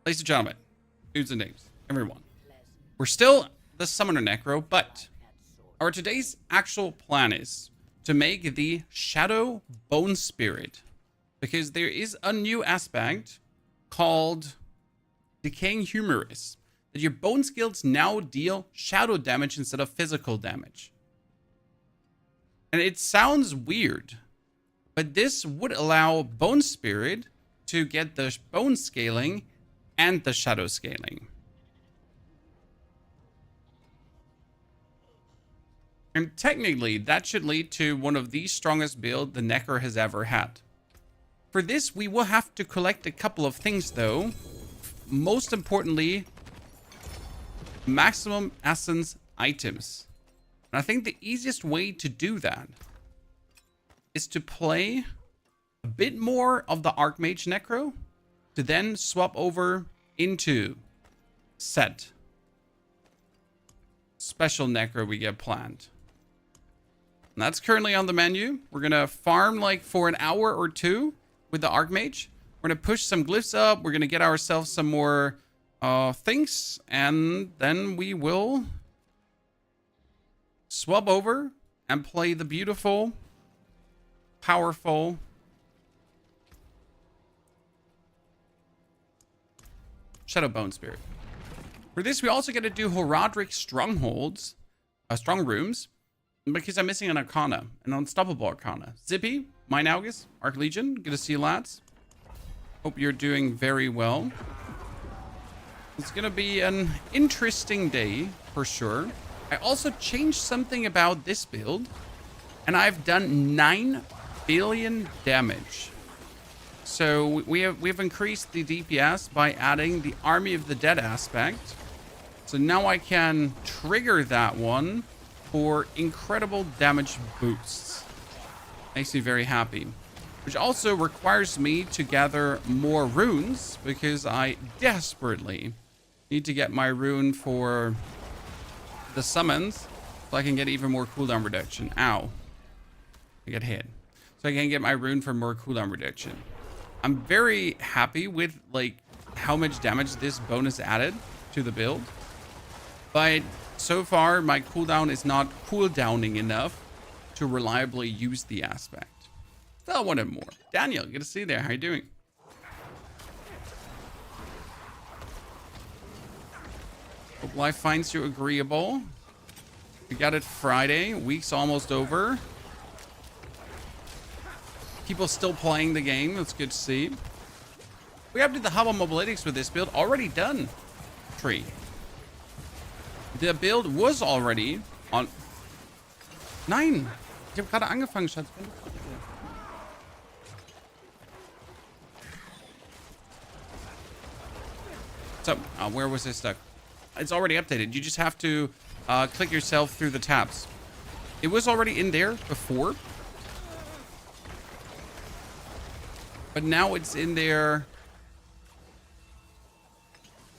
Ladies and gentlemen, dudes and dames, everyone, we're still the Summoner Necro, but our today's actual plan is to make the Shadow Bone Spirit, because there is a new aspect called Decaying Humerus, that your bone skills now deal shadow damage instead of physical damage. And it sounds weird, but this would allow Bone Spirit to get the bone scaling and the shadow scaling. And technically, that should lead to one of the strongest builds the Necro has ever had. For this, we will have to collect a couple of things, though. Most importantly, maximum essence items. And I think the easiest way to do that is to play a bit more of the Archmage Necro, to then swap over into set special Necro we get planned. And that's currently on the menu. We're gonna farm like for an hour or two with the Archmage. We're gonna push some glyphs up. We're gonna get ourselves some more things, and then we will swap over and play the beautiful, powerful Shadow Bone Spirit. For this, we also get to do Horadric Strongholds, Strong Rooms, because I'm missing an Arcana, an Unstoppable Arcana. Zippy, Mine Augus, Archlegion, good to see you, lads. Hope you're doing very well. It's gonna be an interesting day, for sure. I also changed something about this build, and I've done 9 billion damage. So we've increased the DPS by adding the Army of the Dead aspect. So now I can trigger that one for incredible damage boosts. Makes me very happy. Which also requires me to gather more runes, because I desperately need to get my rune for the summons so I can get even more cooldown reduction. Ow. I get hit. So I can get my rune for more cooldown reduction. I'm very happy with like how much damage this bonus added to the build, but so far my cooldown is not cooldowning enough to reliably use the aspect. Still, I wanted more. Daniel, good to see you there. How you doing? Hope life finds you agreeable. We got it Friday. Week's almost over. People still playing the game. That's good to see. We have to do the Hubble Mobilitics with this build. Already done. Tree. The build was already on... Nein! Ich habe gerade angefangen, Schatz. So, where was this stuck? It's already updated. You just have to click yourself through the tabs. It was already in there before. But now it's in there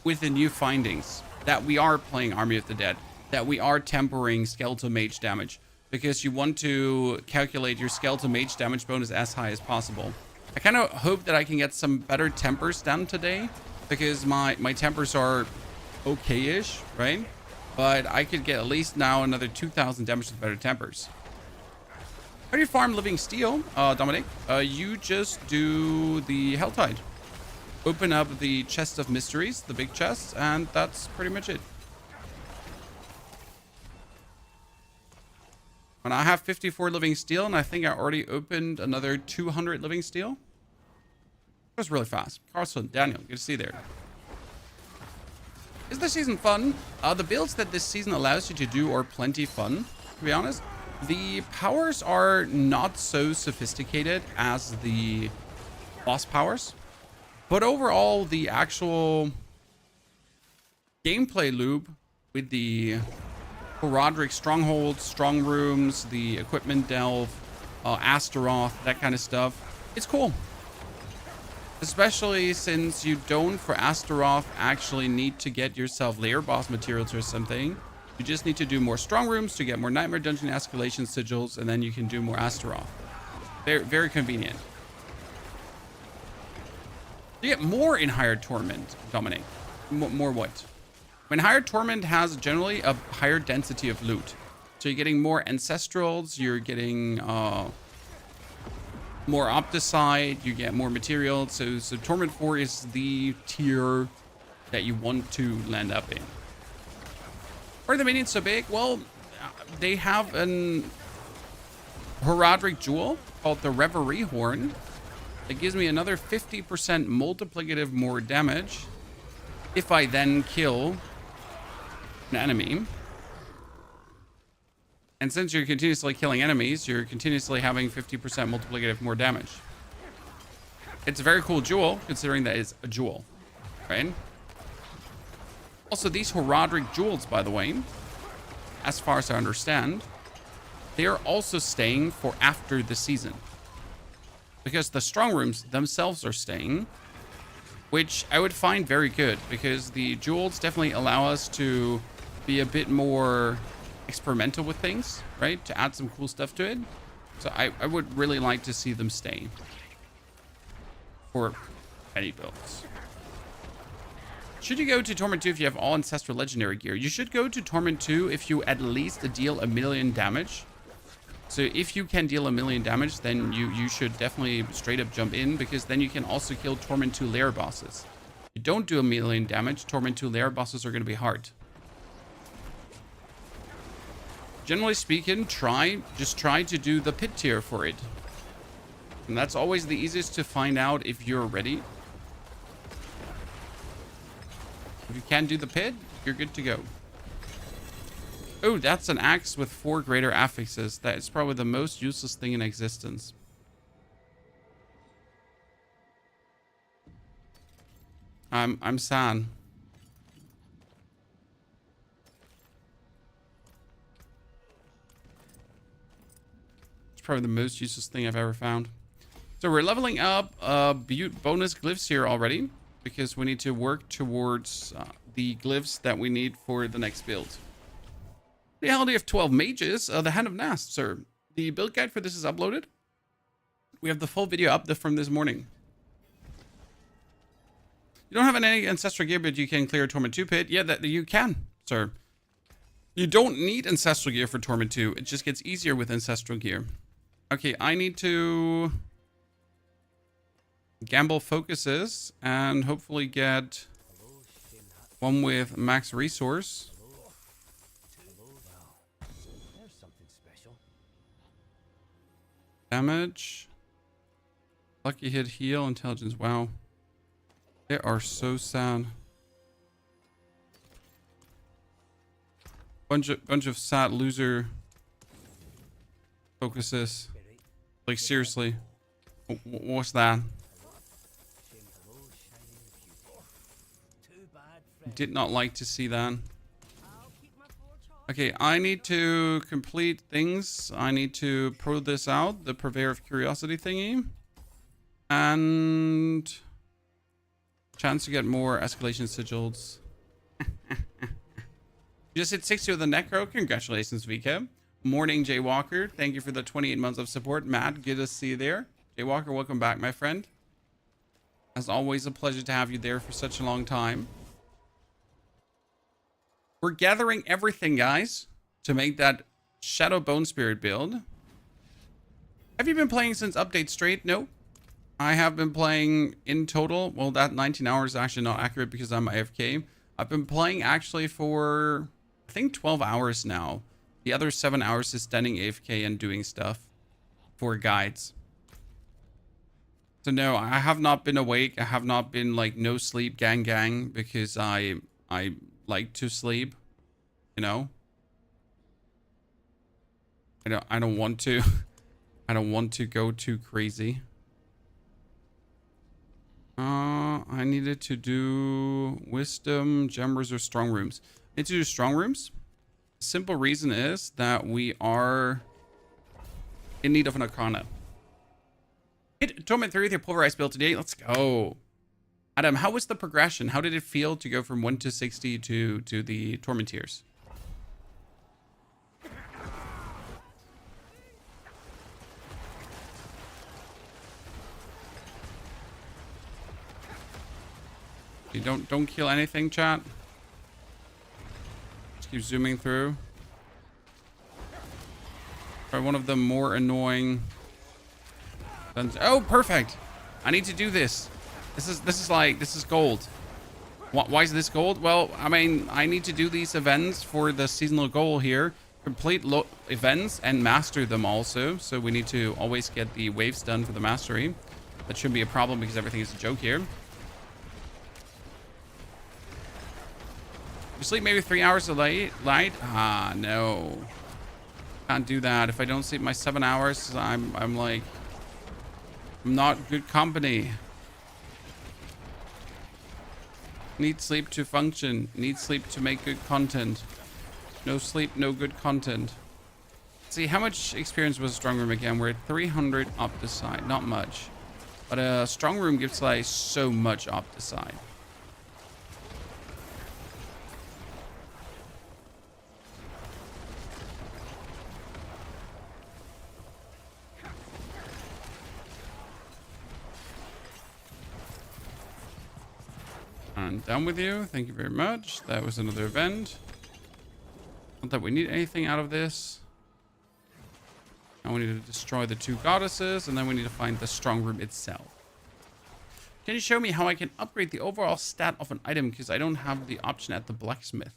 with the new findings that we are playing Army of the Dead, that we are tempering Skeletal Mage damage, because you want to calculate your Skeletal Mage damage bonus as high as possible. I kind of hope that I can get some better tempers done today, because my tempers are okay-ish, right? But I could get at least now another 2,000 damage with better tempers. How do you farm Living Steel, Dominic? You just do the Helltide. Open up the Chest of Mysteries, the big chest, and that's pretty much it. And I have 54 Living Steel, and I think I already opened another 200 Living Steel. That was really fast. Carlson, Daniel, good to see you there. Is the season fun? The builds that this season allows you to do are plenty fun, to be honest. The powers are not so sophisticated as the boss powers, but overall the actual gameplay loop with the Horadric Strongholds, Strong Rooms, the Equipment Delve, Astaroth, that kind of stuff, it's cool. Especially since you don't, for Astaroth, actually need to get yourself layer boss materials or something. You just need to do more Strong Rooms to get more Nightmare Dungeon Escalation Sigils, and then you can do more Astaroth. Very, very convenient. You get more in higher torment, Dominic. More what? When higher torment has generally a higher density of loot. So you're getting more ancestrals, you're getting more opticide, you get more materials. So torment 4 is the tier that you want to land up in. Why are the minions so big? Well, they have an Horadric jewel called the Reverie Horn. It gives me another 50% multiplicative more damage if I then kill an enemy. And since you're continuously killing enemies, you're continuously having 50% multiplicative more damage. It's a very cool jewel, considering that it's a jewel, right? Also, these Horadric jewels, by the way, as far as I understand, they are also staying for after the season. Because the strong rooms themselves are staying, which I would find very good, because the jewels definitely allow us to be a bit more experimental with things, right? To add some cool stuff to it. So I would really like to see them stay for any builds. Should you go to Torment 2 if you have all Ancestral Legendary gear? You should go to Torment 2 if you at least deal 1 million damage. So if you can deal 1 million damage, then you should definitely straight up jump in, because then you can also kill Torment 2 lair bosses. If you don't do 1 million damage, Torment 2 lair bosses are going to be hard. Generally speaking, just try to do the pit tier for it. And that's always the easiest to find out if you're ready. If you can't do the pit, you're good to go. Oh, that's an axe with 4 greater affixes. That is probably the most useless thing in existence. I'm sad. It's probably the most useless thing I've ever found. So we're leveling up bonus glyphs here already, because we need to work towards the glyphs that we need for the next build. Reality of 12 mages, the Hand of Nast, sir. The build guide for this is uploaded. We have the full video up from this morning. You don't have any ancestral gear, but you can clear Torment 2 pit. Yeah, that you can, sir. You don't need ancestral gear for Torment 2. It just gets easier with ancestral gear. Okay, I need to gamble focuses and hopefully get one with max resource. Damage, lucky hit, heal, intelligence. Wow, they are so sad. Bunch of sad loser focuses. Like seriously, what's that? Did not like to see that. Okay, I need to complete things. I need to pro this out, the Purveyor of Curiosity thingy. And chance to get more escalation sigils. You just hit 60 with the Necro. Congratulations, VK. Morning, Jay Walker. Thank you for the 28 months of support. Matt, good to see you there. Jay Walker, welcome back, my friend. As always, a pleasure to have you there for such a long time. We're gathering everything, guys, to make that Shadow Bone Spirit build. Have you been playing since update straight? No. I have been playing in total. Well, that 19 hours is actually not accurate because I'm AFK. I've been playing actually for, I think, 12 hours now. The other 7 hours is standing AFK and doing stuff for guides. So no, I have not been awake. I have not been like no sleep gang because I like to sleep, you know. I don't want to. I don't want to go too crazy. I needed to do wisdom, gemmers, or strong rooms. I need to do strong rooms. The simple reason is that we are in need of an arcana. Hit Torment 3 with your pulverized build today. Let's go. Adam, how was the progression? How did it feel to go from 1 to 60 to the Tormenteers? You don't kill anything, chat. Just keep zooming through. Try one of the more annoying. Oh, perfect. I need to do this. This is gold. Why is this gold? Well, I mean, I need to do these events for the seasonal goal here. Complete events and master them also. So we need to always get the waves done for the mastery. That shouldn't be a problem because everything is a joke here. You sleep maybe 3 hours a light? Ah, no. Can't do that. If I don't sleep my 7 hours, I'm like, I'm not good company. Need sleep to function. Need sleep to make good content. No sleep, no good content. Let's see, how much experience was a strong room again? We're at 300 up the side. Not much. But a strong room gives like so much up the side. I'm done with you. Thank you very much. That was another event. Not that we need anything out of this. Now we need to destroy the 2 goddesses, and then we need to find the strong room itself. Can you show me how I can upgrade the overall stat of an item? Because I don't have the option at the blacksmith.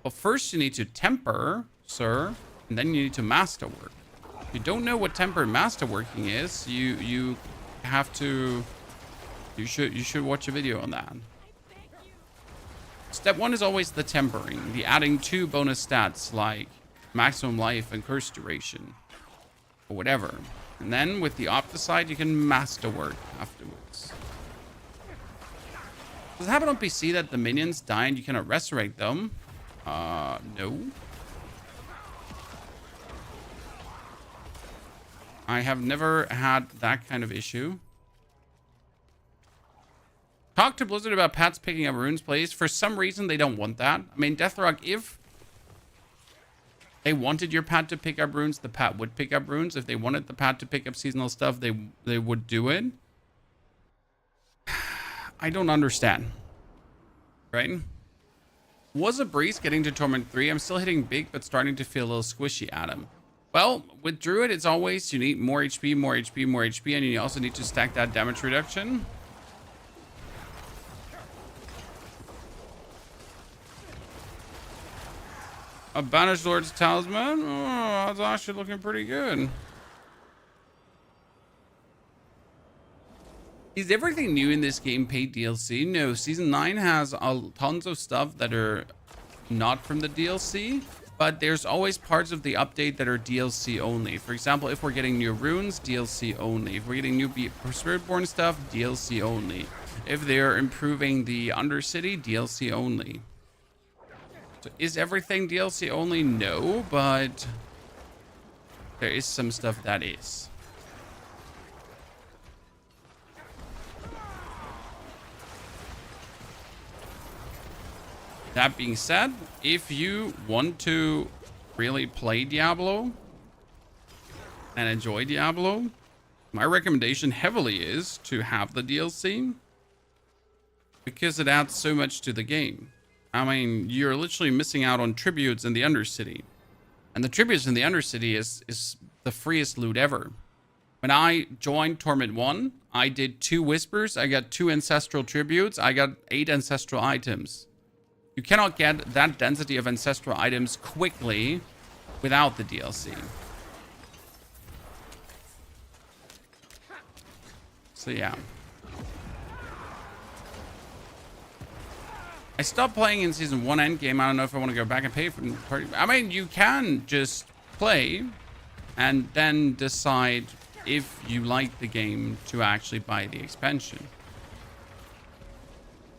Well, first you need to temper, sir, and then you need to masterwork. If you don't know what temper and masterworking is, you have to. You should watch a video on that. Step 1 is always the tempering, the adding 2 bonus stats like maximum life and curse duration, or whatever. And then with the opposite side, you can masterwork afterwards. Does it happen on PC that the minions die and you cannot resurrect them? No. I have never had that kind of issue. Talk to Blizzard about Pats picking up runes, please. For some reason, they don't want that. I mean, Deathrock, if they wanted your Pat to pick up runes, the Pat would pick up runes. If they wanted the Pat to pick up seasonal stuff, they would do it. I don't understand. Right? Was a breeze getting to Torment 3? I'm still hitting big, but starting to feel a little squishy at him. Well, with Druid, it's always you need more HP, more HP, more HP, and you also need to stack that damage reduction. A Banished Lord's Talisman? Oh, that's actually looking pretty good. Is everything new in this game paid DLC? No, Season 9 has tons of stuff that are not from the DLC, but there's always parts of the update that are DLC only. For example, if we're getting new runes, DLC only. If we're getting new Spiritborn stuff, DLC only. If they're improving the Undercity, DLC only. So is everything DLC only? No, but there is some stuff that is. That being said, if you want to really play Diablo and enjoy Diablo, my recommendation heavily is to have the DLC because it adds so much to the game. I mean, you're literally missing out on tributes in the Undercity. And the tributes in the Undercity is the freest loot ever. When I joined Torment 1, I did 2 Whispers. I got 2 Ancestral Tributes. I got 8 Ancestral Items. You cannot get that density of Ancestral Items quickly without the DLC. So yeah. I stopped playing in Season 1 endgame. I don't know if I want to go back and pay for it. I mean, you can just play and then decide if you like the game to actually buy the expansion.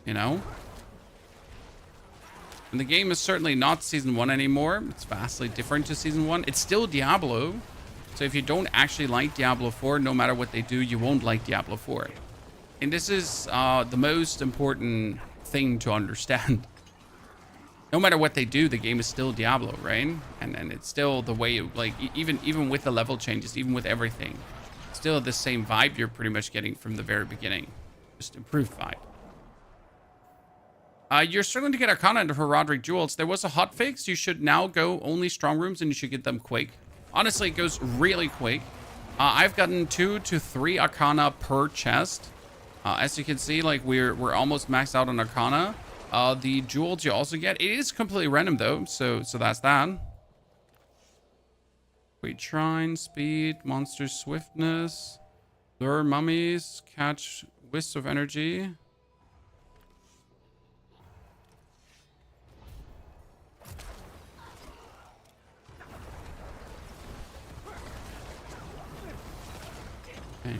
You know? And the game is certainly not Season 1 anymore. It's vastly different to Season 1. It's still Diablo. So if you don't actually like Diablo 4, no matter what they do, you won't like Diablo 4. And this is the most important thing to understand. No matter what they do, the game is still Diablo, right? And it's still the way, like, even with the level changes, even with everything, still the same vibe you're pretty much getting from the very beginning. Just improved vibe. You're struggling to get Arcana into Heraldric Jewels. There was a hotfix. You should now go only strong rooms and you should get them quick. Honestly, it goes really quick. I've gotten 2 to 3 Arcana per chest. As you can see, like we're almost maxed out on Arcana. The jewels you also get, it is completely random though, so that's that. Wait, Shrine, Speed, Monster Swiftness, Lure Mummies, Catch Wisps of Energy. Okay.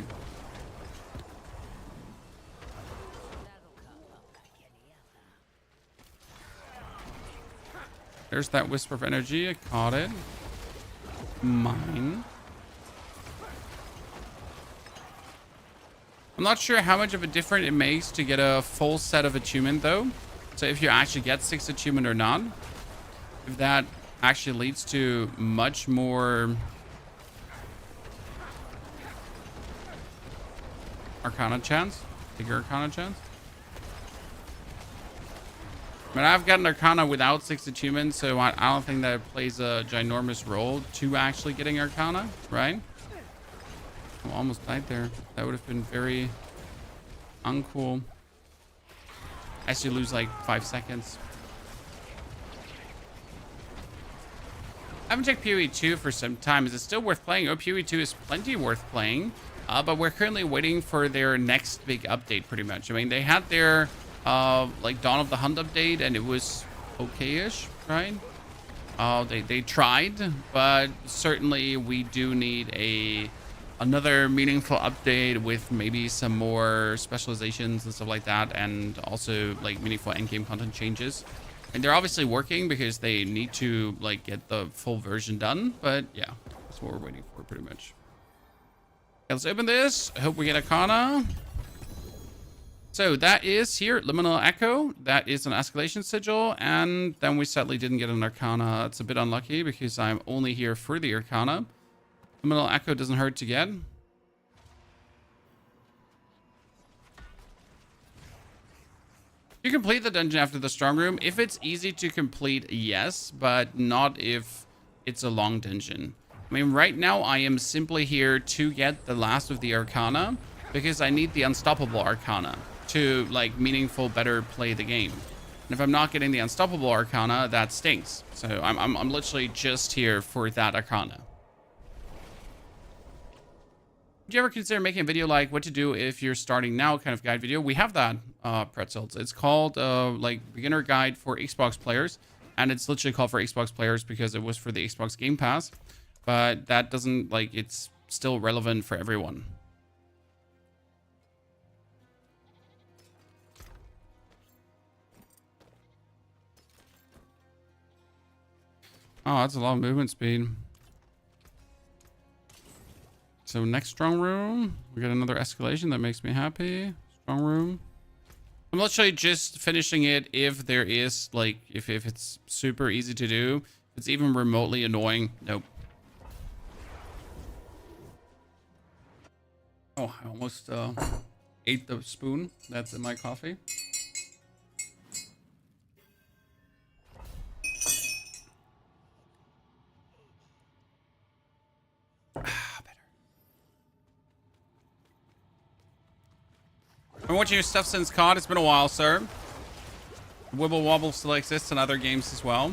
There's that Whisper of Energy. I caught it. Mine. I'm not sure how much of a difference it makes to get a full set of achievement though. So if you actually get 6 achievement or not. If that actually leads to much more Arcana chance. Bigger Arcana chance. But I've gotten Arcana without 6 achievements, so I don't think that it plays a ginormous role to actually getting Arcana, right? I almost died there. That would have been very uncool. As you lose like 5 seconds. I haven't checked PoE 2 for some time. Is it still worth playing? Oh, PoE 2 is plenty worth playing. But we're currently waiting for their next big update, pretty much. I mean, they had their like Dawn of the Hunt update, and it was okay-ish, right? They tried, but certainly we do need another meaningful update with maybe some more specializations and stuff like that, and also like meaningful endgame content changes. And they're obviously working because they need to like get the full version done. But yeah, that's what we're waiting for, pretty much. Okay, let's open this. I hope we get Arcana. So that is here, Liminal Echo. That is an escalation sigil. And then we sadly didn't get an Arcana. It's a bit unlucky because I'm only here for the Arcana. Liminal Echo doesn't hurt to get. You complete the dungeon after the strong room. If it's easy to complete, yes, but not if it's a long dungeon. I mean, right now I am simply here to get the last of the Arcana because I need the Unstoppable Arcana to like meaningful better play the game. And if I'm not getting the Unstoppable Arcana, that stinks. So I'm literally just here for that Arcana. Would you ever consider making a video like what to do if you're starting now kind of guide video? We have that, Pretzels. It's called like beginner guide for Xbox players. And it's literally called for Xbox players because it was for the Xbox Game Pass. But that doesn't, like, it's still relevant for everyone. Oh, that's a lot of movement speed. So next strong room, we got another escalation. That makes me happy. Strong room. I'm literally just finishing it if there is, like, if it's super easy to do. If it's even remotely annoying. Nope. Oh, I almost ate the spoon that's in my coffee. Better. I've been watching your stuff since COD. It's been a while, sir. Wibble Wobble still exists in other games as well.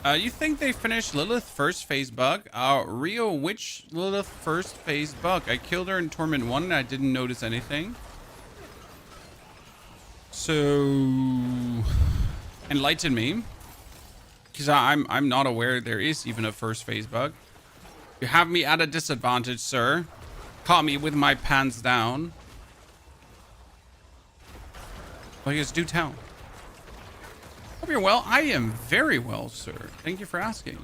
You think they finished Lilith first phase bug? Rio, which Lilith first phase bug? I killed her in Torment 1 and I didn't notice anything. So enlighten me. Because I'm not aware there is even a first phase bug. You have me at a disadvantage, sir. Caught me with my pants down. Well, yes, do tell. Hope you're well. I am very well, sir. Thank you for asking.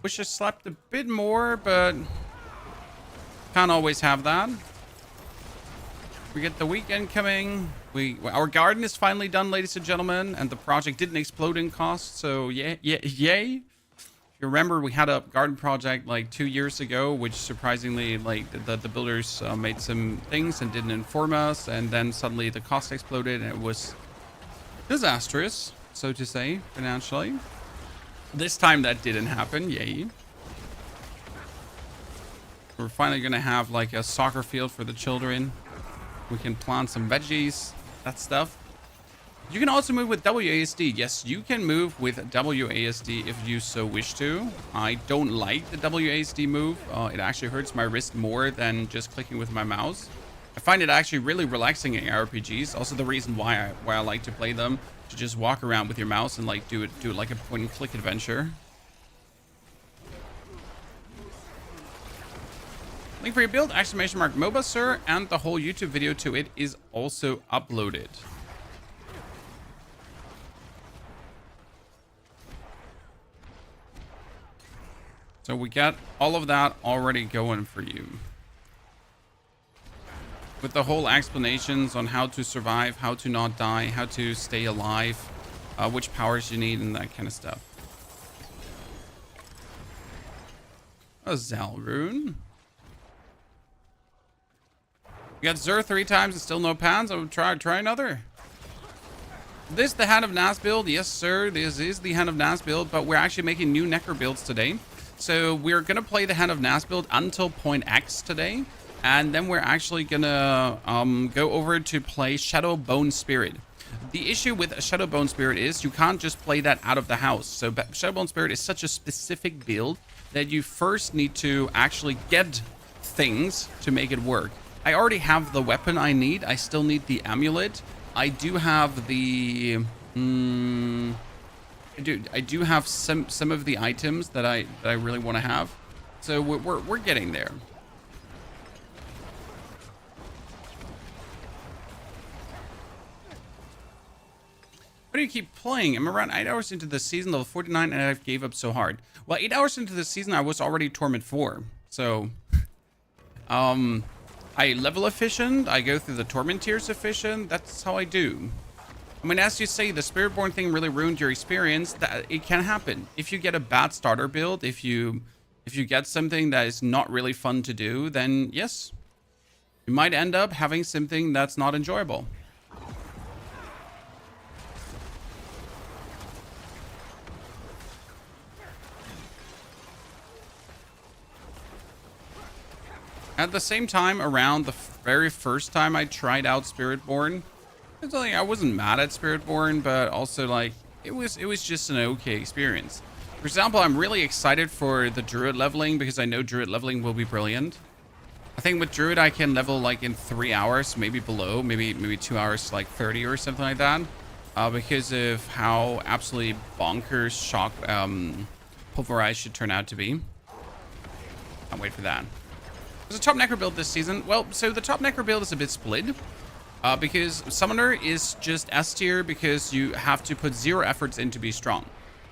Wish I slept a bit more, but can't always have that. We get the weekend coming. Our garden is finally done, ladies and gentlemen, and the project didn't explode in cost. So yeah, yay. If you remember, we had a garden project like 2 years ago, which surprisingly, like the builders made some things and didn't inform us, and then suddenly the cost exploded, and it was disastrous, so to say, financially. This time that didn't happen, yay. We're finally gonna have like a soccer field for the children. We can plant some veggies, that stuff. You can also move with WASD. Yes, you can move with WASD if you so wish to. I don't like the WASD move. It actually hurts my wrist more than just clicking with my mouse. I find it actually really relaxing in RPGs. Also the reason why I like to play them, to just walk around with your mouse and like do it like a point and click adventure. Link for your build, !MOBA, sir, and the whole YouTube video to it is also uploaded. So we got all of that already going for you. With the whole explanations on how to survive, how to not die, how to stay alive, which powers you need, and that kind of stuff. A Zal rune. We got Zur 3 times and still no pans. I would try another. This the Hand of Nas build? Yes, sir. This is the Hand of Nas build, but we're actually making new Necro builds today. So we're gonna play the Hand of Nas build until point X today, and then we're actually gonna go over to play Shadow Bone Spirit. The issue with Shadow Bone Spirit is you can't just play that out of the house. So Shadow Bone Spirit is such a specific build that you first need to actually get things to make it work. I already have the weapon I need. I still need the amulet. I do have the I do have some of the items that I really want to have. So we're getting there. Why do you keep playing? I'm around 8 hours into the season, level 49, and I gave up so hard. Well, 8 hours into the season, I was already Torment 4. So, I level efficient. I go through the Torment tiers efficient. That's how I do. I mean, as you say, the Spiritborn thing really ruined your experience. That it can happen. If you get a bad starter build, if you get something that is not really fun to do, then yes, you might end up having something that's not enjoyable. At the same time, around the very first time I tried out Spiritborn, it's like I wasn't mad at Spiritborn, but also like it was just an okay experience. For example, I'm really excited for the Druid leveling because I know Druid leveling will be brilliant. I think with Druid I can level like in 3 hours, maybe below, maybe 2 hours, like 30 or something like that, because of how absolutely bonkers shock pulverized should turn out to be. Can't wait for that. There's a top Necro build this season. Well, so the top Necro build is a bit split. Because Summoner is just S tier because you have to put 0 efforts in to be strong.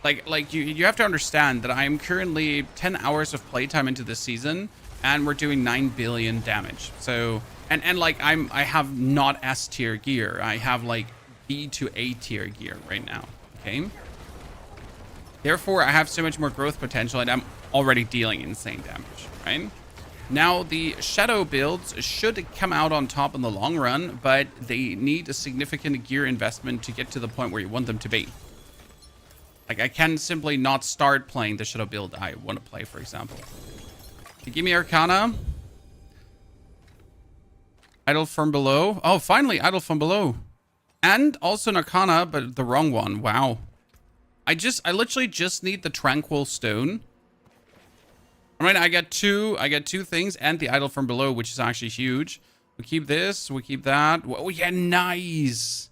Like you have to understand that I am currently 10 hours of playtime into this season and we're doing 9 billion damage. So and like I have not S tier gear. I have like B to A tier gear right now. Okay. Therefore, I have so much more growth potential and I'm already dealing insane damage, right? Now, the Shadow builds should come out on top in the long run, but they need a significant gear investment to get to the point where you want them to be. Like, I can simply not start playing the Shadow build I want to play, for example. Okay, give me Arcana. Idle from below. Oh, finally, Idle from below. And also an Arcana, but the wrong one. Wow. I literally just need the Tranquil Stone. All right, I got two things and the Idol from below, which is actually huge. We keep this, we keep that. Oh yeah, nice.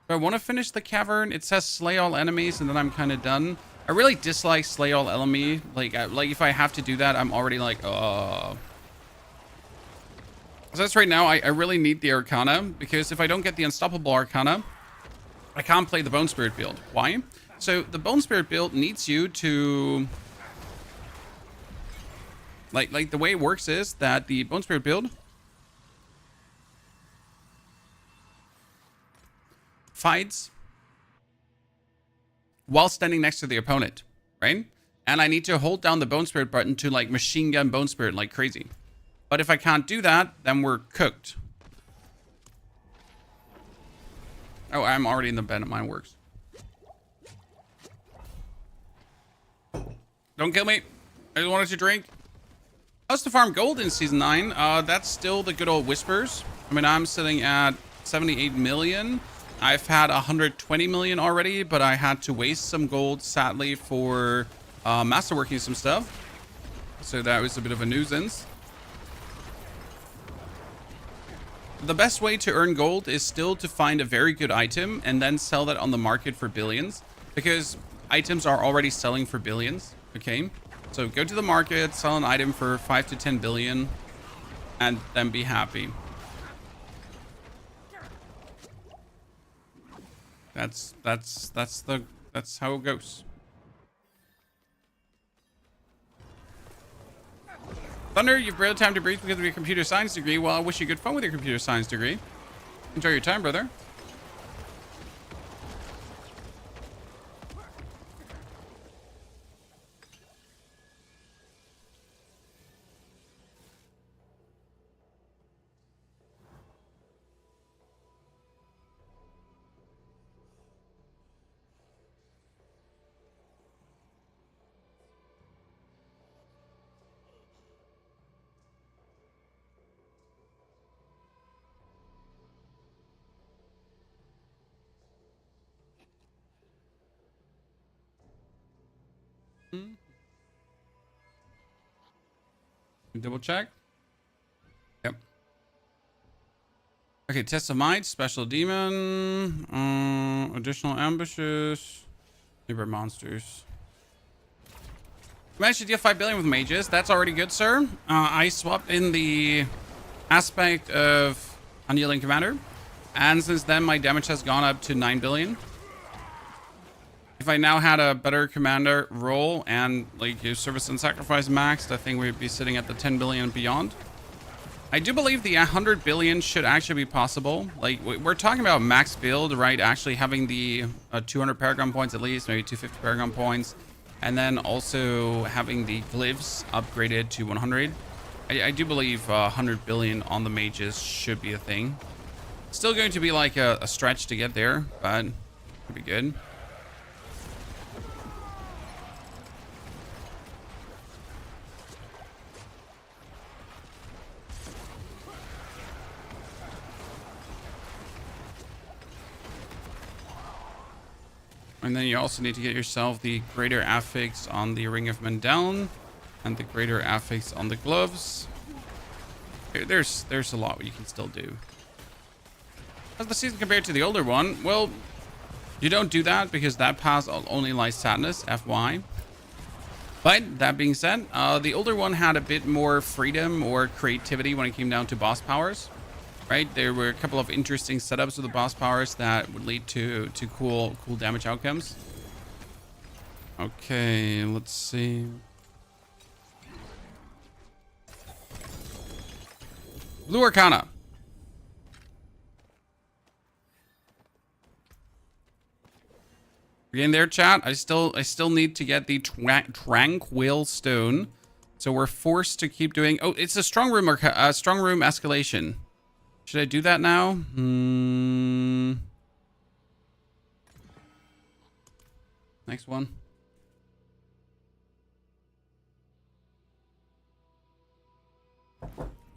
Do I want to finish the cavern? It says slay all enemies and then I'm kind of done. I really dislike slay all enemy. Like if I have to do that, I'm already like, oh. So that's right now, I really need the Arcana because if I don't get the Unstoppable Arcana, I can't play the Bone Spirit build. Why? So the Bone Spirit build needs you to like the way it works is that the Bone Spirit build fights while standing next to the opponent, right? And I need to hold down the Bone Spirit button to like machine gun Bone Spirit like crazy. But if I can't do that, then we're cooked. Oh, I'm already in the bed. Mine works. Don't kill me. I just wanted to drink. How's to farm gold in season 9? That's still the good old whispers. I mean, I'm sitting at 78 million. I've had 120 million already, but I had to waste some gold, sadly, for masterworking some stuff. So that was a bit of a nuisance. The best way to earn gold is still to find a very good item and then sell that on the market for billions, because items are already selling for billions. Okay, so go to the market, sell an item for 5 to 10 billion, and then be happy. That's how it goes. Thunder, you've barely time to breathe because of your computer science degree. Well, I wish you good fun with your computer science degree. Enjoy your time, brother. Double check. Yep. Okay, test of might, special demon, additional ambushes, neighbor monsters. Managed to deal 5 billion with mages. That's already good, sir. I swapped in the aspect of Unyielding Commander, and since then my damage has gone up to 9 billion. If I now had a better commander role and like use service and sacrifice maxed, I think we'd be sitting at the 10 billion and beyond. I do believe the 100 billion should actually be possible. Like we're talking about max build, right? Actually having the 200 Paragon points at least, maybe 250 Paragon points, and then also having the glyphs upgraded to 100. I do believe 100 billion on the mages should be a thing. Still going to be like a stretch to get there, but it'd be good. And then you also need to get yourself the greater affix on the Ring of Mendeln and the greater affix on the gloves. There's a lot you can still do. How's the season compared to the older one? Well, you don't do that because that pass only lies sadness, FY. But that being said, the older one had a bit more freedom or creativity when it came down to boss powers. Right, there were a couple of interesting setups with the boss powers that would lead to cool damage outcomes. Okay, let's see. Blue Arcana. Again, there, chat. I still need to get the Tranquil Stone, so we're forced to keep doing. Oh, it's a strong room escalation. Should I do that now? Next one.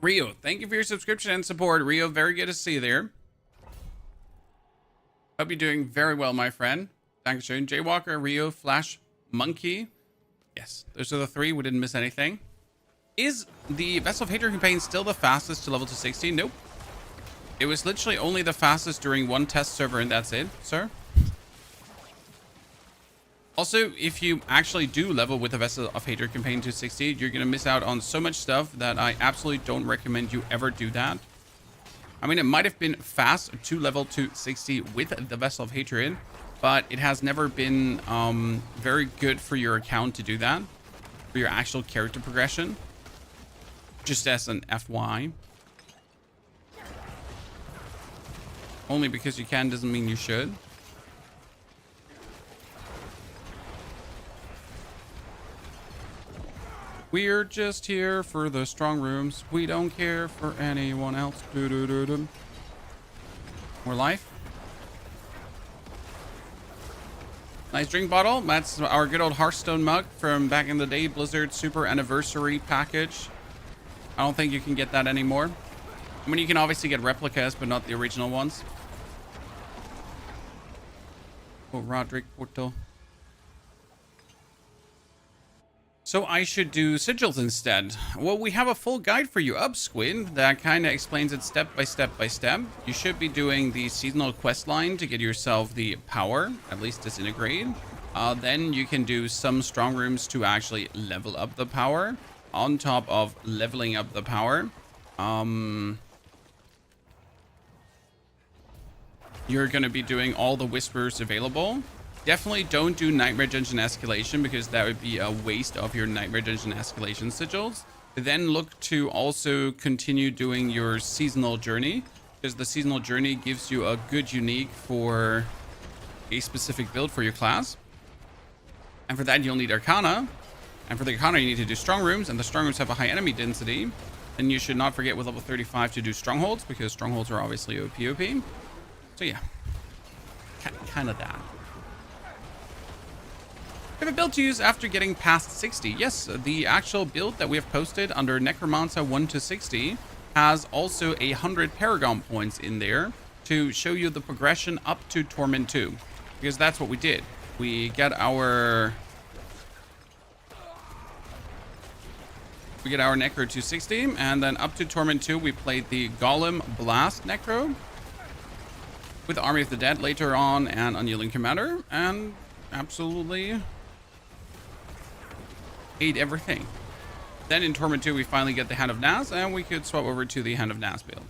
Rio, thank you for your subscription and support. Rio, very good to see you there. Hope you're doing very well, my friend. Dankeschön. Jaywalker, Rio, Flash, Monkey. Yes, those are the three. We didn't miss anything. Is the Vessel of Hatred campaign still the fastest to level to 60? Nope. It was literally only the fastest during one test server, and that's it, sir. Also, if you actually do level with the Vessel of Hatred campaign to 60, you're going to miss out on so much stuff that I absolutely don't recommend you ever do that. I mean, it might have been fast to level to 60 with the Vessel of Hatred, but it has never been very good for your account to do that, for your actual character progression. Just as an FY. Only because you can doesn't mean you should. We're just here for the strong rooms. We don't care for anyone else. More life. Nice drink bottle. That's our good old Hearthstone mug from back in the day. Blizzard Super Anniversary package. I don't think you can get that anymore. I mean, you can obviously get replicas, but not the original ones. Oh, Roderick Porto. So I should do sigils instead. Well, we have a full guide for you up, Squid, that kind of explains it step by step by step. You should be doing the seasonal quest line to get yourself the power, at least disintegrate. Then you can do some strong rooms to actually level up the power on top of leveling up the power. You're going to be doing all the whispers available. Definitely don't do Nightmare Dungeon escalation because that would be a waste of your Nightmare Dungeon escalation sigils. Then look to also continue doing your seasonal journey, because the seasonal journey gives you a good unique for a specific build for your class. And for that you'll need Arcana. And for the Arcana you need to do strong rooms, and the strong rooms have a high enemy density. Then you should not forget with level 35 to do strongholds, because strongholds are obviously OP. So yeah, kind of that. We have a build to use after getting past 60. Yes, the actual build that we have posted under Necromancer 1 to 60 has also 100 Paragon points in there to show you the progression up to Torment 2. Because that's what we did. We get our Necro 260, and then up to Torment 2 we played the Golem Blast Necro with Army of the Dead later on and Unyielding Commander, and absolutely ate everything. Then in Torment 2 we finally get the Hand of Naz, and we could swap over to the Hand of Naz build.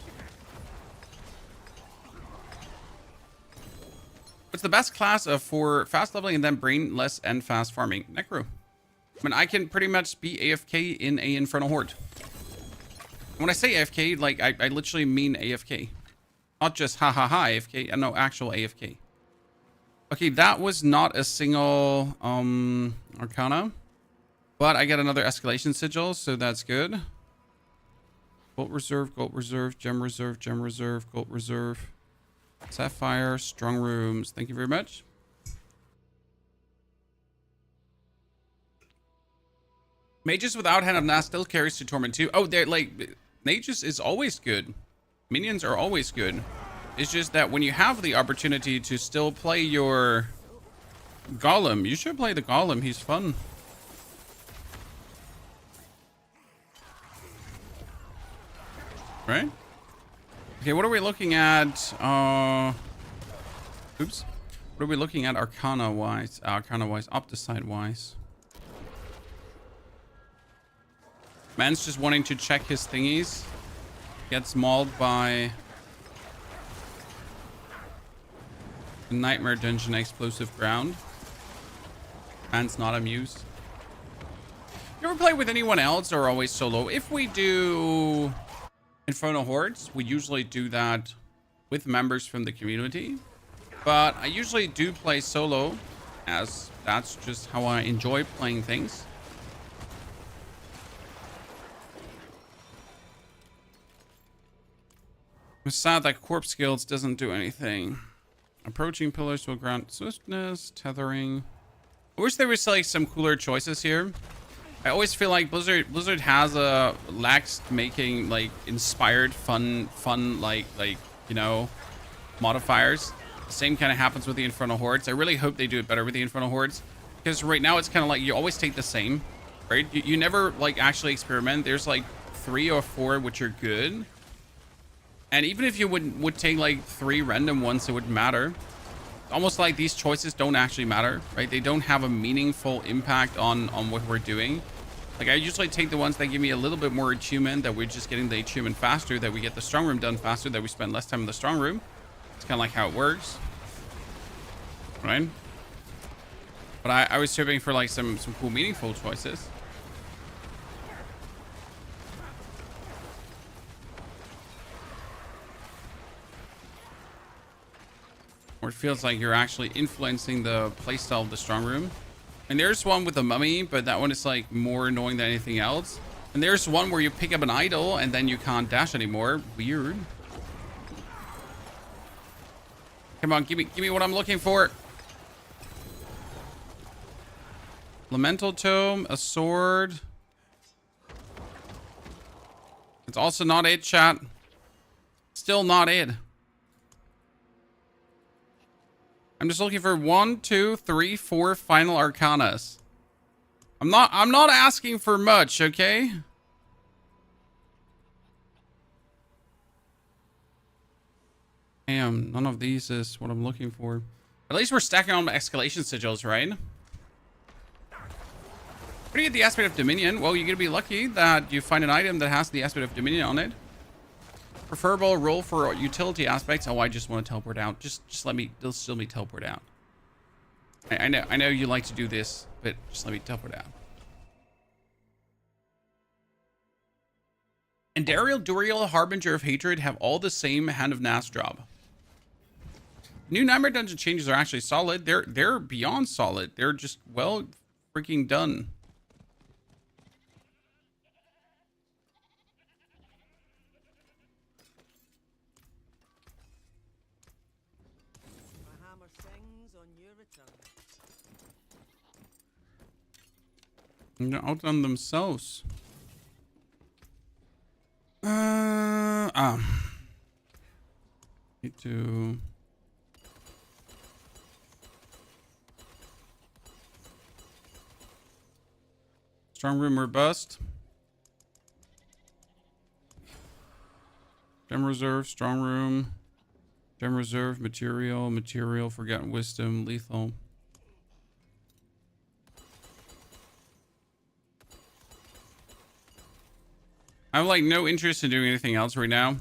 What's the best class for fast leveling and then brainless and fast farming? Necro. I mean, I can pretty much be AFK in a Infernal Horde. When I say AFK, like I literally mean AFK. Not just ha ha ha AFK, no, actual AFK. Okay, that was not a single Arcana. But I get another escalation sigil, so that's good. Gold reserve, gem reserve, gem reserve, gold reserve. Sapphire, strong rooms. Thank you very much. Mages without Hand of Naz still carries to Torment 2. Oh, they're like, Mages is always good. Minions are always good. It's just that when you have the opportunity to still play your Golem, you should play the Golem. He's fun. Right? Okay, what are we looking at? Oops. What are we looking at Arcana-wise? Arcana-wise, Opticide-wise. Man's just wanting to check his thingies. Gets mauled by the Nightmare Dungeon Explosive Ground. Man's not amused. You ever play with anyone else or always solo? If we do Infernal Hordes, we usually do that with members from the community. But I usually do play solo, as that's just how I enjoy playing things. It's sad that Corpse Guilds doesn't do anything. Approaching pillars will grant swiftness, tethering. I wish there was like some cooler choices here. I always feel like Blizzard has a lacks making like inspired fun like you know, modifiers. The same kind of happens with the Infernal Hordes. I really hope they do it better with the Infernal Hordes, because right now it's kind of like you always take the same, right? You never like actually experiment. There's like 3 or 4 which are good, and even if you would take like 3 random ones, it wouldn't matter. Almost like these choices don't actually matter, right? They don't have a meaningful impact on what we're doing. Like I usually take the ones that give me a little bit more achievement, that we're just getting the achievement faster, that we get the strong room done faster, that we spend less time in the strong room. It's kind of like how it works, right? But I was hoping for like some cool meaningful choices. Or it feels like you're actually influencing the playstyle of the strong room. And there's one with a mummy, but that one is like more annoying than anything else. And there's one where you pick up an idol and then you can't dash anymore. Weird. Come on, give me what I'm looking for. Elemental tome, a sword. It's also not it, chat. Still not it. I'm just looking for 1, 2, 3, 4 final arcanas. I'm not asking for much, okay? Damn, none of these is what I'm looking for. At least we're stacking on escalation sigils, right? How do you get the aspect of Dominion? Well, you're gonna be lucky that you find an item that has the aspect of Dominion on it. Preferable roll for utility aspects. Oh, I just want to teleport out. Just let me teleport out. I know you like to do this, but just let me teleport out. And Dariel, Duriel, Harbinger of Hatred have all the same Hand of Nas drop. New Nightmare Dungeon changes are actually solid. They're beyond solid. They're just well freaking done. They're outdone themselves. Need to. Strong room or bust. Gem reserve, strong room. Gem reserve, material, forgotten wisdom, lethal. I have like no interest in doing anything else right now.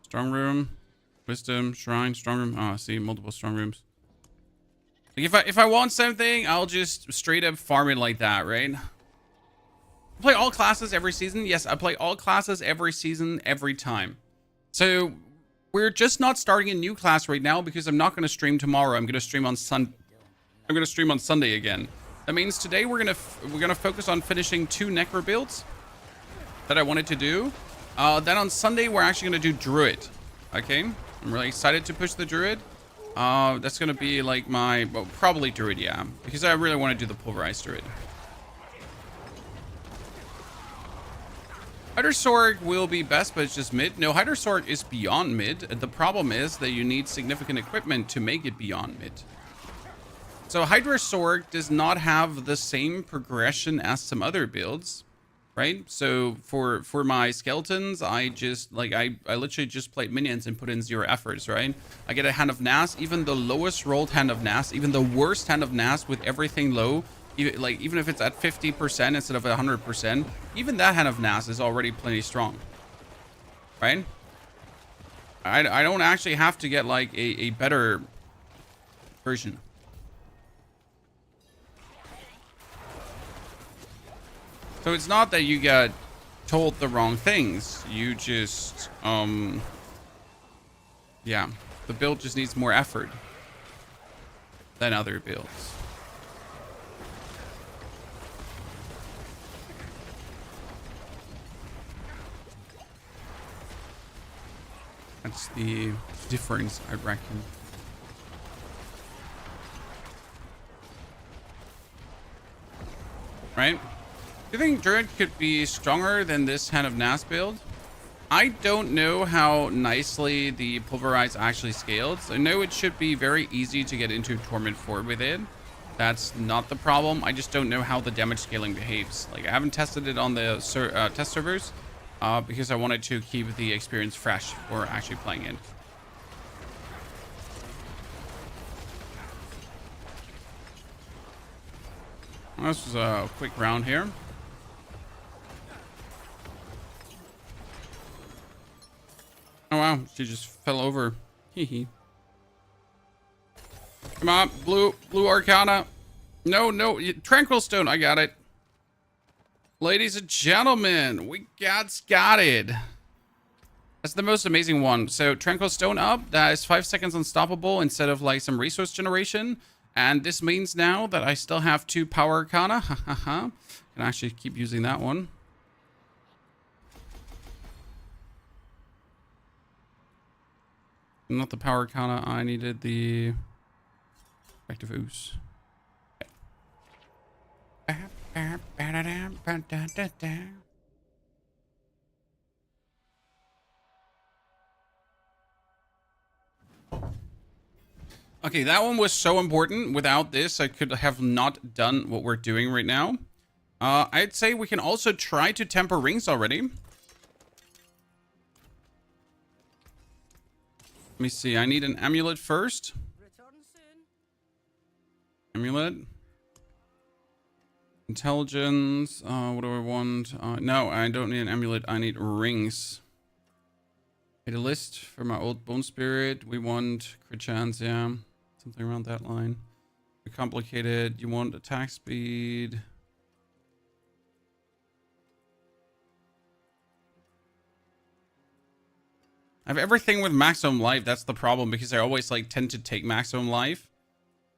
Strong room, wisdom, shrine, strong room. Oh, I see multiple strong rooms. Like if I want something, I'll just straight up farm it like that, right? I play all classes every season. Yes, I play all classes every season, every time. So we're just not starting a new class right now because I'm not going to stream tomorrow. I'm going to stream on Sunday again. That means today we're gonna focus on finishing 2 Necro builds that I wanted to do. Then on Sunday we're actually gonna do Druid. Okay, I'm really excited to push the Druid. That's gonna be like my probably Druid, yeah, because I really want to do the pulverized Druid. Hyder Sorg will be best, but it's just mid. No, Hyder Sorg is beyond mid. The problem is that you need significant equipment to make it beyond mid. So Hydra Sorg does not have the same progression as some other builds, right? So for my skeletons, I literally just play minions and put in 0 efforts, right? I get a Hand of Nas, even the lowest rolled Hand of Nas, even the worst Hand of Nas with everything low, even if it's at 50% instead of 100%, even that Hand of Nas is already plenty strong, right? I don't actually have to get like a better version. So it's not that you get told the wrong things. You just, yeah, the build just needs more effort than other builds. That's the difference, I reckon. Right? Do you think Druid could be stronger than this Hand of Nas build? I don't know how nicely the Pulverize actually scales. I know it should be very easy to get into Torment 4 with it. That's not the problem. I just don't know how the damage scaling behaves. Like, I haven't tested it on the test servers because I wanted to keep the experience fresh for actually playing it. Well, this was a quick round here. Oh wow, she just fell over. Hee. Come on, blue Arcana. No, Tranquil Stone, I got it. Ladies and gentlemen, we got it. That's the most amazing one. So Tranquil Stone up, that is 5 seconds unstoppable instead of like some resource generation. And this means now that I still have 2 power arcana. Can actually keep using that one. Not the power arcana. I needed the effective ooze. Okay, that one was so important. Without this, I could have not done what we're doing right now. I'd say we can also try to temper rings already. Let me see. I need an amulet first. Amulet. Intelligence. What do I want? No, I don't need an amulet. I need rings. Made a list for my old bone spirit. We want crit chance, yeah. Something around that line. Too complicated. You want attack speed. I have everything with maximum life. That's the problem, because I always like tend to take maximum life.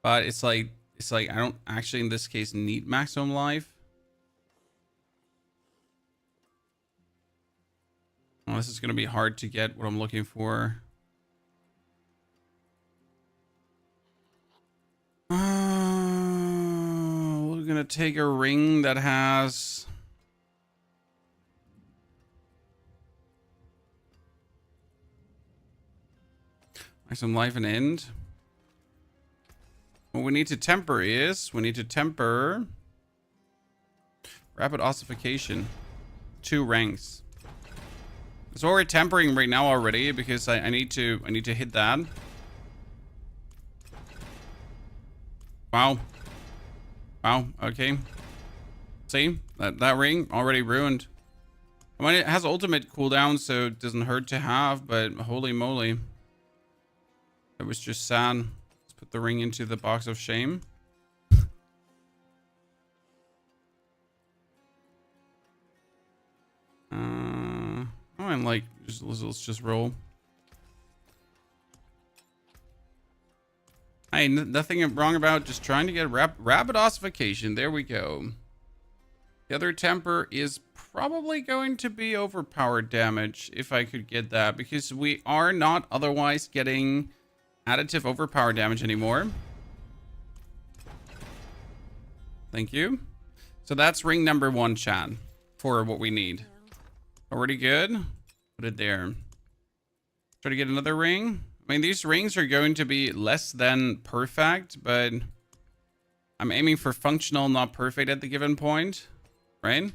But it's like I don't actually in this case need maximum life. Oh, this is going to be hard to get what I'm looking for. We're going to take a ring that has... maximum life and end. What we need to temper is... we need to temper... rapid ossification. 2 ranks. So we're tempering right now already because I need to hit that. Wow. Wow, okay. See? That ring already ruined. I mean, it has ultimate cooldown, so it doesn't hurt to have, but holy moly. It was just sad. Let's put the ring into the box of shame. And like, let's just roll. Hey, nothing wrong about just trying to get rapid ossification. There we go. The other temper is probably going to be overpowered damage if I could get that, because we are not otherwise getting additive overpower damage anymore. Thank you. So that's ring number 1, chat, for what we need. Already good. Put it there. Try to get another ring. I mean, these rings are going to be less than perfect, but I'm aiming for functional, not perfect at the given point, right?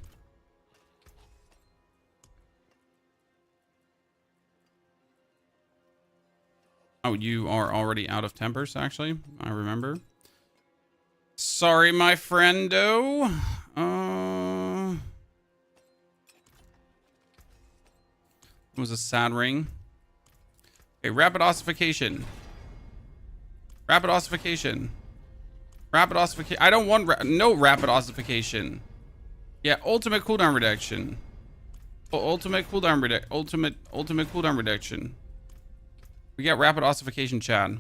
Oh, you are already out of tempers, actually. I remember. Sorry, my friendo. It was a sad ring. Okay, rapid ossification. Rapid ossification. Rapid ossification. I don't want no rapid ossification. Yeah, ultimate cooldown reduction. Ultimate cooldown reduction. Ultimate cooldown reduction. We got rapid ossification, Chad.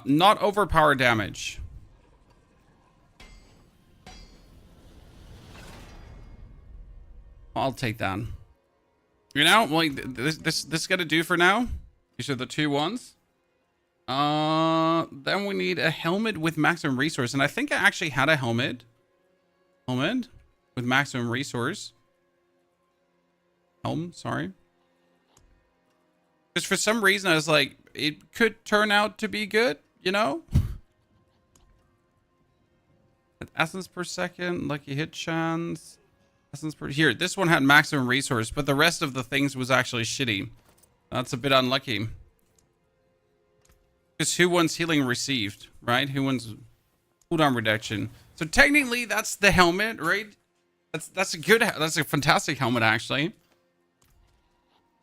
Not overpower damage. I'll take that. You know, like this gonna do for now. These are the 2 ones. Then we need a helmet with maximum resource, and I think I actually had a helmet. Helmet with maximum resource. Sorry. Because for some reason I was like, it could turn out to be good, you know? Essence per second, lucky hit chance. Essence per... Here, this one had maximum resource, but the rest of the things was actually shitty. That's a bit unlucky. Because who wants healing received, right? Who wants cooldown reduction? So technically, that's the helmet, right? That's a fantastic helmet, actually.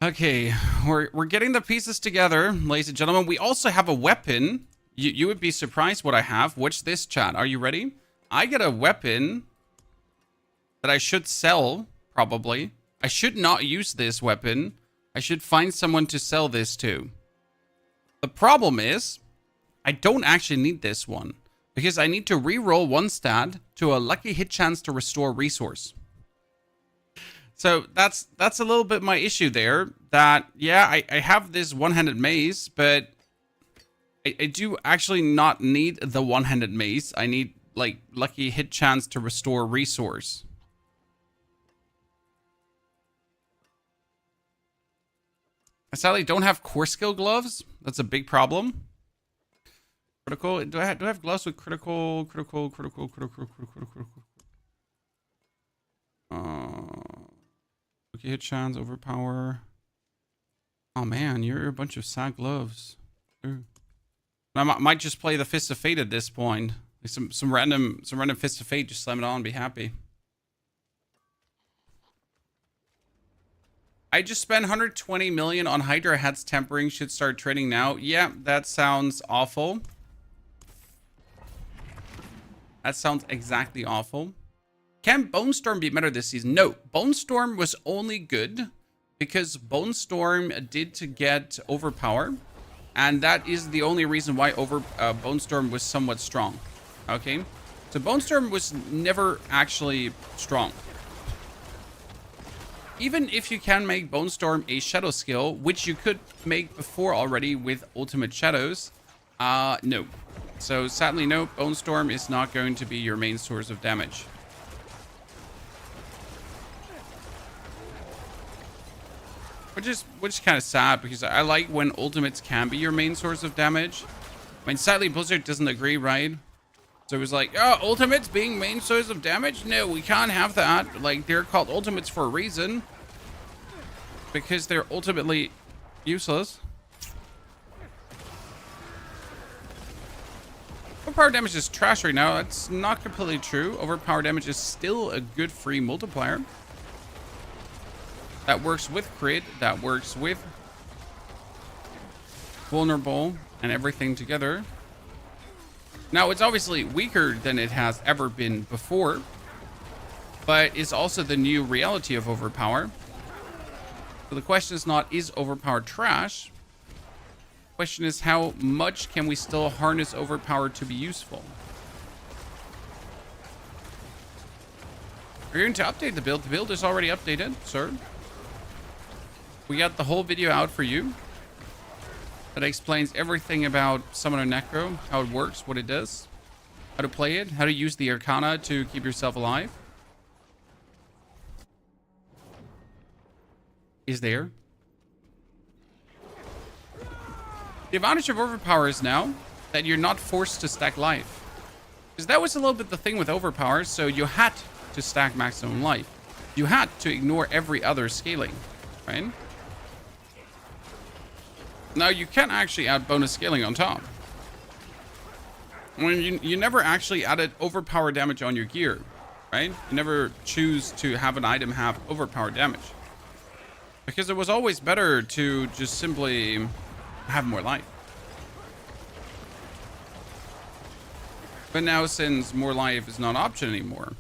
Okay, we're getting the pieces together, ladies and gentlemen. We also have a weapon. You would be surprised what I have. Watch this, chat. Are you ready? I get a weapon that I should sell, probably. I should not use this weapon. I should find someone to sell this to. The problem is, I don't actually need this one because I need to re-roll one stat to a lucky hit chance to restore resource. So that's a little bit my issue there. That, yeah, I have this one-handed mace, but I do actually not need the one-handed mace. I need, like, lucky hit chance to restore resource. I sadly don't have core skill gloves. That's a big problem. Critical. Do I have gloves with critical? Okay, hit chance, overpower. Oh man, you're a bunch of sad gloves. Ooh. I might just play the Fist of Fate at this point. Like some random Fist of Fate, just slam it on and be happy. I just spent 120 million on Hydra hats tempering. Should start trading now. Yeah, that sounds awful. That sounds exactly awful. Can Bone Storm be better this season? No, Bone Storm was only good because Bone Storm did to get overpower, and that is the only reason why Bone Storm was somewhat strong. Okay, so Bone Storm was never actually strong. Even if you can make Bone Storm a shadow skill, which you could make before already with Ultimate Shadows, no. So sadly, no, Bone Storm is not going to be your main source of damage. Which is kind of sad because I like when ultimates can be your main source of damage. I mean, sadly, Blizzard doesn't agree, right? So it was like, oh, ultimates being main source of damage? No, we can't have that. Like, they're called ultimates for a reason. Because they're ultimately useless. Overpower damage is trash right now. That's not completely true. Overpower damage is still a good free multiplier. That works with crit, that works with vulnerable and everything together. Now, it's obviously weaker than it has ever been before, but it's also the new reality of overpower. So the question is not, is overpower trash? The question is, how much can we still harness overpower to be useful? We're going to update the build. The build is already updated, sir. We got the whole video out for you that explains everything about Summoner Necro, how it works, what it does, how to play it, how to use the Arcana to keep yourself alive. Is there. The advantage of overpower is now that you're not forced to stack life. Because that was a little bit the thing with overpower, so you had to stack maximum life. You had to ignore every other scaling, right? Now, you can actually add bonus scaling on top. I mean, you never actually added overpower damage on your gear, right? You never choose to have an item have overpower damage. Because it was always better to just simply have more life. But now, since more life is not an option anymore.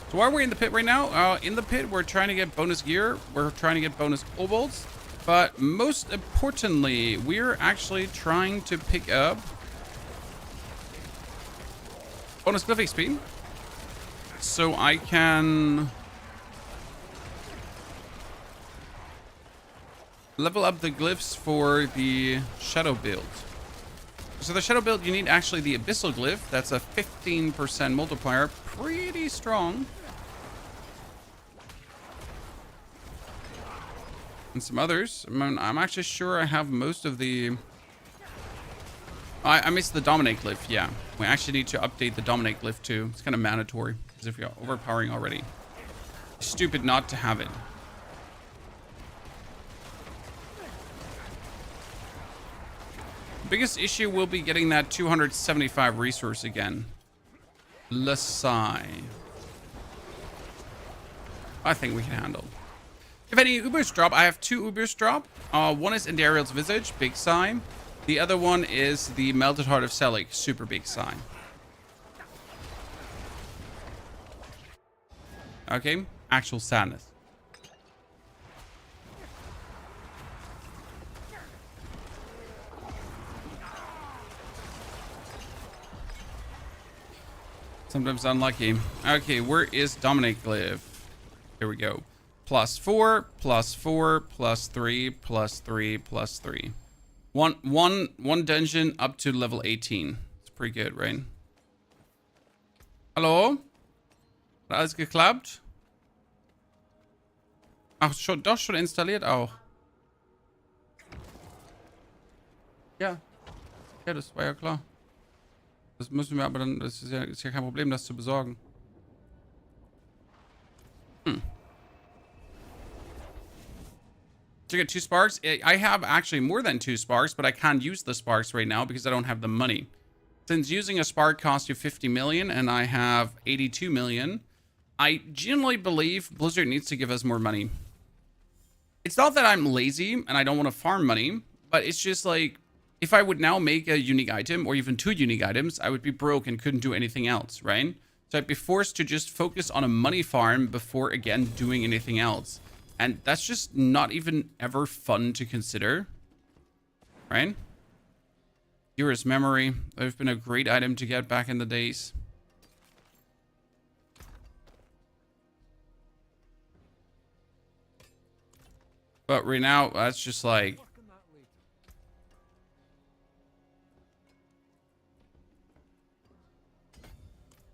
So why are we in the pit right now? In the pit, we're trying to get bonus gear. We're trying to get bonus kobolds. But most importantly, we're actually trying to pick up bonus glyph XP. So I can level up the glyphs for the shadow build. So the shadow build, you need actually the abyssal glyph. That's a 15% multiplier. Pretty strong. And some others. I'm actually sure I have most of the... I missed the dominate glyph, yeah. We actually need to update the dominate glyph too. It's kind of mandatory, because if you're overpowering already. It's stupid not to have it. The biggest issue will be getting that 275 resource again. Lasai. I think we can handle. If any Ubers drop, I have 2 Ubers drop. One is Endariel's Visage, big sign. The other one is the Melted Heart of Selig, super big sign. Okay, actual sadness. Sometimes unlucky. Okay, where is Dominic live? Here we go. +4, +4, +3, +3, +3. One dungeon up to level 18. It's pretty good, right? Hallo? Hat alles geklappt? Ach, doch schon installiert auch. Ja. Ja, das war ja klar. Das müssen wir aber dann, das ist ja kein Problem, das zu besorgen. So you get 2 sparks. I have actually more than 2 sparks, but I can't use the sparks right now because I don't have the money. Since using a spark costs you 50 million and I have 82 million, I genuinely believe Blizzard needs to give us more money. It's not that I'm lazy and I don't want to farm money, but it's just like, if I would now make a unique item or even 2 unique items, I would be broke and couldn't do anything else, right? So I'd be forced to just focus on a money farm before again doing anything else. And that's just not even ever fun to consider, right? Hero's Memory. That would have been a great item to get back in the days. But right now, that's just like...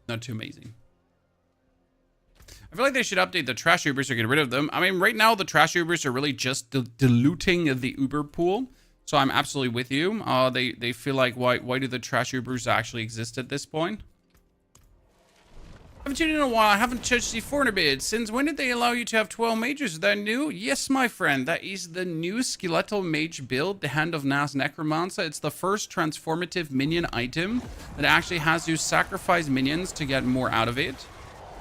not too amazing. I feel like they should update the trash Ubers or get rid of them. I mean, right now, the trash Ubers are really just diluting the Uber pool. So I'm absolutely with you. They feel like, why do the trash Ubers actually exist at this point? I haven't tuned in a while. I haven't touched C4 in a bit. Since when did they allow you to have 12 mages? Is that new? Yes, my friend. That is the new skeletal mage build, the Hand of Nas Necromancer. It's the first transformative minion item that actually has you sacrifice minions to get more out of it.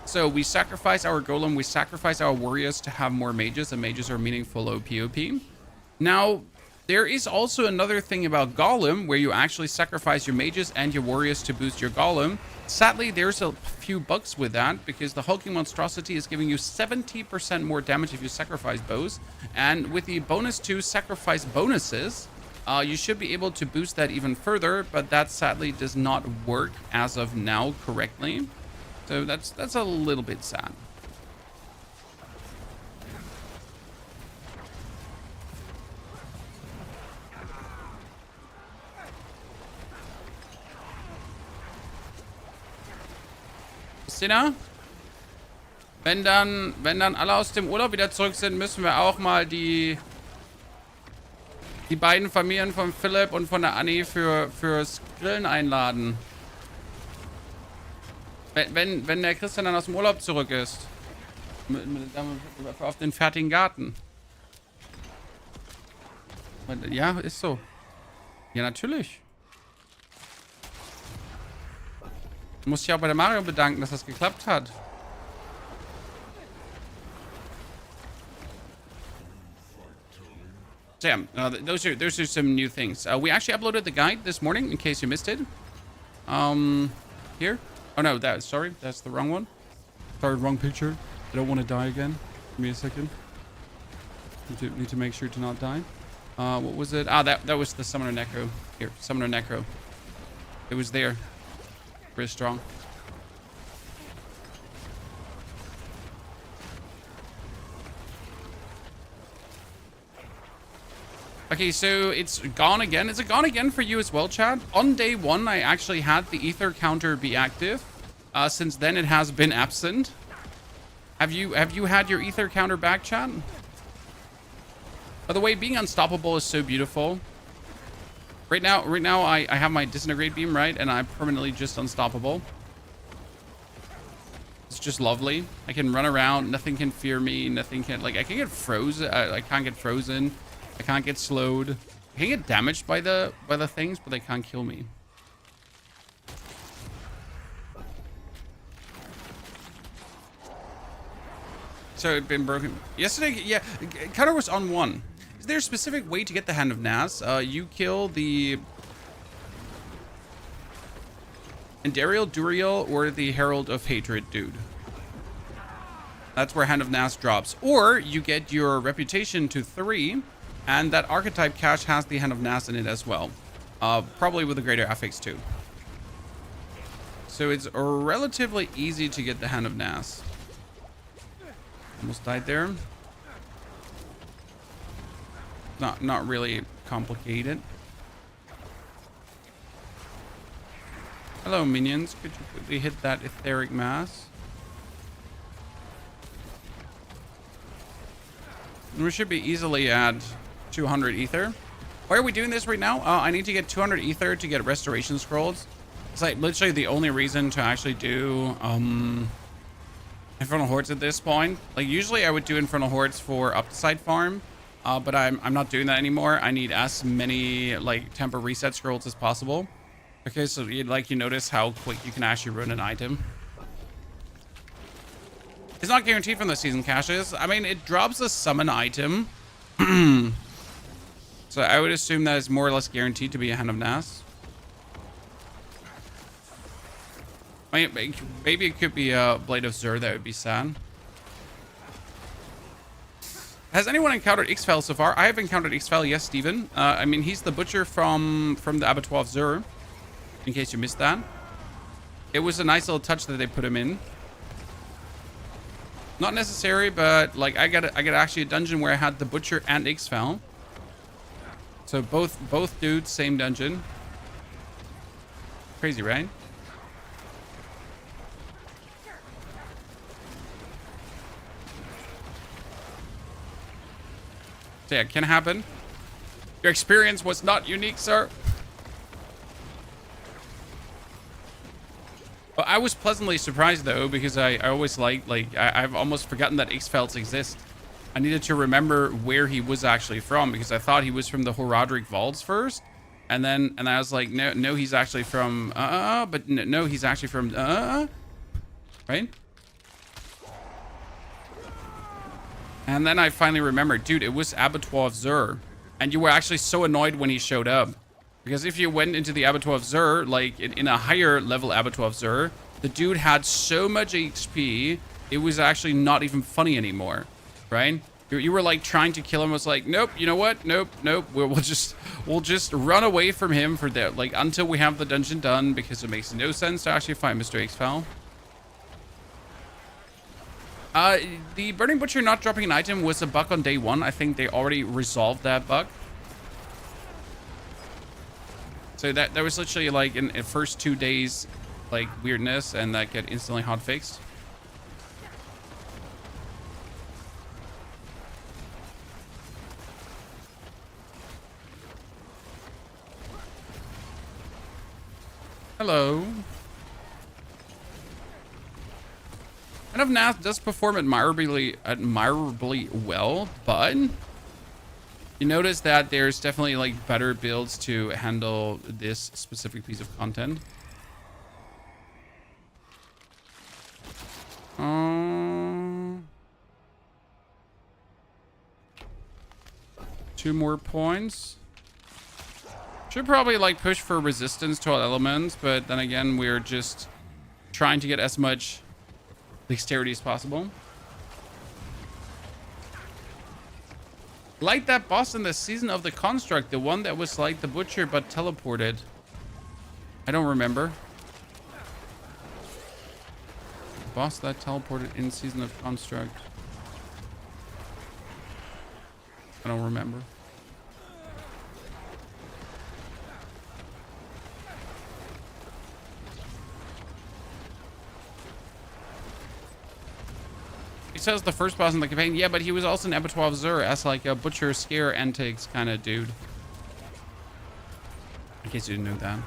So we sacrifice our golem, we sacrifice our warriors to have more mages, and mages are meaningful OPOP. Now, there is also another thing about golem where you actually sacrifice your mages and your warriors to boost your golem. Sadly, there's a few bugs with that because the hulking monstrosity is giving you 70% more damage if you sacrifice bows. And with the bonus to sacrifice bonuses, you should be able to boost that even further, but that sadly does not work as of now correctly. So that's a little bit sad. Sinner, wenn dann alle aus dem Urlaub wieder zurück sind, müssen wir auch mal die beiden Familien von Philipp und von der Annie fürs Grillen einladen. Wenn der Christian dann aus dem Urlaub zurück ist. Auf den fertigen Garten. Ja, ist so. Ja, natürlich. Ich muss mich auch bei der Mario bedanken, dass das geklappt hat. So yeah, those are some new things. We actually uploaded the guide this morning, in case you missed it. Here. Oh no, sorry, that's the wrong one. Sorry, wrong picture. I don't want to die again. Give me a second. Need to make sure to not die. What was it? Ah, that was the Summoner Necro. Here, Summoner Necro. It was there. Very strong. Okay, so it's gone again. Is it gone again for you as well, Chad? On day 1, I actually had the ether counter be active. Since then, it has been absent. Have you had your ether counter back, Chad? By the way, being unstoppable is so beautiful. Right now, I have my disintegrate beam, right? And I'm permanently just unstoppable. It's just lovely. I can run around. Nothing can fear me. Nothing can... Like, I can get frozen. I can't get frozen. I can't get slowed. I can get damaged by the things, but they can't kill me. So it'd been broken. Yesterday, yeah, Cutter was on 1. Is there a specific way to get the Hand of Nas? You kill the Endariel, Duriel, or the Herald of Hatred dude. That's where Hand of Nas drops. Or you get your reputation to 3, and that archetype cache has the Hand of Nas in it as well. Probably with a greater affix too. So it's relatively easy to get the Hand of Nas. Almost died there. Not really complicated. Hello, minions. Could you quickly hit that etheric mass? We should be easily at 200 ether. Why are we doing this right now? I need to get 200 ether to get restoration scrolls. It's like literally the only reason to actually do Infernal Hordes at this point. Like usually I would do Infernal Hordes for Upside farm, but I'm not doing that anymore. I need as many like temper reset scrolls as possible. Okay, so you notice how quick you can actually run an item. It's not guaranteed from the season caches. I mean, it drops a summon item. So I would assume that is more or less guaranteed to be a Hand of Nas. I mean, maybe it could be a Blade of Zur. That would be sad. Has anyone encountered Ixfel so far? I have encountered Ixfel, yes, Steven. I mean, he's the butcher from the Abattoir of Zur. In case you missed that. It was a nice little touch that they put him in. Not necessary, but like I got actually a dungeon where I had the butcher and Ixfel. So both dudes, same dungeon. Crazy, right? So yeah, it can happen. Your experience was not unique, sir. Well, I was pleasantly surprised though, because I always I've almost forgotten that Ixfels exist. I needed to remember where he was actually from, because I thought he was from the Horadric Vaults first, and I was like, no, he's actually from but no, he's actually from right? And then I finally remembered, dude, it was Abattoir of Zur, and you were actually so annoyed when he showed up. Because if you went into the Abattoir of Zur, like in a higher level Abattoir of Zur, the dude had so much HP, it was actually not even funny anymore, right? You were like trying to kill him. I was like, nope, you know what? Nope. We'll just run away from him for that, like until we have the dungeon done, because it makes no sense to actually fight Mr. Ixfel. The Burning Butcher not dropping an item was a bug on day 1. I think they already resolved that bug. So that was literally like in the first 2 days, like weirdness, and that get instantly hot fixed. Hello. Hand of Nath does perform admirably well, but you notice that there's definitely like better builds to handle this specific piece of content. 2 more points. Should probably like push for resistance to all elements, but then again, we're just trying to get as much dexterity as possible. Like that boss in the Season of the Construct, the one that was like the Butcher but teleported. I don't remember. The boss that teleported in Season of Construct. I don't remember. He says the first boss in the campaign. Yeah, but he was also an Abattoir of Zur as like a butcher scare antics kind of dude. In case you didn't know that.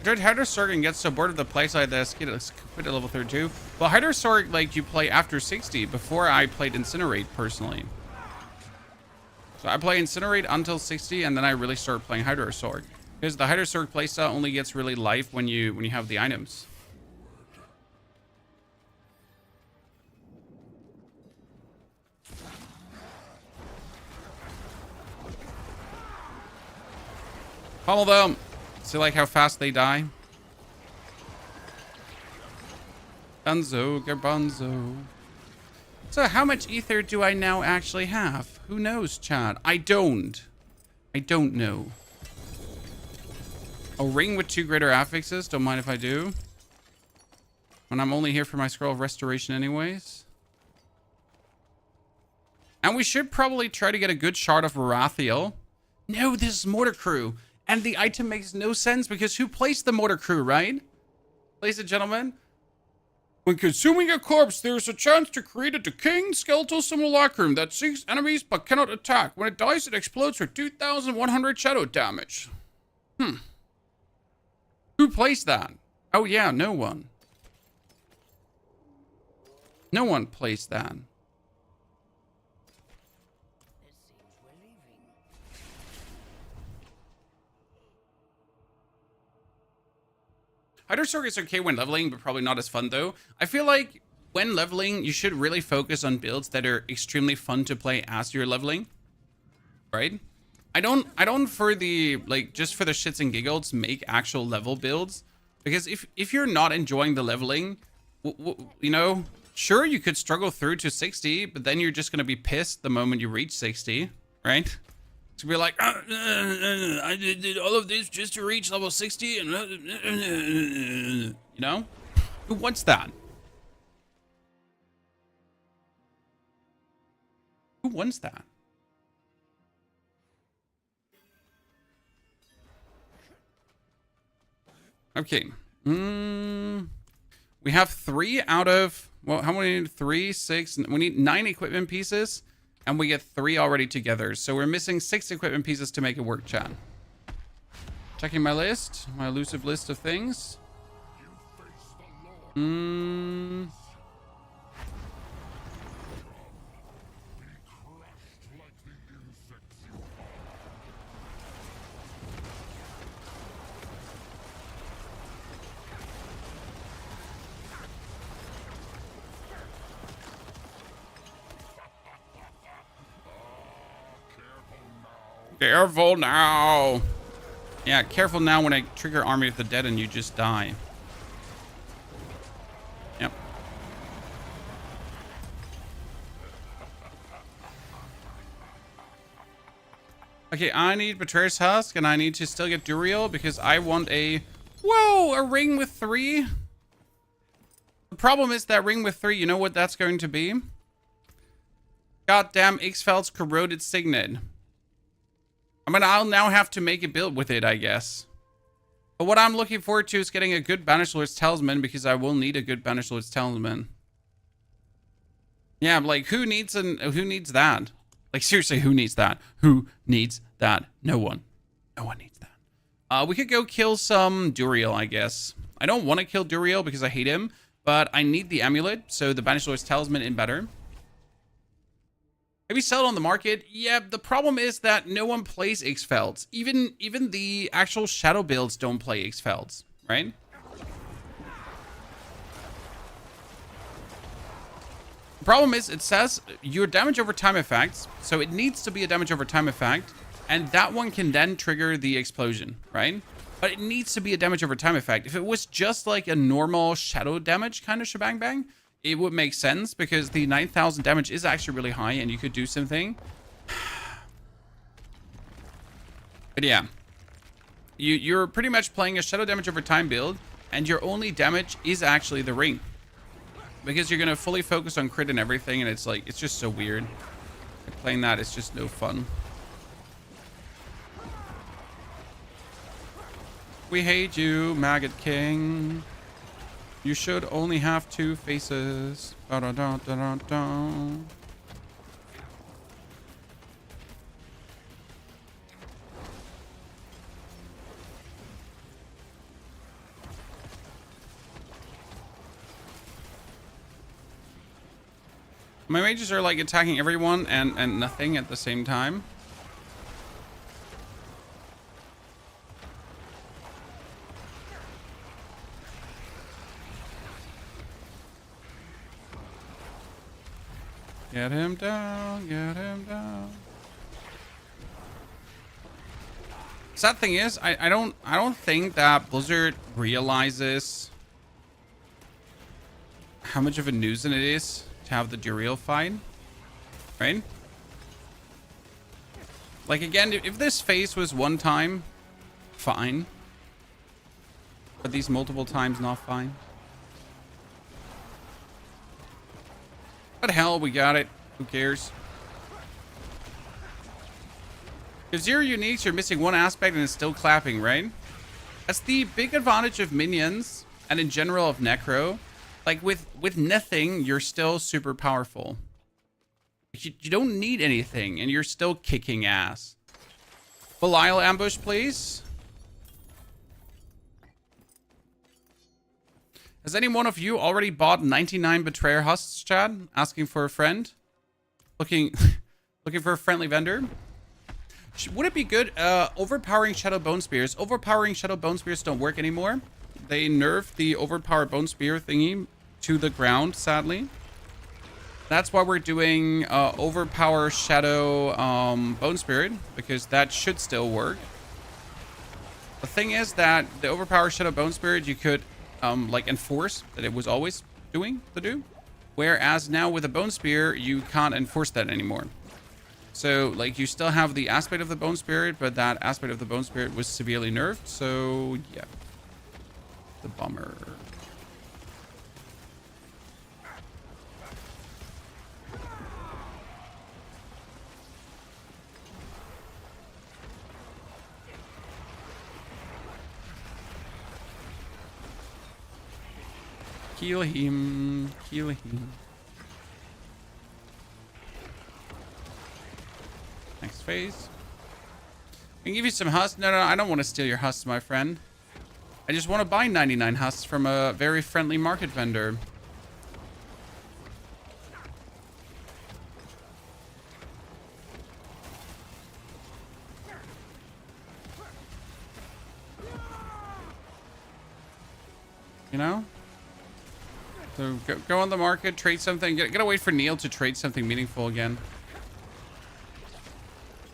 Dude, Hydra Sorg gets so bored of the playside that it's quit at level 32. Well, Hydra Sorg, like, you play after 60. Before I played Incinerate personally. So I play Incinerate until 60, and then I really start playing Hydra Sorg. Because the Hydra Sorg playstyle only gets really life when you have the items. Pummel them. See like how fast they die? Gunzo, Garbanzo. So how much ether do I now actually have? Who knows, Chad? I don't know. A ring with 2 greater affixes. Don't mind if I do. When I'm only here for my scroll of restoration anyways. And we should probably try to get a good shard of Varathiel. No, this is Mortar Crew. And the item makes no sense because who placed the Mortar Crew, right? Ladies and gentlemen. When consuming a corpse, there is a chance to create a decaying skeletal simulacrum that seeks enemies but cannot attack. When it dies, it explodes for 2,100 shadow damage. Who placed that? Oh yeah, no one. No one placed that. Hydrosorg is okay when leveling, but probably not as fun though. I feel like when leveling, you should really focus on builds that are extremely fun to play as you're leveling, right? I don't for the, like, just for the shits and giggles, make actual level builds. Because if you're not enjoying the leveling, you know, sure, you could struggle through to 60, but then you're just going to be pissed the moment you reach 60, right? To be like, I did all of this just to reach level 60, and you know? Who wants that? Who wants that? Okay. We have 3 out of, well, how many? 3, 6, we need 9 equipment pieces. And we get 3 already together. So we're missing 6 equipment pieces to make it work, chat. Checking my list. My elusive list of things. Careful now. Yeah, careful now when I trigger Army of the Dead and you just die. Yep. Okay, I need Betrayer's Husk and I need to still get Duriel because I want a... Whoa, a ring with 3? The problem is that ring with 3, you know what that's going to be? Goddamn Ixfeld's Corroded Signet. I mean, I'll now have to make a build with it, I guess. But what I'm looking forward to is getting a good Banished Lord's Talisman because I will need a good Banished Lord's Talisman. Yeah, like, who needs that? Like, seriously, who needs that? Who needs that? No one. No one needs that. We could go kill some Duriel, I guess. I don't want to kill Duriel because I hate him, but I need the amulet, so the Banished Lord's Talisman is better. Maybe sell it on the market. Yeah, the problem is that no one plays Ixfelds. Even the actual shadow builds don't play Ixfelds, right? The problem is it says your damage over time effects, so it needs to be a damage over time effect, and that one can then trigger the explosion, right? But it needs to be a damage over time effect. If it was just like a normal shadow damage kind of shebang bang, it would make sense because the 9,000 damage is actually really high and you could do something. But yeah, you're pretty much playing a shadow damage over time build and your only damage is actually the ring because you're going to fully focus on crit and everything. And it's like, it's just so weird. Like playing that is just no fun. We hate you, Maggot King. You should only have 2 faces. Da-da-da-da-da-da. My mages are like attacking everyone and nothing at the same time. Get him down, get him down. Sad thing is, I don't think that Blizzard realizes how much of a nuisance it is to have the Duriel fight, right? Like, again, if this phase was one time, fine. But these multiple times, not fine. But hell, we got it. Who cares? If 0 uniques, you're missing one aspect and it's still clapping, right? That's the big advantage of minions and in general of Necro. Like, with nothing, you're still super powerful. You don't need anything, and you're still kicking ass. Belial ambush, please. Has any one of you already bought 99 Betrayer Husks, Chad? Asking for a friend? Looking for a friendly vendor? Would it be good? Overpowering Shadow Bone Spears. Overpowering Shadow Bone Spears don't work anymore. They nerfed the Overpower Bone Spear thingy to the ground, sadly. That's why we're doing Overpower Shadow Bone Spirit, because that should still work. The thing is that the Overpower Shadow Bone Spirit, you could like enforce that it was always doing the do. Whereas now with a Bone Spear, you can't enforce that anymore. So, like, you still have the aspect of the Bone Spirit, but that aspect of the Bone Spirit was severely nerfed. So, yeah. The bummer. Kill him. Kill him. Next phase. I can give you some husks. No, I don't want to steal your husks, my friend. I just want to buy 99 husks from a very friendly market vendor. You know? So go on the market, trade something. Gotta wait for Neil to trade something meaningful again.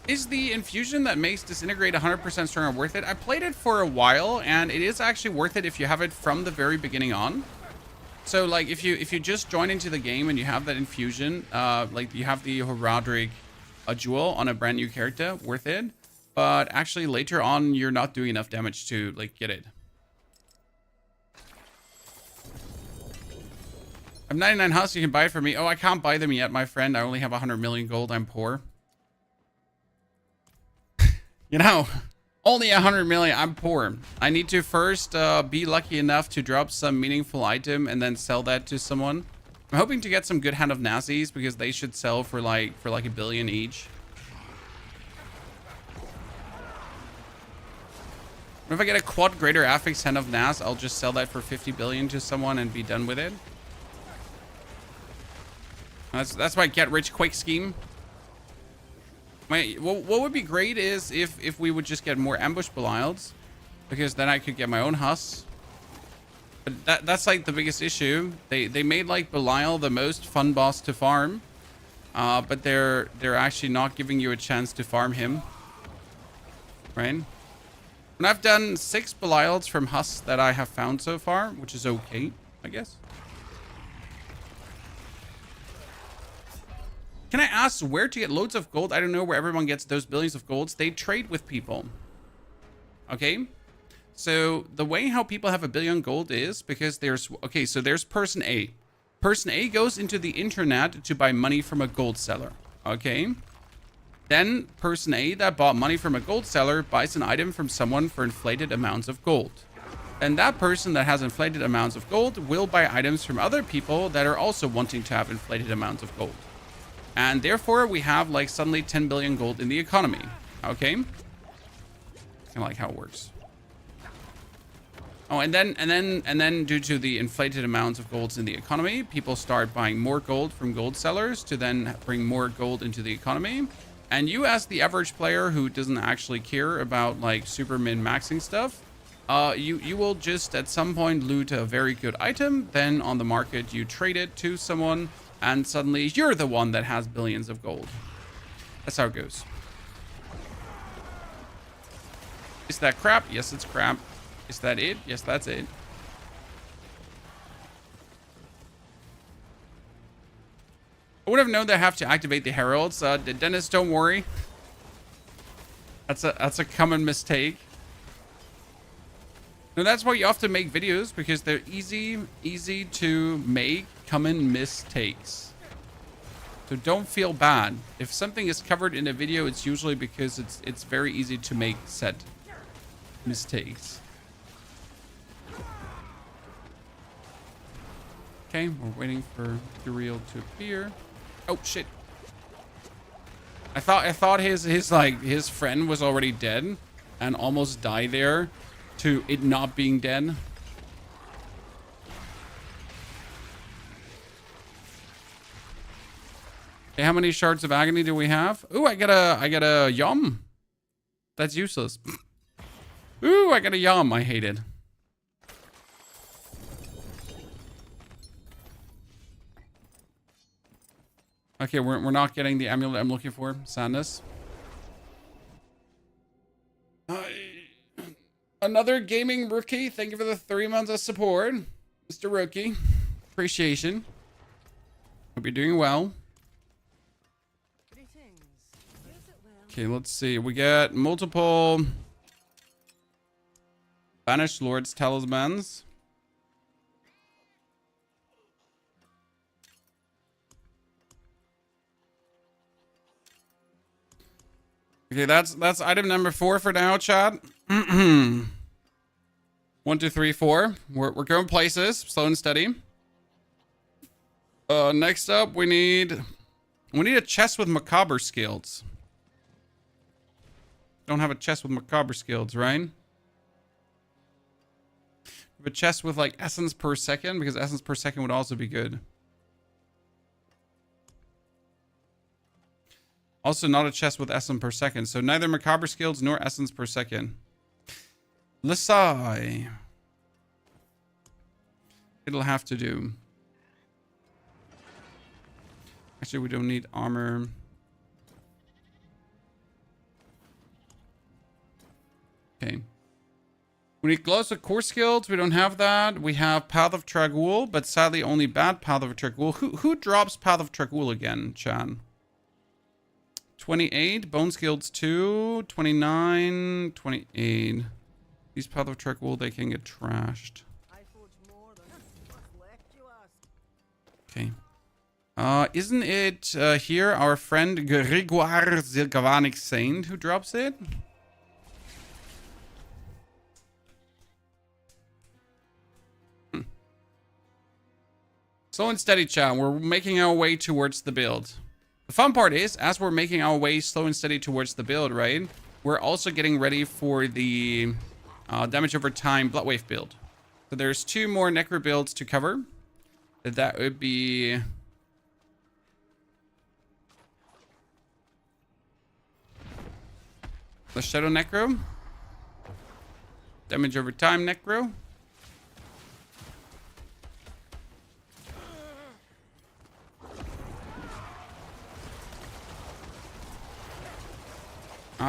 Is the infusion that makes Disintegrate 100% stronger worth it? I played it for a while, and it is actually worth it if you have it from the very beginning on. So, like, if you just join into the game and you have that infusion, like, you have the Horadric jewel on a brand new character, worth it. But actually, later on, you're not doing enough damage to, like, get it. I have 99 husks, you can buy it for me. Oh, I can't buy them yet, my friend. I only have 100 million gold. I'm poor. You know, only 100 million. I'm poor. I need to first be lucky enough to drop some meaningful item and then sell that to someone. I'm hoping to get some good Hand of Nazis because they should sell for like $1 billion each. If I get a quad greater affix Hand of Nas, I'll just sell that for 50 billion to someone and be done with it. That's my get rich quick scheme. What would be great is if we would just get more ambush Belials, because then I could get my own husks. But that's like the biggest issue. They made like Belial the most fun boss to farm, but they're actually not giving you a chance to farm him, right? And I've done 6 Belials from husks that I have found so far, which is okay, I guess. Can I ask where to get loads of gold? I don't know where everyone gets those billions of golds. They trade with people. Okay? So the way how people have 1 billion gold is because there's... Okay, so there's person A. Person A goes into the internet to buy money from a gold seller. Okay? Then person A that bought money from a gold seller buys an item from someone for inflated amounts of gold. And that person that has inflated amounts of gold will buy items from other people that are also wanting to have inflated amounts of gold. And therefore, we have like suddenly 10 billion gold in the economy. Okay, kind of like how it works. Oh, and then due to the inflated amounts of golds in the economy, people start buying more gold from gold sellers to then bring more gold into the economy. And you, as the average player who doesn't actually care about like super min maxing stuff, you will just at some point loot a very good item. Then on the market, you trade it to someone. And suddenly you're the one that has billions of gold. That's how it goes. Is that crap? Yes, it's crap. Is that it? Yes, that's it. I would have known that I have to activate the heralds. Dennis, don't worry. That's a common mistake. No, that's why you often make videos, because they're easy to make common mistakes. So don't feel bad. If something is covered in a video, it's usually because it's very easy to make said mistakes. Okay, we're waiting for Uriel to appear. Oh shit. I thought his friend was already dead and almost died there to it not being dead. Okay, how many shards of agony do we have? Ooh, I got a yum. That's useless. Ooh, I got a yum. I hate it. Okay, we're not getting the amulet I'm looking for. Sadness. Another gaming rookie. Thank you for the 3 months of support, Mr. Rookie. Appreciation. Hope you're doing well. Okay, let's see. We got multiple Banished Lord's talismans. Okay, that's item number 4 for now, chat. 1, 2, 3, 4. We're going places, slow and steady. Next up, we need a chest with macabre skills. Don't have a chest with macabre skills, right? We have a chest with like essence per second, because essence per second would also be good. Also, not a chest with essence per second. So neither macabre skills nor essence per second. Lisai. It'll have to do. Actually, we don't need armor. Okay. We need gloves with core skills. We don't have that. We have Path of Trag'Oul, but sadly only bad Path of Trag'Oul. Who drops Path of Trag'Oul again, Chan? 28. Bone skills 2. 29. 28. These Path of Trag'Oul, they can get trashed. Okay. Isn't it here our friend Grégoire Zilgavanic Saint who drops it? Slow and steady, chat. We're making our way towards the build. The fun part is, as we're making our way slow and steady towards the build, right? We're also getting ready for the damage over time Bloodwave build. So there's 2 more Necro builds to cover. That would be... the Shadow Necro. Damage over time Necro.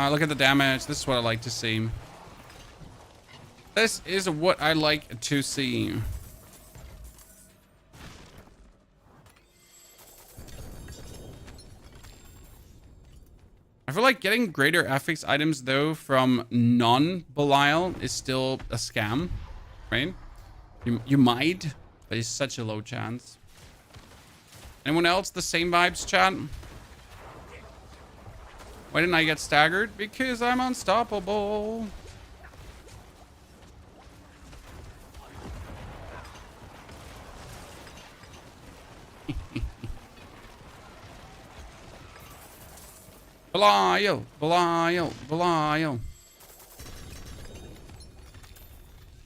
Look at the damage. This is what I like to see. This is what I like to see. I feel like getting greater affix items, though, from non-Belial is still a scam, right? You might, but it's such a low chance. Anyone else the same vibes, chat? Why didn't I get staggered? Because I'm unstoppable. Belial, Belial, Belial.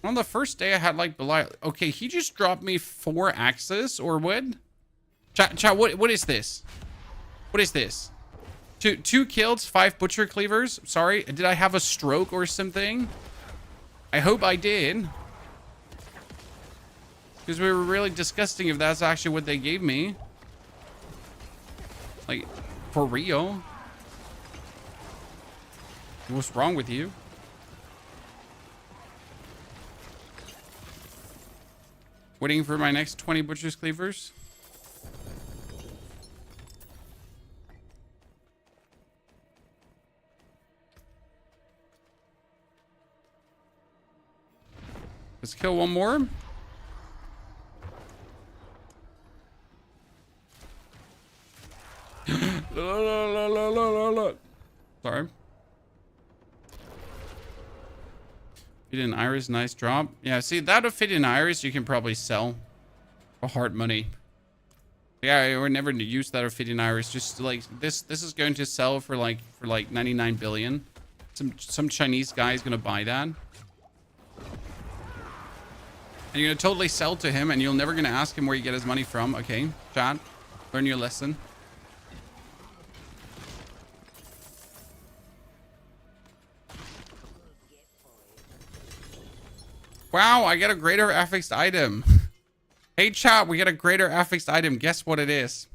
On the first day I had like Belial. Okay, he just dropped me 4 axes or what? Chat, what is this? What is this? Two kills, 5 butcher cleavers. Sorry, did I have a stroke or something? I hope I did. Because we were really disgusting if that's actually what they gave me. Like, for real. What's wrong with you? Waiting for my next 20 butcher's cleavers. Let's kill one more. Sorry. Ophidian Iris, nice drop. Yeah, see, that Ophidian Iris you can probably sell for hard money. Yeah, I would never use that Ophidian Iris. Just like this is going to sell for like 99 billion. Some Chinese guy is gonna buy that. And you're gonna totally sell to him, and you're never gonna ask him where you get his money from. Okay, chat, learn your lesson. Wow, I get a greater affixed item. Hey chat, we get a greater affixed item. Guess what it is?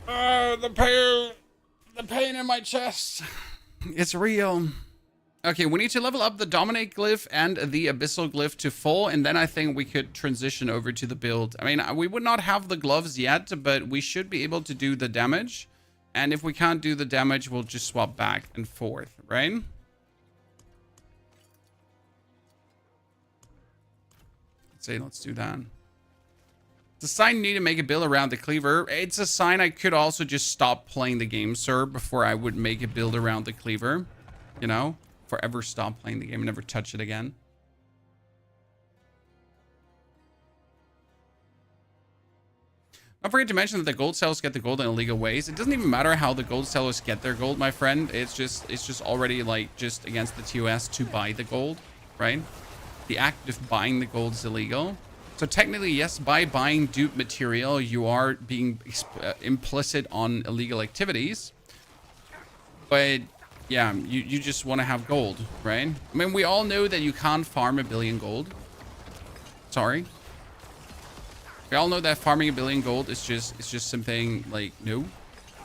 The pain in my chest. It's real. Okay, we need to level up the Dominate glyph and the Abyssal glyph to full, and then I think we could transition over to the build. I mean, we would not have the gloves yet, but we should be able to do the damage. And if we can't do the damage, we'll just swap back and forth, right? Let's do that. It's a sign you need to make a build around the cleaver. It's a sign I could also just stop playing the game, sir, before I would make a build around the cleaver. You know? Forever stop playing the game and never touch it again. Don't forget to mention that the gold sellers get the gold in illegal ways. It doesn't even matter how the gold sellers get their gold, my friend. It's just already like just against the TOS to buy the gold, right? The act of buying the gold is illegal. So technically, yes, by buying dupe material, you are being implicit on illegal activities. But yeah, you just want to have gold, right? I mean, we all know that you can't farm 1 billion gold. Sorry. We all know that farming 1 billion gold is just something like no.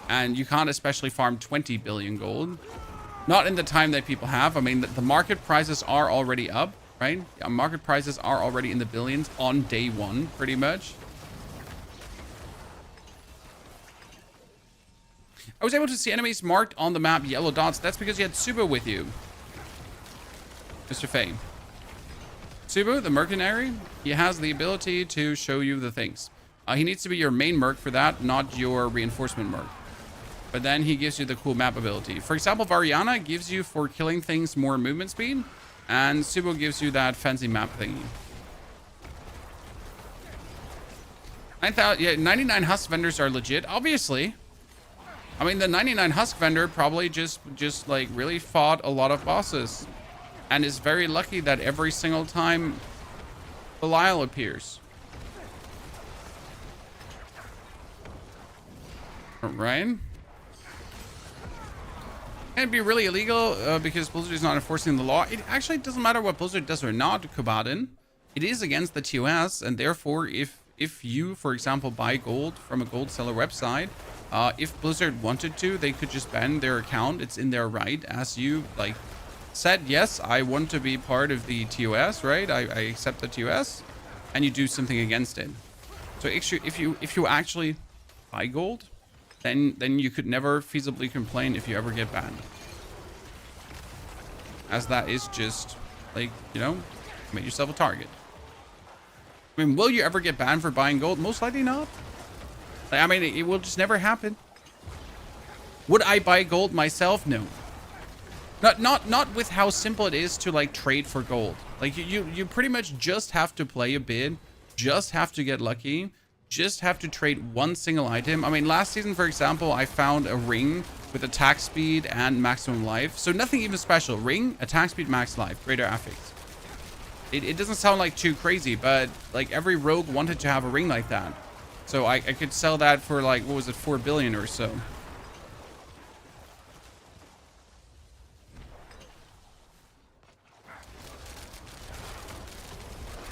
And you can't especially farm 20 billion gold. Not in the time that people have. I mean, the market prices are already up. Right? Yeah, market prices are already in the billions on day one, pretty much. I was able to see enemies marked on the map yellow dots. That's because you had Subo with you, Mr. Faye. Subo, the mercenary, he has the ability to show you the things. He needs to be your main merc for that, not your reinforcement merc. But then he gives you the cool map ability. For example, Variana gives you for killing things more movement speed. And Subo gives you that fancy map thingy. 9,000, yeah, 99 husk vendors are legit, obviously. I mean, the 99 husk vendor probably just like really fought a lot of bosses. And is very lucky that every single time Belial appears. Right? It'd be really illegal because Blizzard is not enforcing the law. It actually doesn't matter what Blizzard does or not, Kobaden. It is against the TOS, and therefore, if you, for example, buy gold from a gold seller website, if Blizzard wanted to, they could just ban their account. It's in their right, as you like said, yes, I want to be part of the TOS, right? I accept the TOS, and you do something against it. So if you actually buy gold, then you could never feasibly complain if you ever get banned. As that is just, like, you know, make yourself a target. I mean, will you ever get banned for buying gold? Most likely not. Like, I mean, it will just never happen. Would I buy gold myself? No. Not with how simple it is to, like, trade for gold. Like, you pretty much just have to play a bid, just have to get lucky, just have to trade one single item. I mean, last season, for example, I found a ring with attack speed and maximum life. So nothing even special. Ring, attack speed, max life, greater affix. It doesn't sound like too crazy, but like every rogue wanted to have a ring like that. So I could sell that for like, what was it, 4 billion or so.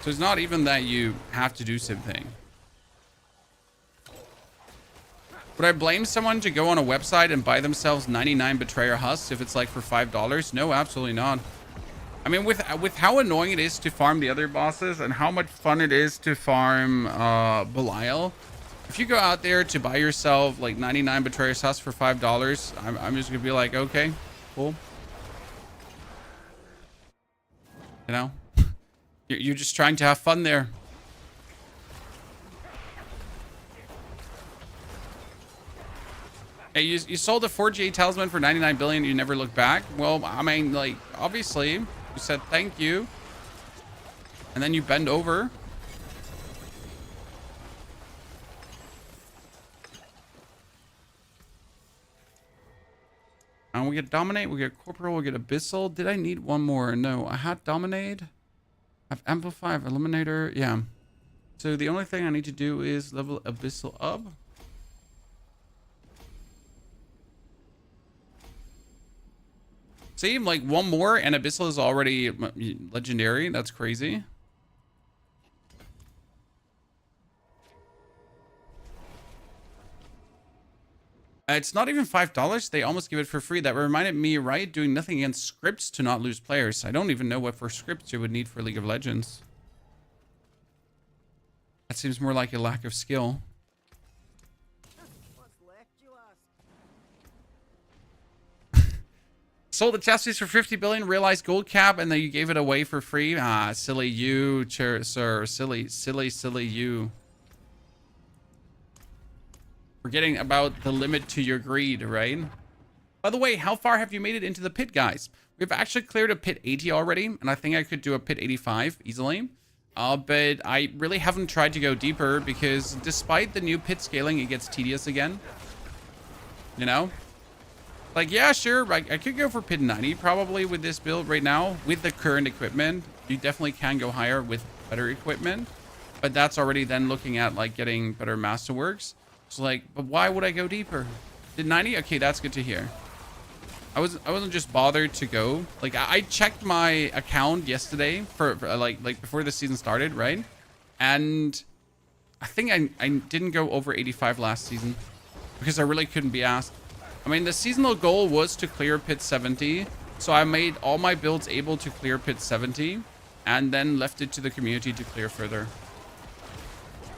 So it's not even that you have to do something. Would I blame someone to go on a website and buy themselves 99 Betrayer husks if it's like for $5? No, absolutely not. I mean, with how annoying it is to farm the other bosses and how much fun it is to farm Belial, if you go out there to buy yourself like 99 Betrayer husks for $5, I'm just gonna be like, okay, cool. You know? You're just trying to have fun there. Hey, you sold a 4G talisman for 99 billion. You never look back. Well, I mean, like, obviously, you said thank you. And then you bend over. And we get Dominate, we get Corporal, we get Abyssal. Did I need one more? No, I had Dominate. I have Amplify, I have Eliminator. Yeah. So the only thing I need to do is level Abyssal up. See, like one more and Abyssal is already legendary. That's crazy. It's not even $5. They almost give it for free. That reminded me, right? Doing nothing against scripts to not lose players. I don't even know what for scripts you would need for League of Legends. That seems more like a lack of skill. Sold the chest piece for 50 billion, realized gold cap, and then you gave it away for free. Ah, silly you, sir. Silly you. Forgetting about the limit to your greed, right? By the way, how far have you made it into the pit, guys? We've actually cleared a pit 80 already, and I think I could do a pit 85 easily. But I really haven't tried to go deeper because despite the new pit scaling, it gets tedious again. You know? Like, yeah, sure, I could go for pit 90 probably with this build right now. With the current equipment, you definitely can go higher with better equipment. But that's already then looking at, like, getting better masterworks. So, like, but why would I go deeper? Did 90? Okay, that's good to hear. I wasn't just bothered to go. Like, I checked my account yesterday for like before the season started, right? And I think I didn't go over 85 last season because I really couldn't be asked. I mean, the seasonal goal was to clear pit 70. So I made all my builds able to clear pit 70 and then left it to the community to clear further.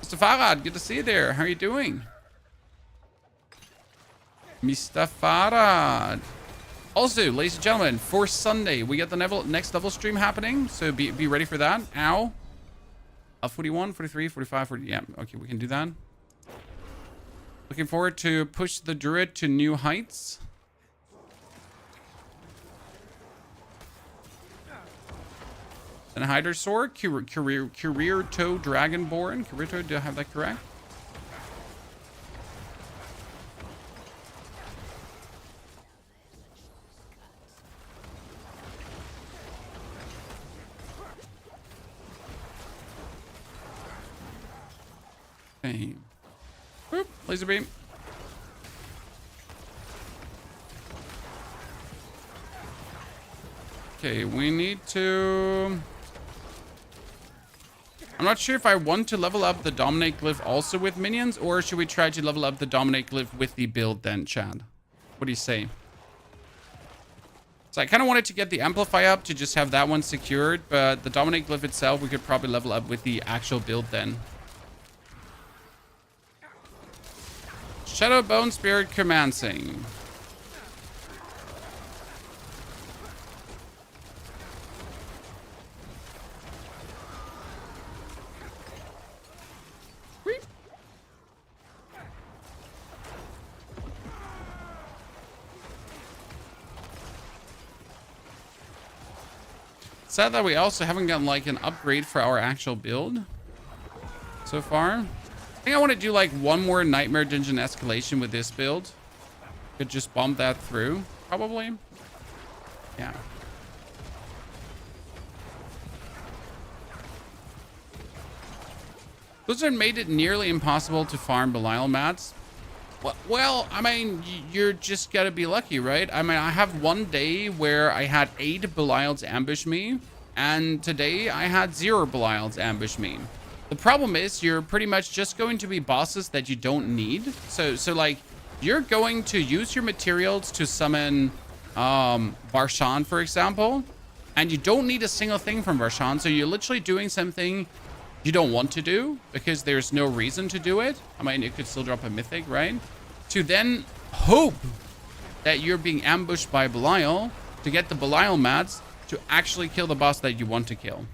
Mr. Farad, good to see you there. How are you doing? Mr. Farad. Also, ladies and gentlemen, for Sunday, we got the next level stream happening. So be ready for that. Ow. 41, 43, 45, 40. Yeah, okay, we can do that. Looking forward to push the druid to new heights. And a Hyder Sword, Career Toe Dragonborn. Career, do I have that correct? Okay. Boop, laser beam. Okay, we need to... I'm not sure if I want to level up the Dominate Glyph also with minions, or should we try to level up the Dominate Glyph with the build then, Chad? What do you say? So I kind of wanted to get the Amplify up to just have that one secured, but the Dominate Glyph itself, we could probably level up with the actual build then. Shadow Bone Spirit commencing. Sad that we also haven't gotten like an upgrade for our actual build so far. I think I want to do like one more Nightmare Dungeon escalation with this build. Could just bump that through, probably. Yeah. Blizzard made it nearly impossible to farm Belial mats. Well, I mean, you're just gotta be lucky, right? I mean, I have one day where I had 8 Belials ambush me, and today I had 0 Belials ambush me. The problem is you're pretty much just going to be bosses that you don't need. So like, you're going to use your materials to summon Varshan, for example, and you don't need a single thing from Varshan, so you're literally doing something you don't want to do because there's no reason to do it. I mean, it could still drop a mythic, right? To then hope that you're being ambushed by Belial to get the Belial mats to actually kill the boss that you want to kill.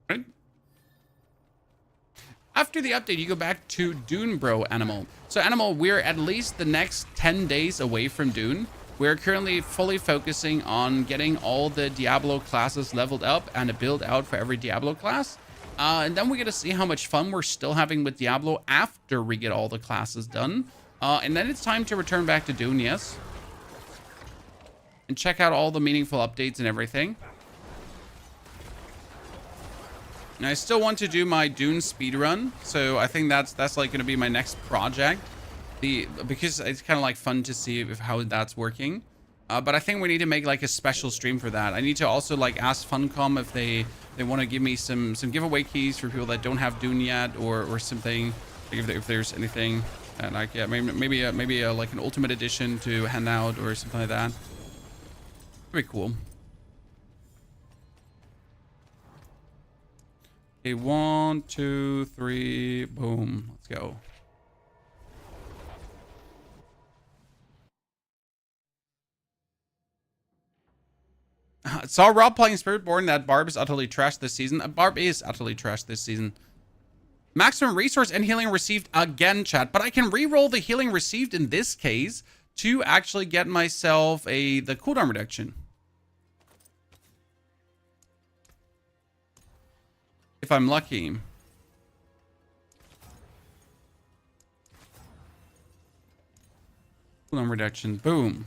Right? After the update, you go back to Dune, bro, Animal. So, Animal, we're at least the next 10 days away from Dune. We're currently fully focusing on getting all the Diablo classes leveled up and a build out for every Diablo class. And then we're going to see how much fun we're still having with Diablo after we get all the classes done. And then it's time to return back to Dune, yes. And check out all the meaningful updates and everything. And I still want to do my Dune speedrun, so I think that's like going to be my next project. Because it's kind of like fun to see how that's working. But I think we need to make like a special stream for that. I need to also like ask Funcom if they want to give me some giveaway keys for people that don't have Dune yet, or something. Like if there's anything, like yeah, maybe like an ultimate edition to hand out or something like that. Pretty cool. Okay, 1, 2, 3, boom. Let's go. Saw Rob playing Spiritborn that Barb is utterly trashed this season. Barb is utterly trashed this season. Maximum resource and healing received again, chat. But I can re-roll the healing received in this case to actually get myself the cooldown reduction. If I'm lucky. Cooldown reduction. Boom.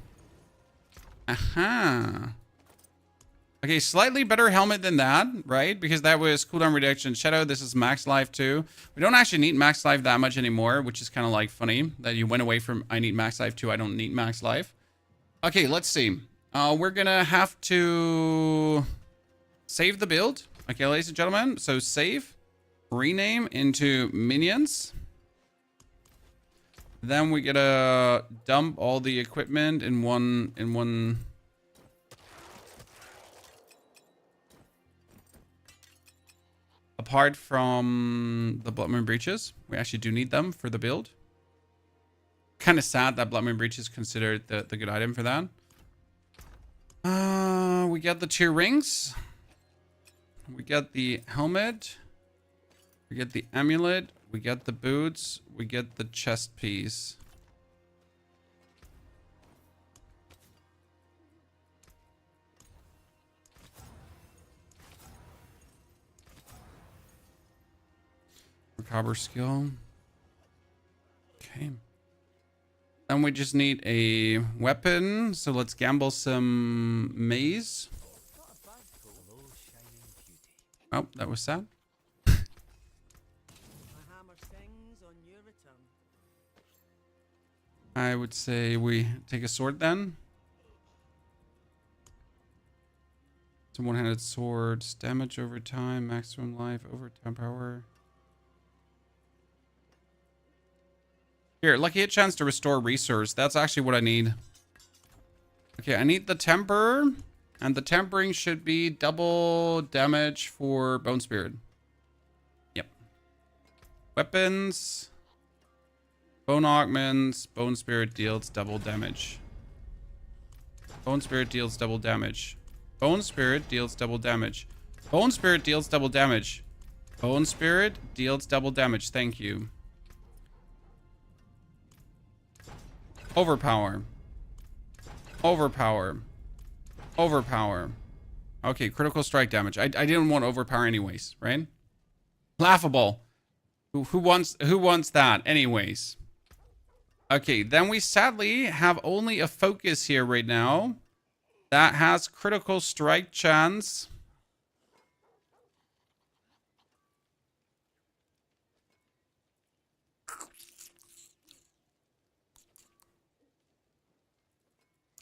Aha. Okay, slightly better helmet than that, right? Because that was cooldown reduction. Shadow, this is max life too. We don't actually need max life that much anymore, which is kind of like funny that you went away from I need max life to I don't need max life. Okay, let's see. We're gonna have to save the build. Okay, ladies and gentlemen. So save, rename into minions. Then we gotta dump all the equipment in one. Apart from the Bloodmoon Breaches, we actually do need them for the build. Kind of sad that Bloodmoon Breach is considered the good item for that. We got the 2 rings. We got the helmet. We get the amulet. We get the boots. We get the chest piece. Recover skill. Okay. Then we just need a weapon. So let's gamble some maze. Oh, that was sad. I would say we take a sword then. Some one-handed swords. Damage over time. Maximum life. Overtime power. Here, lucky hit chance to restore resource. That's actually what I need. Okay, I need the temper. And the tempering should be double damage for Bone Spirit. Yep. Weapons. Bone augments. Bone Spirit deals double damage. Bone Spirit deals double damage. Bone Spirit deals double damage. Bone Spirit deals double damage. Bone Spirit deals double damage. Thank you. Overpower. Overpower. Overpower. Okay, critical strike damage. I didn't want overpower anyways, right? Laughable. Who wants that anyways? Okay, then we sadly have only a focus here right now that has critical strike chance.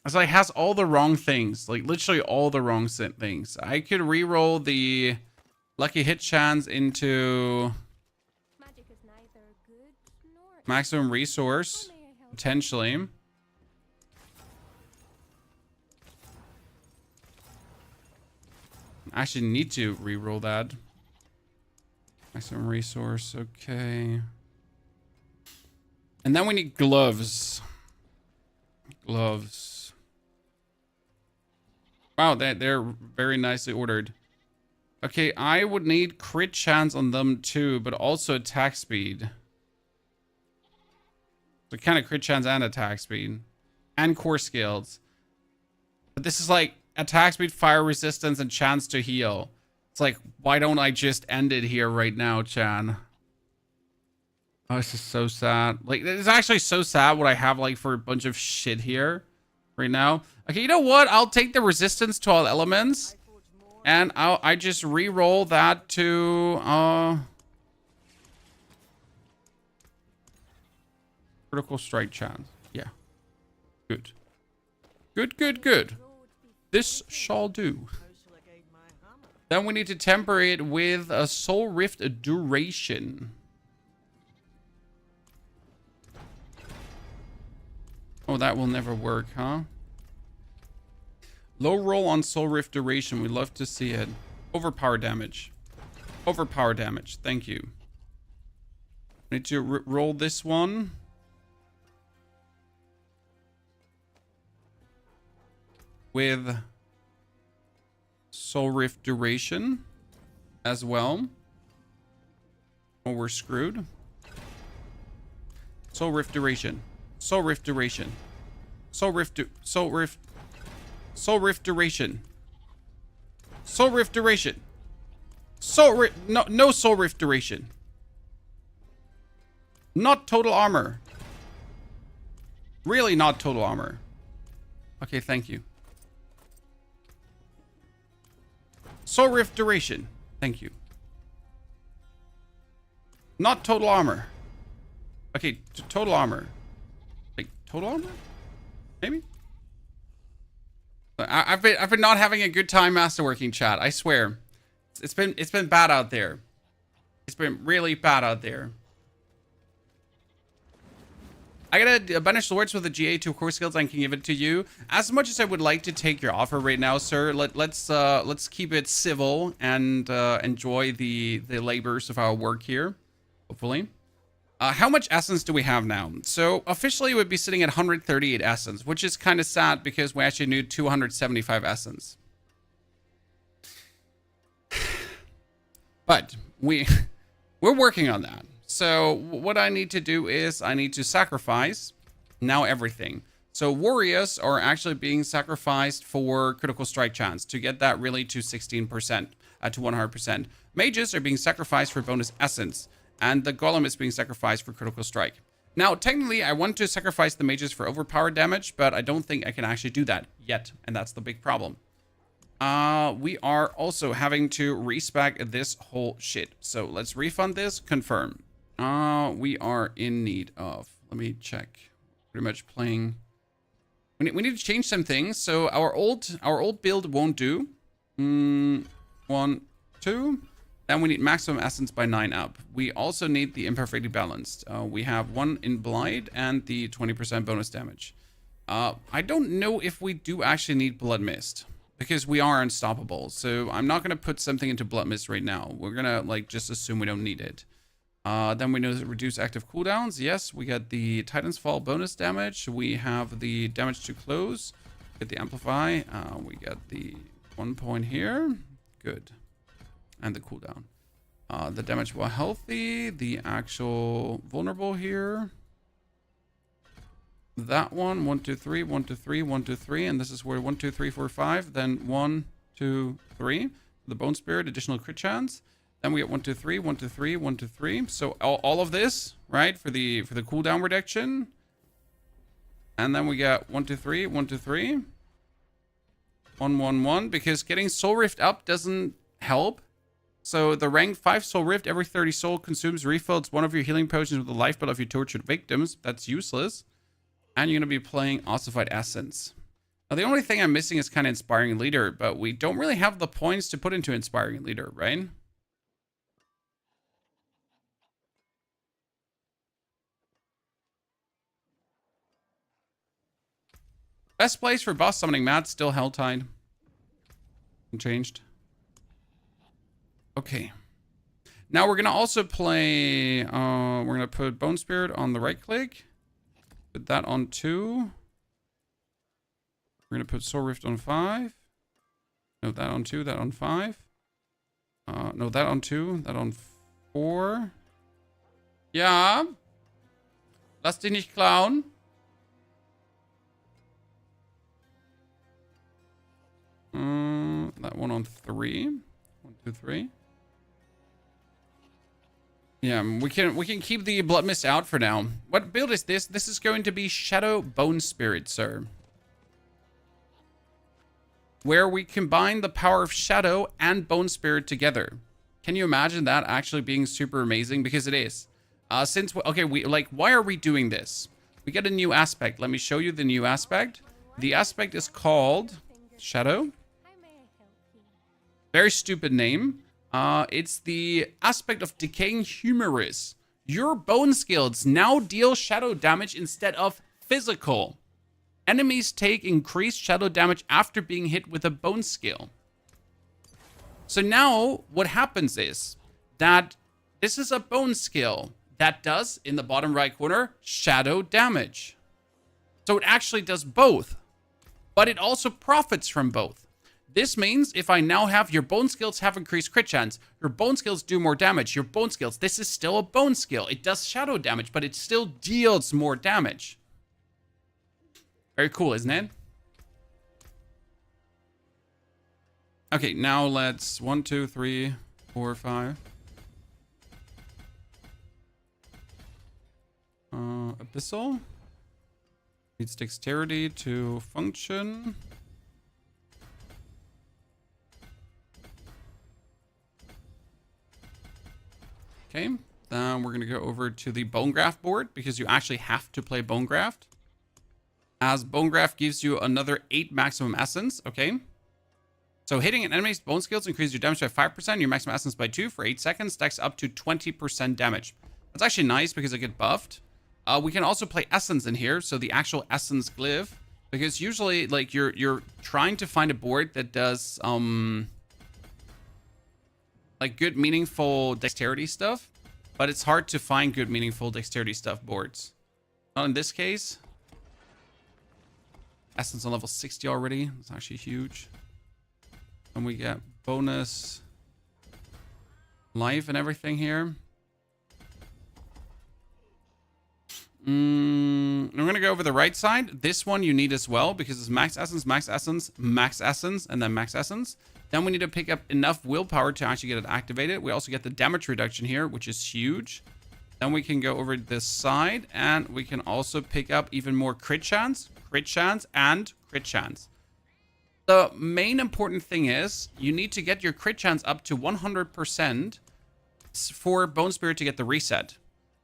It's like has all the wrong things, like literally all the wrong things. I could re-roll the lucky hit chance into maximum resource potentially. I actually need to re-roll that. Maximum resource, okay. And then we need gloves. Gloves. Wow, they're very nicely ordered. Okay, I would need crit chance on them too, but also attack speed. So kind of crit chance and attack speed. And core skills. But this is like attack speed, fire resistance, and chance to heal. It's like, why don't I just end it here right now, Chan? Oh, this is so sad. Like, it's actually so sad what I have, like, for a bunch of shit here right now. Okay, you know what? I'll take the resistance to all elements. And I just re-roll that to, critical strike chance. Yeah. Good. Good, good, good. This shall do. Then we need to temper it with a Soul Rift duration. Oh, that will never work, huh? Low roll on Soul Rift duration. We'd love to see it. Overpower damage. Overpower damage. Thank you. Need to roll this one. With Soul Rift duration as well. Oh, we're screwed. Soul Rift duration. Soul Rift duration. Soul Rift duration. Soul Rift duration. No Soul Rift duration. Not total armor. Really not total armor. Okay, thank you. Soul Rift duration. Thank you. Not total armor. Okay, total armor. Like total armor? Maybe? I've been not having a good time masterworking, chat. I swear. It's been bad out there. It's been really bad out there. I gotta banish swords with a GA to core skills. I can give it to you. As much as I would like to take your offer right now, sir, let's keep it civil and enjoy the labors of our work here. Hopefully. How much essence do we have now? So officially it would be sitting at 138 essence, which is kind of sad because we actually need 275 essence. But we're working on that. So what I need to do is I need to sacrifice now everything. So warriors are actually being sacrificed for critical strike chance to get that really to 16%, to 100%. Mages are being sacrificed for bonus essence. And the golem is being sacrificed for critical strike. Now, technically, I want to sacrifice the mages for overpower damage, but I don't think I can actually do that yet. And that's the big problem. We are also having to respec this whole shit. So let's refund this. Confirm. We are in need of... Let me check. Pretty much playing... We need to change some things. So our old build won't do. 1, 2... Then we need maximum essence by 9 up. We also need the imperfectly balanced. We have 1 in blind and the 20% bonus damage. I don't know if we do actually need blood mist because we are unstoppable. So I'm not going to put something into blood mist right now. We're going to like just assume we don't need it. Then we know that reduce active cooldowns. Yes, we get the Titan's Fall bonus damage. We have the damage to close. Get the amplify. We get the 1 point here. Good. And the cooldown. The damage while healthy. The actual vulnerable here. That one. 1, 2, 3. 1, 2, 3. 1, 2, 3. And this is where 1, 2, 3, 4, 5. Then 1, 2, 3. The Bone Spirit. Additional crit chance. Then we get 1, 2, 3. 1, 2, 3. 1, 2, 3. So all of this, right? For the cooldown reduction. And then we get 1, 2, 3. 1, 2, 3. 1, 1, 1. Because getting Soul Rift up doesn't help. So the rank 5 Soul Rift every 30 soul consumes refills one of your healing potions with the lifeblood of your tortured victims. That's useless. And you're going to be playing Ossified Essence. Now the only thing I'm missing is kind of Inspiring Leader, but we don't really have the points to put into Inspiring Leader, right? Best place for boss summoning, Matt. Still Helltide. Unchanged. Okay. Now we're going to also play, we're going to put Bone Spirit on the right click. Put that on 2. We're going to put Soul Rift on 5. No, that on 2, that on 5. No, that on 2, that on 4. Ja. Lass dich nicht klauen. That one on 3. 1, 2, 3. Yeah, we can keep the Blood Mist out for now. What build is this? This is going to be Shadow Bone Spirit, sir. Where we combine the power of Shadow and Bone Spirit together. Can you imagine that actually being super amazing? Because it is. Why are we doing this? We get a new aspect. Let me show you the new aspect. The aspect is called Shadow. Very stupid name. It's the aspect of Decaying Humerus. Your bone skills now deal shadow damage instead of physical. Enemies take increased shadow damage after being hit with a bone skill. So now what happens is that this is a bone skill that does, in the bottom right corner, shadow damage. So it actually does both, but it also profits from both. This means if I now have your bone skills have increased crit chance, your bone skills do more damage. Your bone skills, this is still a bone skill. It does shadow damage, but it still deals more damage. Very cool, isn't it? Okay, now let's 1, 2, 3, 4, 5. Abyssal. Needs dexterity to function. Okay, then we're going to go over to the Bone Graft board because you actually have to play Bone Graft. As Bone Graft gives you another 8 maximum essence, okay? So hitting an enemy's bone skills increases your damage by 5%, your maximum essence by 2 for 8 seconds, stacks up to 20% damage. That's actually nice because I get buffed. We can also play Essence in here, so the actual Essence glyph. Because usually, like, you're trying to find a board that does, like, good, meaningful dexterity stuff. But it's hard to find good, meaningful dexterity stuff boards. Not in this case. Essence on level 60 already. It's actually huge. And we get bonus life and everything here. I'm going to go over the right side. This one you need as well because it's max essence, max essence, max essence, and then max essence. Then we need to pick up enough willpower to actually get it activated. We also get the damage reduction here, which is huge. Then we can go over this side and we can also pick up even more crit chance, and crit chance. The main important thing is you need to get your crit chance up to 100% for Bone Spirit to get the reset.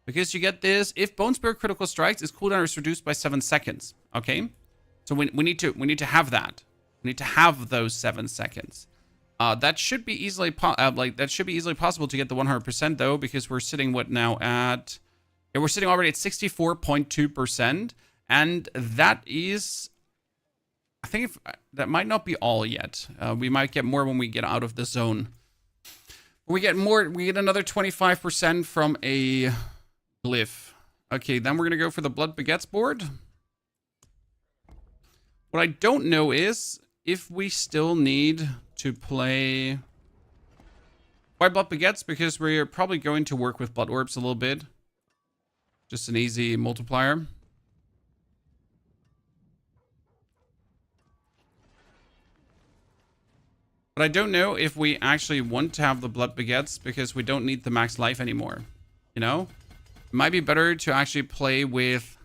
Because you get this, if Bone Spirit critical strikes, its cooldown is reduced by 7 seconds. Okay? So we need to have that. We need to have those 7 seconds. That should be easily possible to get the 100% though, because we're sitting we're sitting already at 64.2%, and that is, I think that might not be all yet. We might get more when we get out of the zone. We get another 25% from a glyph. Okay, then we're gonna go for the Blood Baguettes board. What I don't know is if we still need to play White Blood Baguettes, because we're probably going to work with Blood Orbs a little bit. Just an easy multiplier. But I don't know if we actually want to have the Blood Baguettes because we don't need the max life anymore. You know? It might be better to actually play with...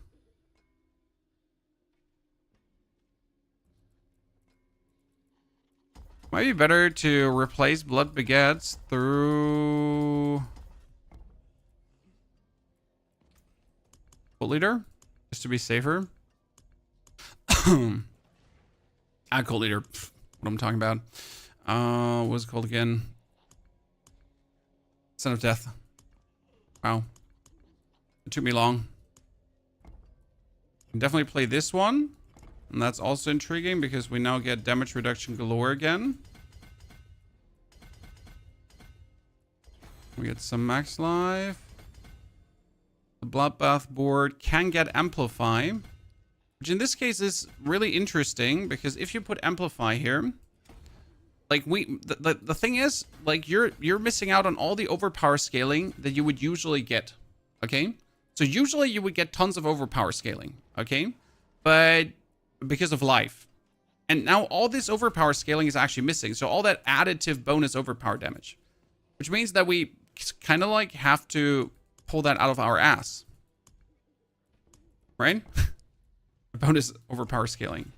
Might be better to replace Blood Baguettes through... Cult Leader? Just to be safer. Cult Leader. What I'm talking about. What was it called again? Son of Death. Wow. It took me long. Can definitely play this one. And that's also intriguing because we now get damage reduction galore again. We get some max life. The Bloodbath board can get Amplify, which in this case is really interesting because if you put Amplify here, like the thing is, like you're missing out on all the overpower scaling that you would usually get. Okay, so usually you would get tons of overpower scaling. Okay, but because of life, and now all this overpower scaling is actually missing. So all that additive bonus overpower damage, which means that we kind of like have to pull that out of our ass, right? Bonus overpower scaling.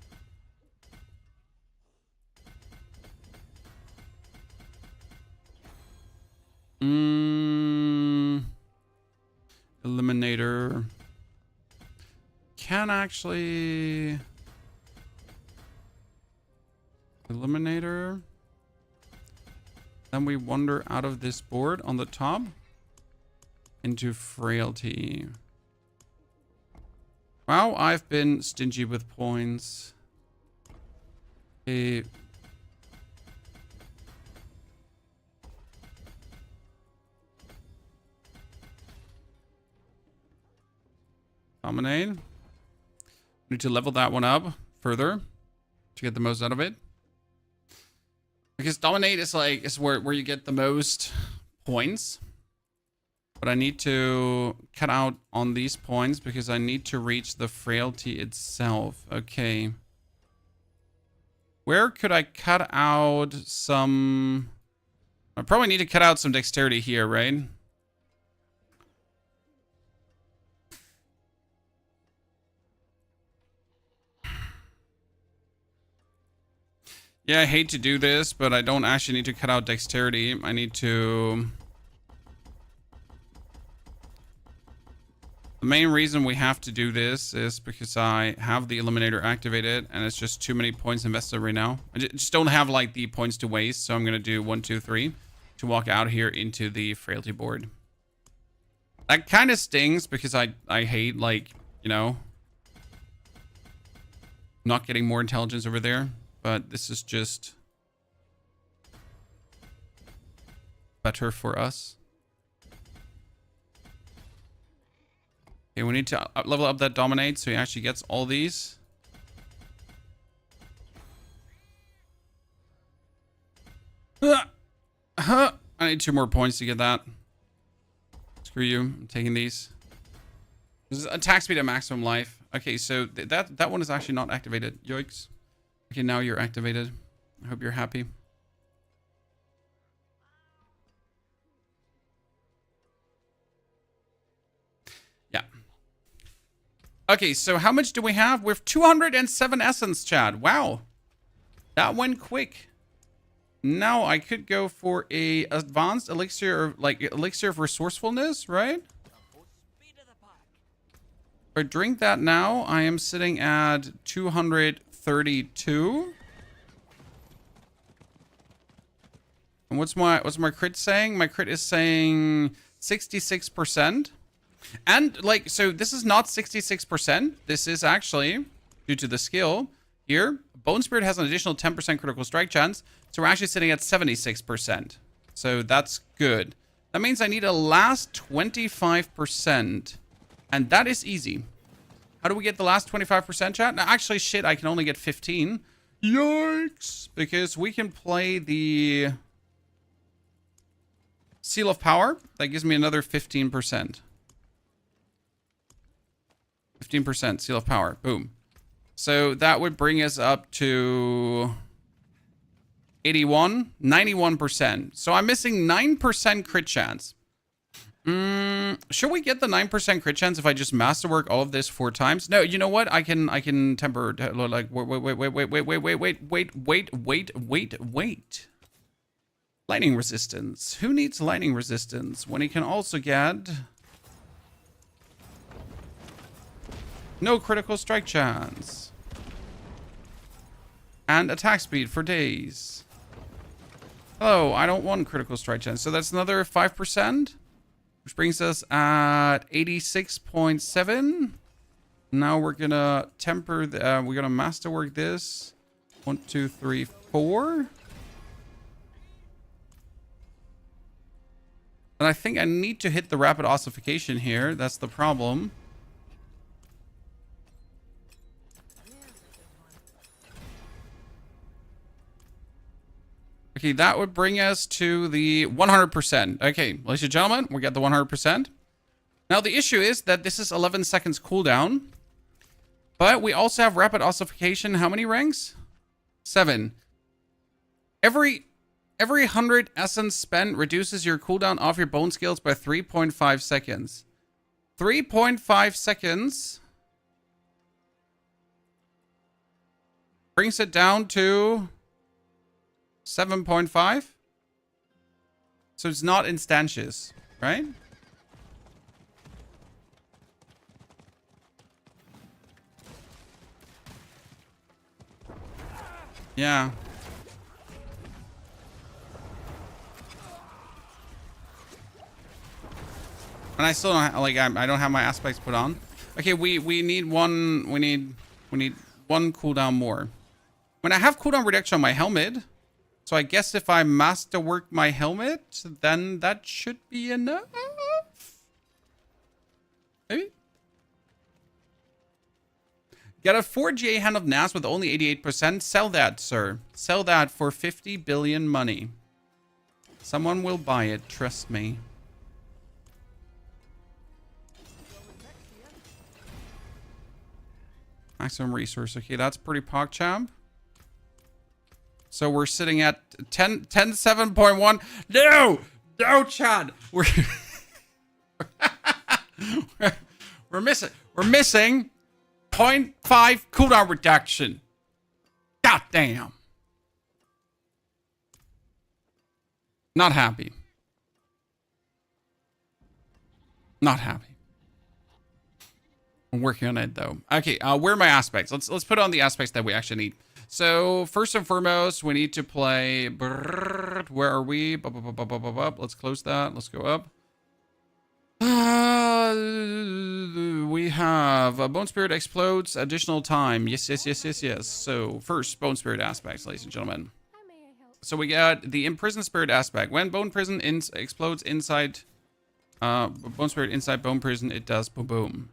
Eliminator can actually Eliminator. Then we wander out of this board on the top into Frailty. Wow, I've been stingy with points. Dominate. Need to level that one up further to get the most out of it. Because Dominate is like where you get the most points. But I need to cut out on these points because I need to reach the Frailty itself. Okay. Where could I cut out some... I probably need to cut out some Dexterity here, right? Yeah, I hate to do this, but I don't actually need to cut out Dexterity. I need to... The main reason we have to do this is because I have the Eliminator activated and it's just too many points invested right now. I just don't have like the points to waste, so I'm going to do 1, 2, 3 to walk out here into the Frailty board. That kind of stings because I hate, like, you know, not getting more intelligence over there, but this is just better for us. Okay, we need to level up that Dominate so he actually gets all these. I need 2 more points to get that. Screw you, I'm taking these. This is attack speed at maximum life. Okay, so that one is actually not activated. Yikes. Okay, now you're activated. I hope you're happy. Yeah. Okay, so how much do we have? We have 207 essence, Chad. Wow. That went quick. Now I could go for a advanced elixir, like elixir of resourcefulness, right? If I drink that now, I am sitting at 232. And what's my crit saying? My crit is saying 66%. And like, so this is not 66%. This is actually due to the skill here. Bone Spirit has an additional 10% critical strike chance. So we're actually sitting at 76%. So that's good. That means I need a last 25%. And that is easy. How do we get the last 25%, chat? Now, actually, shit, I can only get 15. Yikes. Because we can play the Seal of Power. That gives me another 15%. 15% Seal of Power. Boom. So that would bring us up to 81, 91%. So I'm missing 9% crit chance. Should we get the 9% crit chance if I just masterwork all of this 4 times? No, you know what? I can temper, like, wait. Lightning resistance. Who needs lightning resistance when he can also get no critical strike chance and attack speed for days? Oh, I don't want critical strike chance. So that's another 5%, which brings us at 86.7. Now we're gonna temper the, we're gonna masterwork this. 1, 2, 3, 4. But I think I need to hit the rapid ossification here. That's the problem. Okay, that would bring us to the 100%. Okay, ladies and gentlemen, we got the 100%. Now, the issue is that this is 11 seconds cooldown. But we also have rapid ossification. How many ranks? 7. Every 100 essence spent reduces your cooldown off your bone skills by 3.5 seconds. 3.5 seconds brings it down to 7.5. So it's not instantious, right? Yeah. And I still don't like I don't have my aspects put on. Okay, we need one one cooldown more. When I have cooldown reduction on my helmet, so I guess if I masterwork my helmet, then that should be enough. Maybe. Got a 4GA Hand of Nas with only 88%. Sell that, sir. Sell that for 50 billion money. Someone will buy it, trust me. Maximum resource. Okay, that's pretty PogChamp. So we're sitting at 7.1. No! No, Chad! We're missing 0.5 cooldown reduction. God damn. Not happy. Not happy. I'm working on it though. Okay, where are my aspects? Let's put on the aspects that we actually need. So first and foremost, we need to play. Where are we? Let's close that. Let's go up. We have Bone Spirit explodes additional time. Yes. So first, Bone Spirit aspects, ladies and gentlemen. So we got the Imprisoned Spirit aspect. When Bone Prison explodes inside Bone Spirit inside Bone Prison, it does boom boom.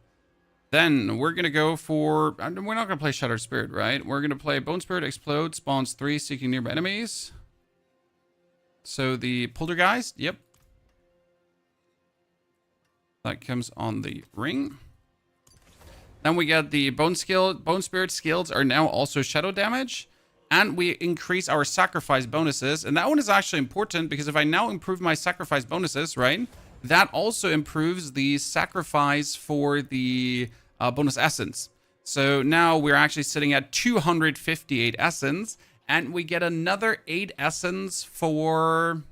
Then we're going to go for... We're not going to play Shattered Spirit, right? We're going to play Bone Spirit Explode, spawns 3 seeking nearby enemies. So the Poltergeist, yep. That comes on the ring. Then we got the Bone Spirit skills are now also shadow damage. And we increase our sacrifice bonuses. And that one is actually important because if I now improve my sacrifice bonuses, right? That also improves the sacrifice for the bonus essence. So now we're actually sitting at 258 essence. And we get another 8 essence for...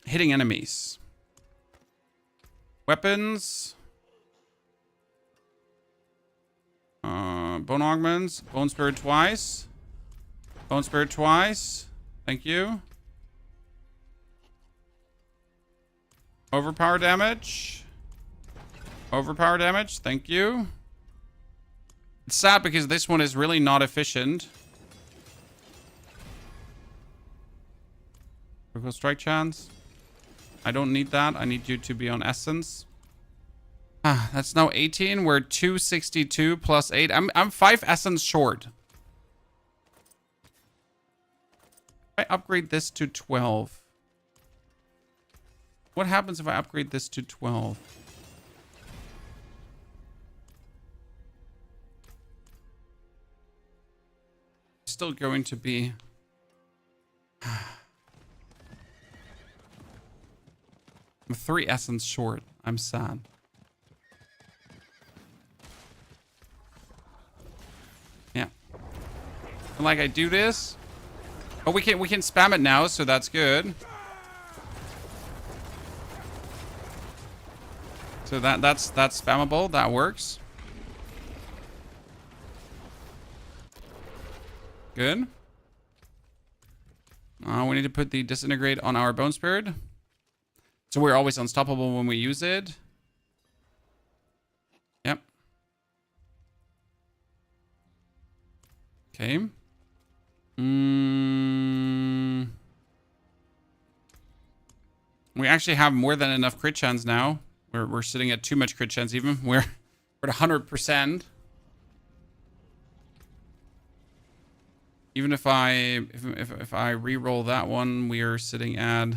hitting enemies. Weapons... Bone augments, Bone Spirit twice. Bone Spirit twice. Thank you. Overpower damage. Overpower damage. Thank you. It's sad because this one is really not efficient. Critical strike chance. I don't need that. I need you to be on essence. That's now 18. We're 262 plus 8. I'm 5 essence short. I upgrade this to 12. What happens if I upgrade this to 12? Still going to be... I'm 3 essence short. I'm sad. Yeah. And like I do this. Oh, we can spam it now, so that's good. So that's spammable. That works. Good. We need to put the disintegrate on our bone spirit. So we're always unstoppable when we use it. Yep. Okay. We actually have more than enough crit chance now. We're sitting at too much crit chance even. We're at 100%. Even if I re-roll that one, we are sitting at...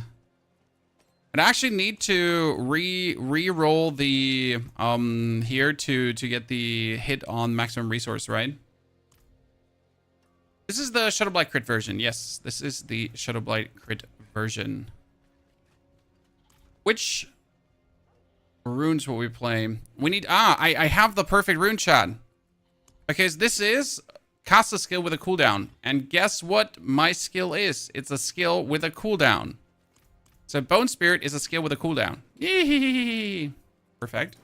I'd actually need to re-roll the here to get the hit on maximum resource, right? This is the Shadow Blight crit version. Yes, this is the Shadow Blight crit version. Which runes will we play? We need... I have the perfect rune, chat. Because this is cast a skill with a cooldown. And guess what my skill is? It's a skill with a cooldown. So Bone Spirit is a skill with a cooldown. Yee! Perfect.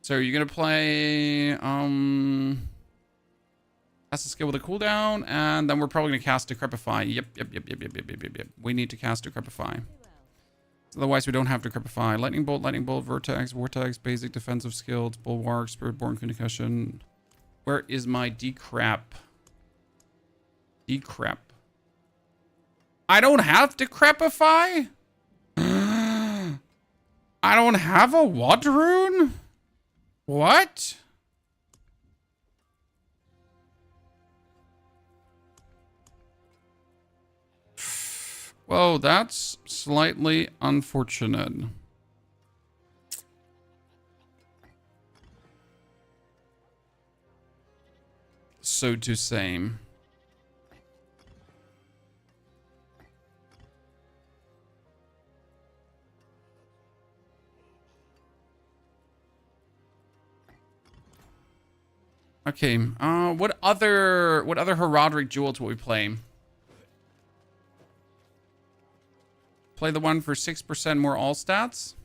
So you're gonna play cast a skill with a cooldown, and then we're probably gonna cast Decrepify. Yep. We need to cast Decrepify. Otherwise, we don't have Decrepify. Lightning Bolt, Vortex, basic defensive skills, Bulwark, Spiritborn Concussion. Where is my Decrep? I don't have Decrepify? I don't have a what rune? What? Whoa, that's slightly unfortunate. So to say. Okay, what other Heraldric jewels will we play? Play the one for 6% more all stats.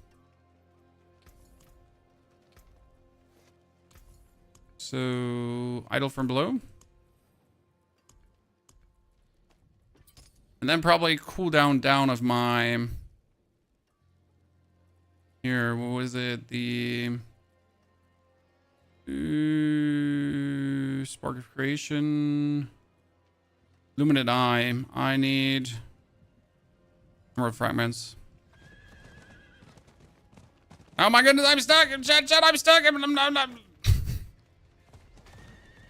So, Idle from Below. And then probably cooldown down of my... Here, what was it? The... Spark of Creation. Luminate Eye. I need... Emerald Fragments. Oh my goodness, I'm stuck! Chat, I'm stuck! I'm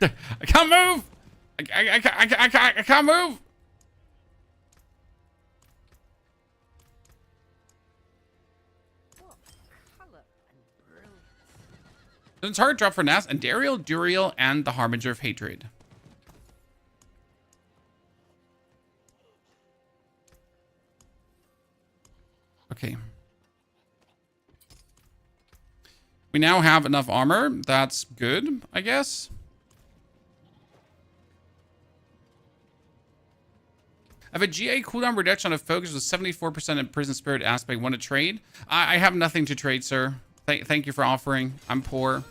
I can't move! I can't move! It's hard drop for Nas and Duriel, and the Harbinger of Hatred. Okay. We now have enough armor. That's good, I guess. I have a GA cooldown reduction on a focus with 74% in Prison Spirit aspect. Want to trade? I have nothing to trade, sir. Thank you for offering. I'm poor.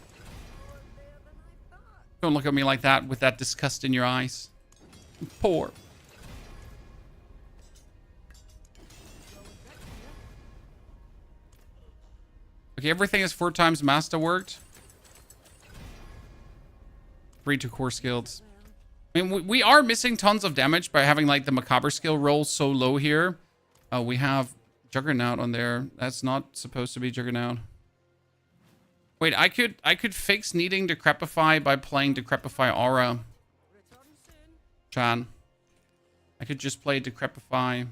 Don't look at me like that with that disgust in your eyes. I'm poor. Okay, everything is 4 times masterworked. 3 to core skills. I mean, we are missing tons of damage by having like the Macabre skill roll so low here. We have Juggernaut on there. That's not supposed to be Juggernaut. Wait, I could fix needing Decrepify by playing Decrepify Aura. Chan. I could just play Decrepify.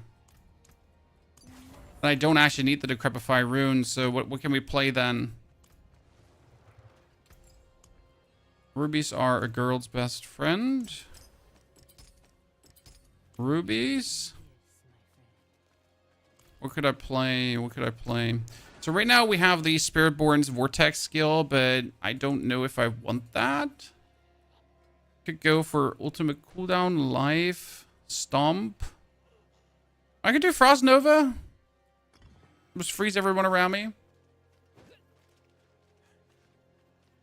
But I don't actually need the Decrepify rune, so what can we play then? Rubies are a girl's best friend. Rubies. What could I play? So right now we have the Spiritborn's Vortex skill, but I don't know if I want that. Could go for ultimate cooldown, life, stomp. I could do Frost Nova. Just freeze everyone around me.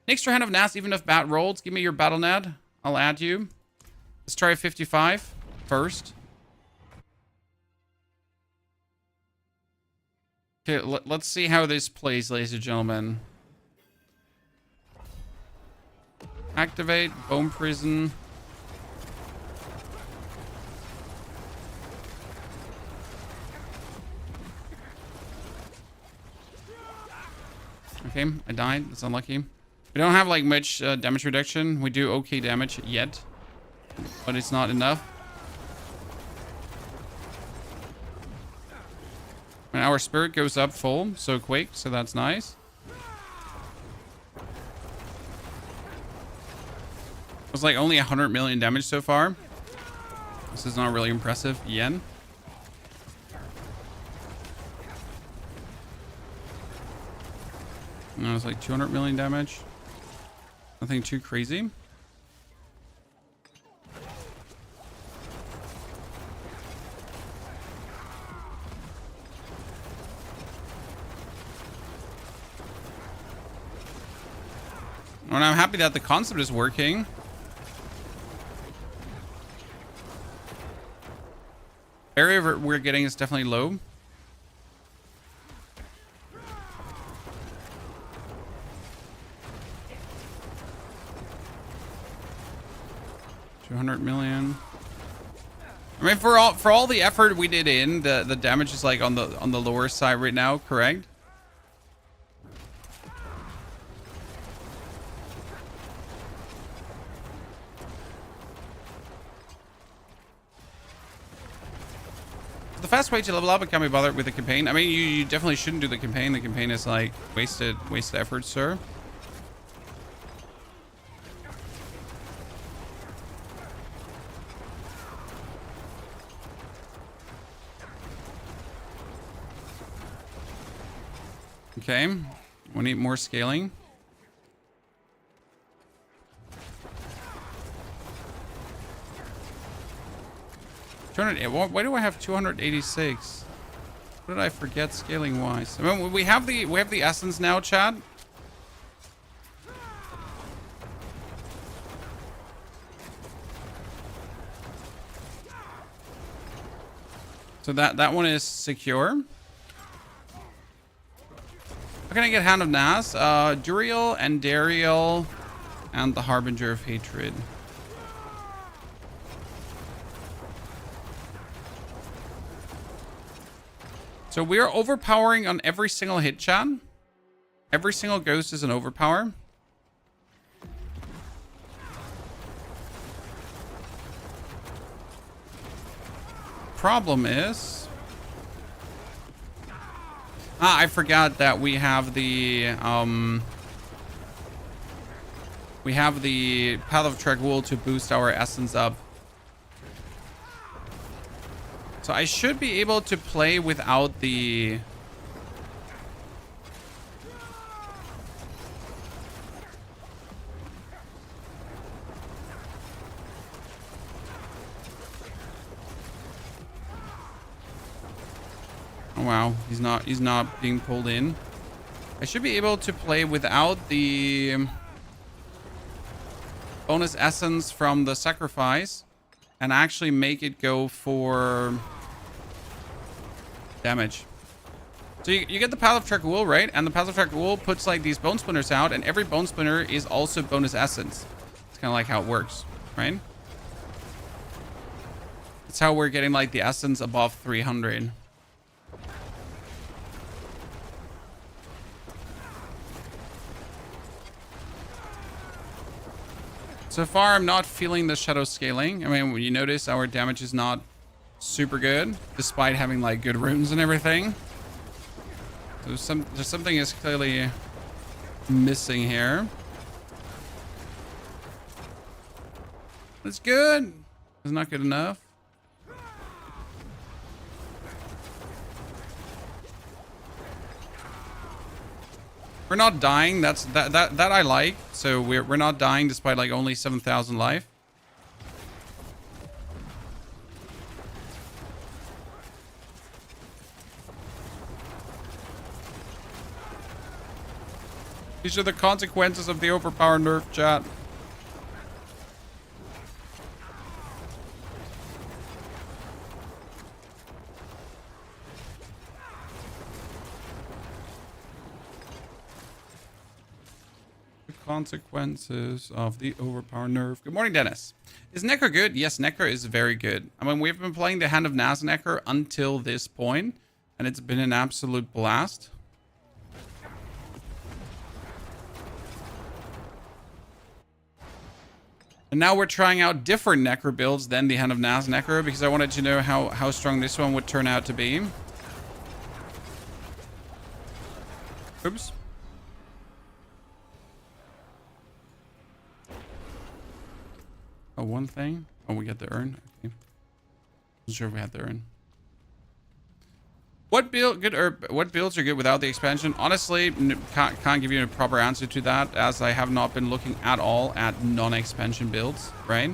Extra hand of Nas, even if bat rolled. Give me your battle Nad. I'll add you. Let's try a 55 first. Okay, let's see how this plays, ladies and gentlemen. Activate Bone Prison. Okay, I died. That's unlucky. We don't have like much damage reduction. We do okay damage yet, but it's not enough. And our spirit goes up full so quick, so that's nice. It's like only 100 million damage so far. This is not really impressive. Yen. No, it's like 200 million damage. Nothing too crazy. And I'm happy that the concept is working. Area we're getting is definitely low. $200 million. I mean, for all the effort we did in, the damage is like on the lower side right now, correct? The fast way to level up and can't be bothered with the campaign. I mean, you definitely shouldn't do the campaign. The campaign is like wasted effort, sir. Okay, we need more scaling. Why do I have 286? What did I forget scaling wise? I mean, we have the essence now, chat. So that one is secure. How can I get Hand of Nas? Duriel and Dariel and the Harbinger of Hatred. So we are overpowering on every single hit, chat. Every single ghost is an overpower. Problem is... I forgot that we have the Path of Tragwool to boost our essence up. So I should be able to play without the... Oh wow, he's not being pulled in. I should be able to play without the bonus essence from the sacrifice and actually make it go for damage. So you get the Path of Tragwool, right? And the Path of Tragwool puts like these bone splinters out, and every bone splinter is also bonus essence. It's kind of like how it works, right? That's how we're getting like the essence above 300. So far, I'm not feeling the shadow scaling. I mean, when you notice our damage is not super good, despite having like good runes and everything. There's something is clearly missing here. That's good. It's not good enough. We're not dying. That I like. So we're not dying despite like only 7,000 life. These are the consequences of the overpower nerf, chat. consequences of the overpower nerf. Good morning, Dennis. Is Necro good? Yes, Necro is very good. I mean, we've been playing the Hand of Nas Necro until this point, and it's been an absolute blast. And now we're trying out different Necro builds than the Hand of Nas Necro because I wanted to know how strong this one would turn out to be. Oops. Oh, one thing. Oh, we get the urn. Okay. Not sure if we had the urn. What builds are good without the expansion? Honestly, can't give you a proper answer to that, as I have not been looking at all at non-expansion builds, right?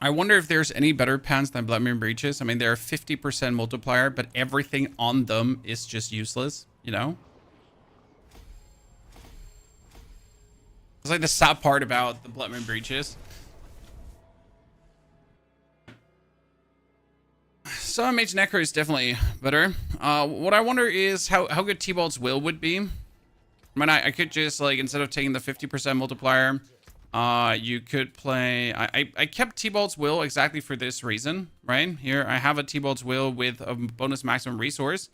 I wonder if there's any better pants than Bloodwave Breaches. I mean, they're a 50% multiplier, but everything on them is just useless, you know? It's like the sad part about the Bloodwave Breaches. Archmage Necro is definitely better. What I wonder is how good T-Bolt's Will would be. I mean, I could just, like, instead of taking the 50% multiplier, you could play... I kept T-Bolt's Will exactly for this reason, right? Here, I have a T-Bolt's Will with a bonus maximum resource.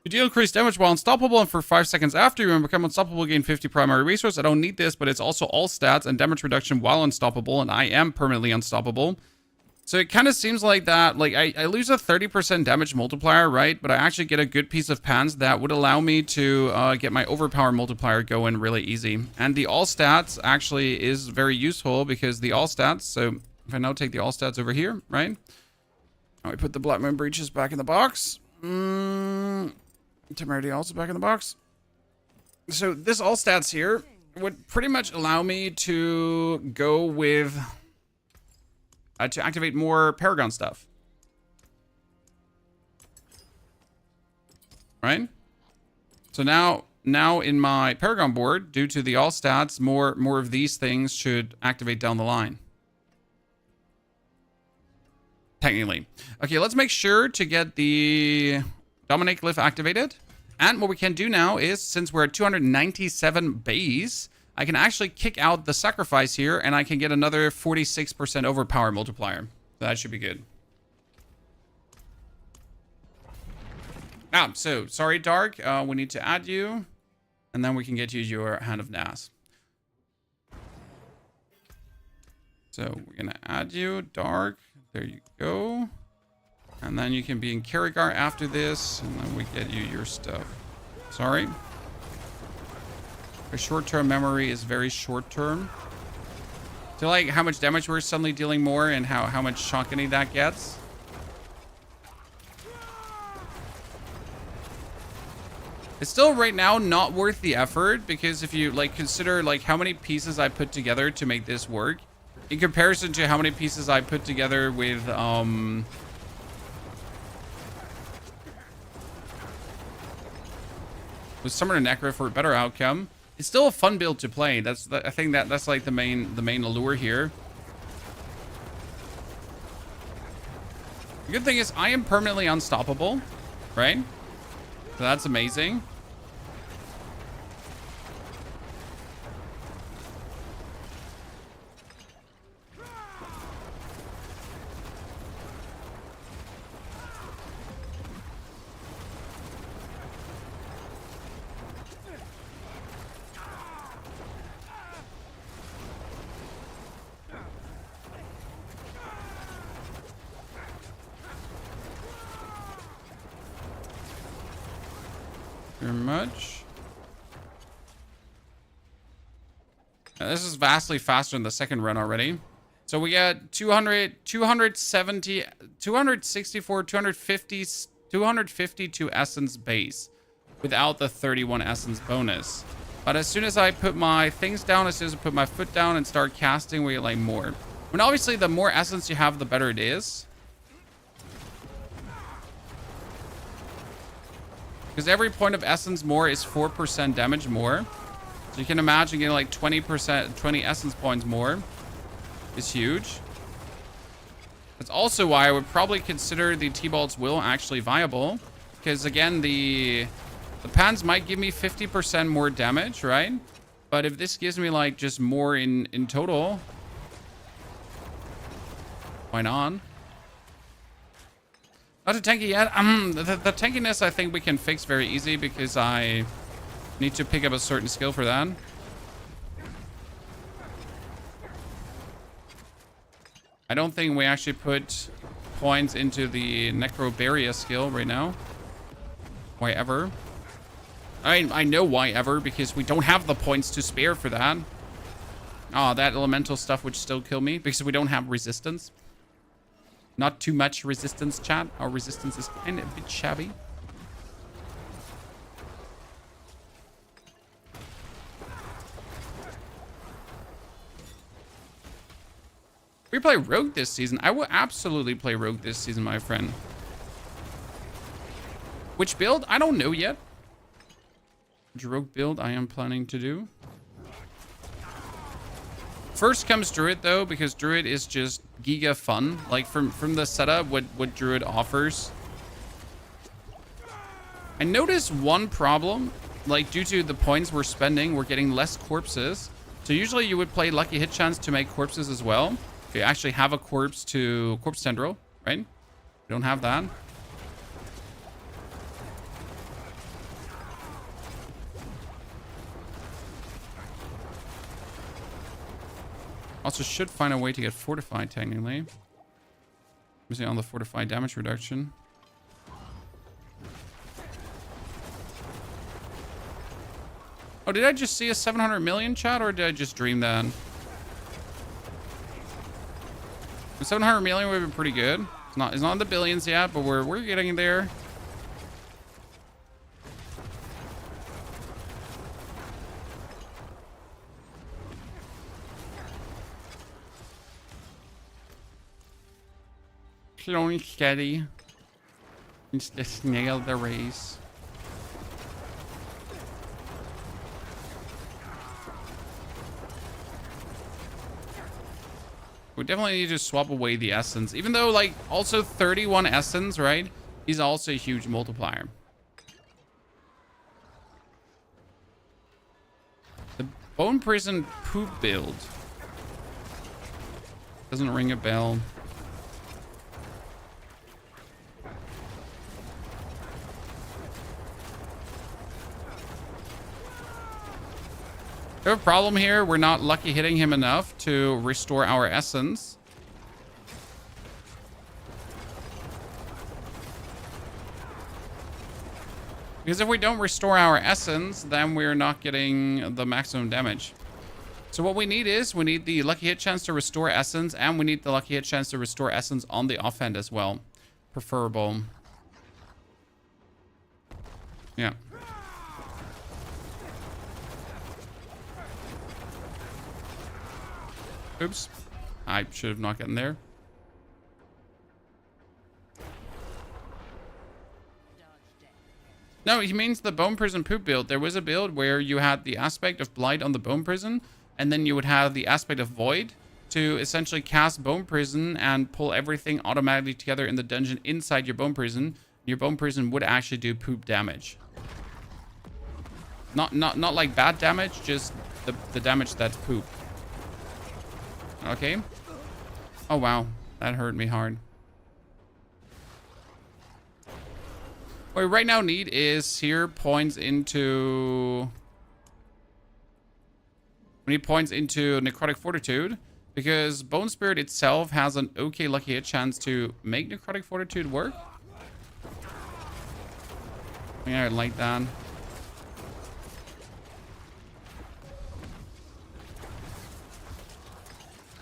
You deal increased damage while unstoppable, and for 5 seconds after you become unstoppable, gain 50 primary resource. I don't need this, but it's also all stats and damage reduction while unstoppable, and I am permanently unstoppable. So it kind of seems like that, like, I lose a 30% damage multiplier, right? But I actually get a good piece of pants that would allow me to get my overpower multiplier going really easy. And the all stats actually is very useful because the all stats, so if I now take the all stats over here, right? Now we put the Bloodwave Breaches back in the box. Temerity also back in the box. So this all stats here would pretty much allow me to go with... to activate more Paragon stuff. Right? So now in my Paragon board, due to the all stats, more of these things should activate down the line. Technically. Okay, let's make sure to get the Dominate Glyph activated. And what we can do now is, since we're at 297 base, I can actually kick out the sacrifice here, and I can get another 46% overpower multiplier. So that should be good. So sorry, Dark. We need to add you, and then we can get you your Hand of Nas. So we're gonna add you, Dark. There you go. And then you can be in Karigar after this, and then we get you your stuff. Sorry. A short-term memory is very short-term. So like how much damage we're suddenly dealing more and how much shockany that gets. It's still right now not worth the effort, because if you like consider like how many pieces I put together to make this work in comparison to how many pieces I put together with Summoner Necro for a better outcome. It's still a fun build to play. I think that's like the main allure here. The good thing is I am permanently unstoppable, right? So that's amazing. Very much. Now, this is vastly faster than the second run already. So we got 200, 270, 264, 250, 252 essence base without the 31 essence bonus. But as soon as I put my things down, as soon as I put my foot down and start casting, we get like more. I mean, obviously, the more essence you have, the better it is. Because every point of essence more is 4% damage more. So you can imagine getting like 20%, 20 essence points more is huge. That's also why I would probably consider the T-Bolt's Will actually viable. Because again, the pans might give me 50% more damage, right? But if this gives me like just more in total, why not? Not a tanky yet. The tankiness I think we can fix very easy because I need to pick up a certain skill for that. I don't think we actually put points into the Necro barrier skill right now. Why ever? I know why ever, because we don't have the points to spare for that. Oh, that elemental stuff would still kill me because we don't have resistance. Not too much resistance, chat. Our resistance is kind of a bit shabby. We play Rogue this season. I will absolutely play Rogue this season, my friend. Which build? I don't know yet. Which Rogue build I am planning to do. First comes Druid, though, because Druid is just giga fun. Like, from the setup, what Druid offers. I noticed one problem. Like, due to the points we're spending, we're getting less corpses. So usually you would play Lucky Hit Chance to make corpses as well. You actually have a corpse tendril, right? We don't have that. Also should find a way to get fortified technically. Missing on the fortified damage reduction. Oh, did I just see a 700 million chat, or did I just dream that? 700 million would have been pretty good. It's not in the billions yet, but we're getting there. Slowly steady. It's the snail the race. We definitely need to swap away the essence. Even though, like, also 31 essence, right? Is also a huge multiplier. The Bone Prison Poop build. Doesn't ring a bell. We have a problem here. We're not lucky hitting him enough to restore our essence. Because if we don't restore our essence, then we're not getting the maximum damage. So what we need is, we need the lucky hit chance to restore essence, and we need the lucky hit chance to restore essence on the offhand as well. Preferable. Yeah. Oops. I should have not gotten there. No, he means the Bone Prison Poop build. There was a build where you had the aspect of Blight on the Bone Prison, and then you would have the aspect of Void to essentially cast Bone Prison and pull everything automatically together in the dungeon inside your Bone Prison. Your Bone Prison would actually do poop damage. Not like bad damage, just the damage that's poop. Okay. Oh, wow. That hurt me hard. What we right now need is here points into... We need points into Necrotic Fortitude, because Bone Spirit itself has an okay lucky hit chance to make Necrotic Fortitude work. Yeah, I like that.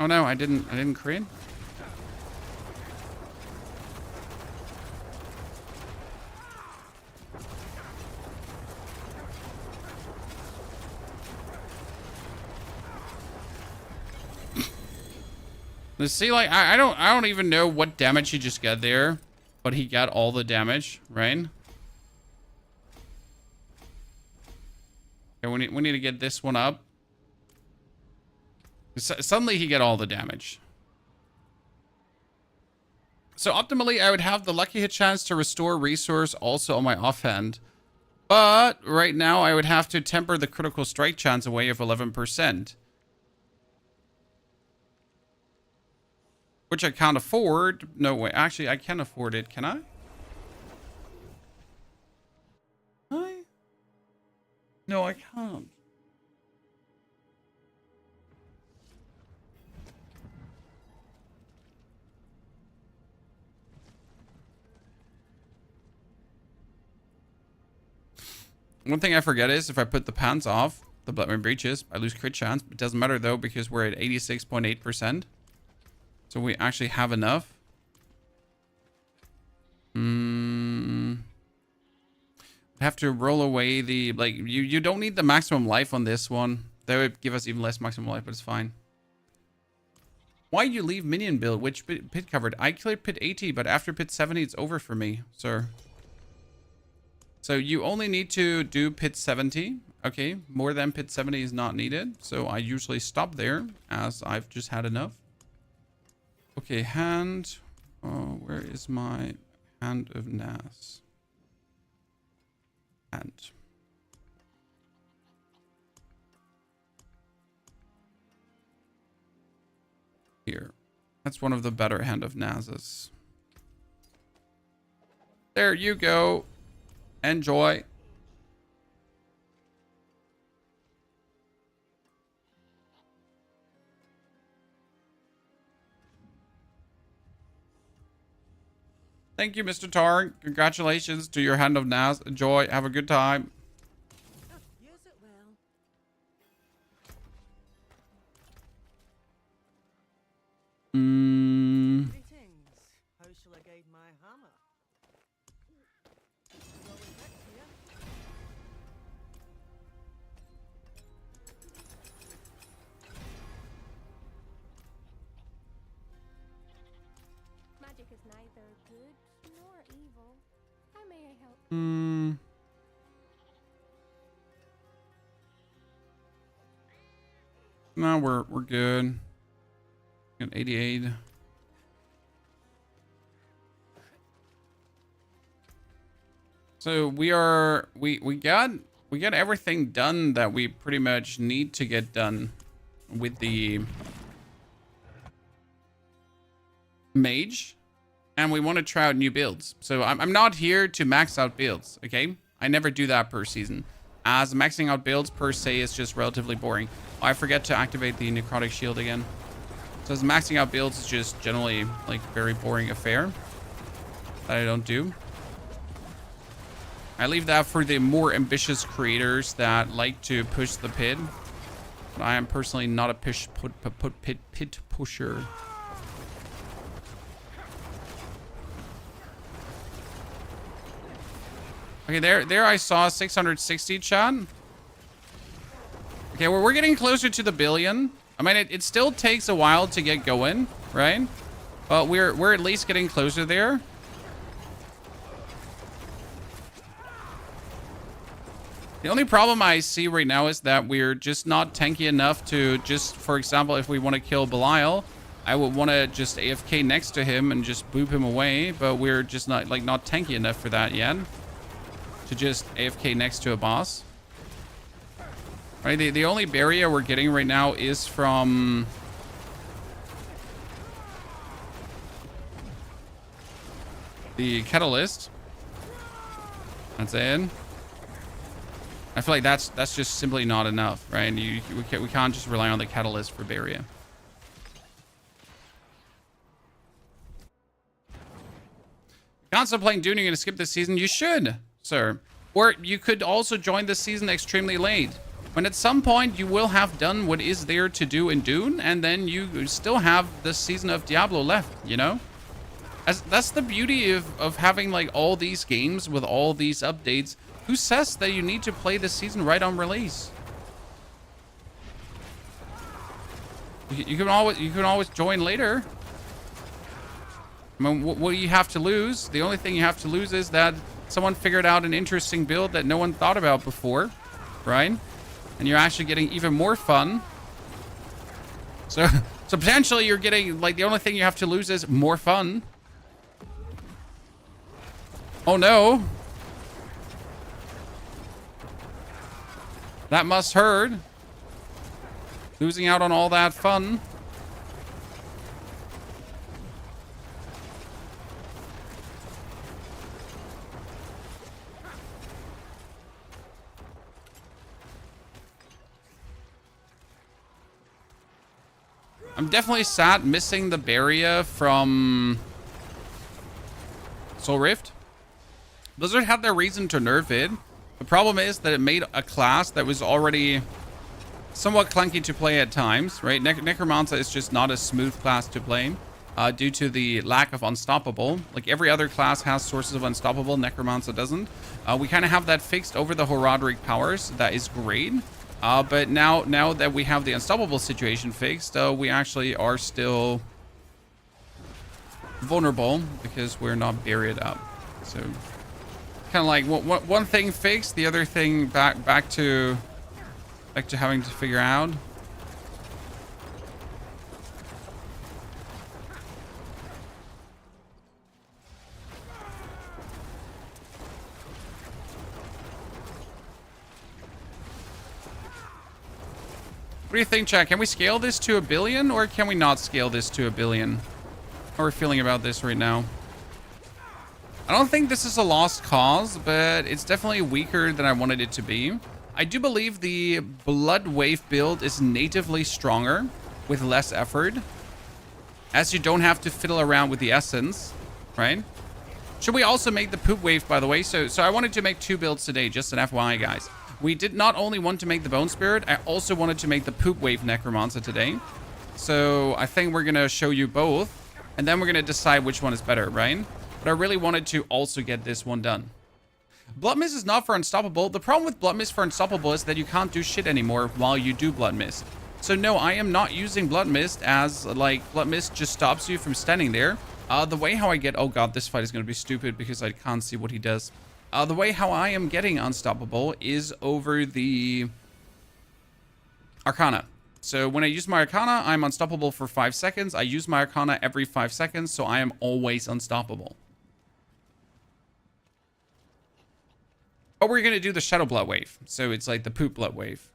Oh no, I didn't crit. Let's see, like, I don't even know what damage he just got there, but he got all the damage, right? Okay, we need to get this one up. Suddenly he get all the damage. So optimally, I would have the lucky hit chance to restore resource also on my offhand. But right now, I would have to temper the critical strike chance away of 11%. Which I can't afford. No way. Actually, I can afford it. Can I? No, I can't. One thing I forget is if I put the pants off, the Bloodwave breaches, I lose crit chance. It doesn't matter though because we're at 86.8%. So we actually have enough. Have to roll away the, like, you don't need the maximum life on this one. That would give us even less maximum life, but it's fine. Why you leave minion build? Which pit covered? I cleared pit 80, but after pit 70, it's over for me, sir. So you only need to do pit 70. Okay, more than pit 70 is not needed. So I usually stop there as I've just had enough. Okay, hand. Oh, where is my hand of Nas? Hand. Here. That's one of the better hand of Naz's. There you go. Enjoy. Thank you, Mr. Tar. Congratulations to your hand of Naz. Enjoy. Have a good time. Use it well. Greetings. How shall I guide my hammer? Going next here. Magic is neither good nor evil. How may I help? No, we're good. Got 88. So we got everything done that we pretty much need to get done with the mage, and we want to try out new builds. So I'm not here to max out builds, okay? I never do that per season, as maxing out builds per se is just relatively boring. I forget to activate the necrotic shield again. So as maxing out builds is just generally like very boring affair that I don't do. I leave that for the more ambitious creators that like to push the pit. But I am personally not a pit pusher. Okay, there I saw 660 chat. Okay, we're getting closer to the billion. I mean, it still takes a while to get going, right? But we're at least getting closer there. The only problem I see right now is that we're just not tanky enough to just, for example, if we want to kill Belial, I would want to just AFK next to him and just boop him away, but we're just not tanky enough for that yet. To just AFK next to a boss. Right, the only barrier we're getting right now is from the catalyst. That's it. I feel like that's just simply not enough, right? We can't just rely on the catalyst for barrier. Constantly playing Dune, you're gonna skip this season. You should, sir. Or you could also join this season extremely late. When at some point you will have done what is there to do in Dune, and then you still have this season of Diablo left, you know? That's the beauty of having like all these games with all these updates. Who says that you need to play this season right on release? You can always join later. I mean, what do you have to lose? The only thing you have to lose is that someone figured out an interesting build that no one thought about before, right? and you're actually getting even more fun. So potentially you're getting, like, the only thing you have to lose is more fun. Oh no. That must hurt. Losing out on all that fun. I'm definitely sad missing the barrier from Soul Rift. Blizzard had their reason to nerf it. The problem is that it made a class that was already somewhat clunky to play at times, right? Necromancer is just not a smooth class to play due to the lack of Unstoppable. Like, every other class has sources of Unstoppable, Necromancer doesn't. We kind of have that fixed over the Horadric powers. That is great. But now that we have the Unstoppable situation fixed, we actually are still vulnerable because we're not buried up. So kind of like one thing fixed, the other thing back to having to figure out. What do you think, chat? Can we scale this to 1 billion, or can we not scale this to 1 billion? How are we feeling about this right now? I don't think this is a lost cause, but it's definitely weaker than I wanted it to be. I do believe the Bloodwave build is natively stronger with less effort, as you don't have to fiddle around with the essence, right? Should we also make the poop wave, by the way? So I wanted to make 2 builds today, just an FYI, guys. We did not only want to make the Bone Spirit, I also wanted to make the poop wave Necromancer today. So I think we're going to show you both, and then we're going to decide which one is better, right? But I really wanted to also get this one done. Blood Mist is not for Unstoppable. The problem with Blood Mist for Unstoppable is that you can't do shit anymore while you do Blood Mist. So no, I am not using Blood Mist, as like Blood Mist just stops you from standing there. The way how I get... Oh god, this fight is going to be stupid because I can't see what he does. The way how I am getting Unstoppable is over the Arcana. So when I use my Arcana, I'm unstoppable for 5 seconds. I use my Arcana every 5 seconds, so I am always unstoppable. But we're going to do the Shadow Blood Wave. So it's like the poop blood wave.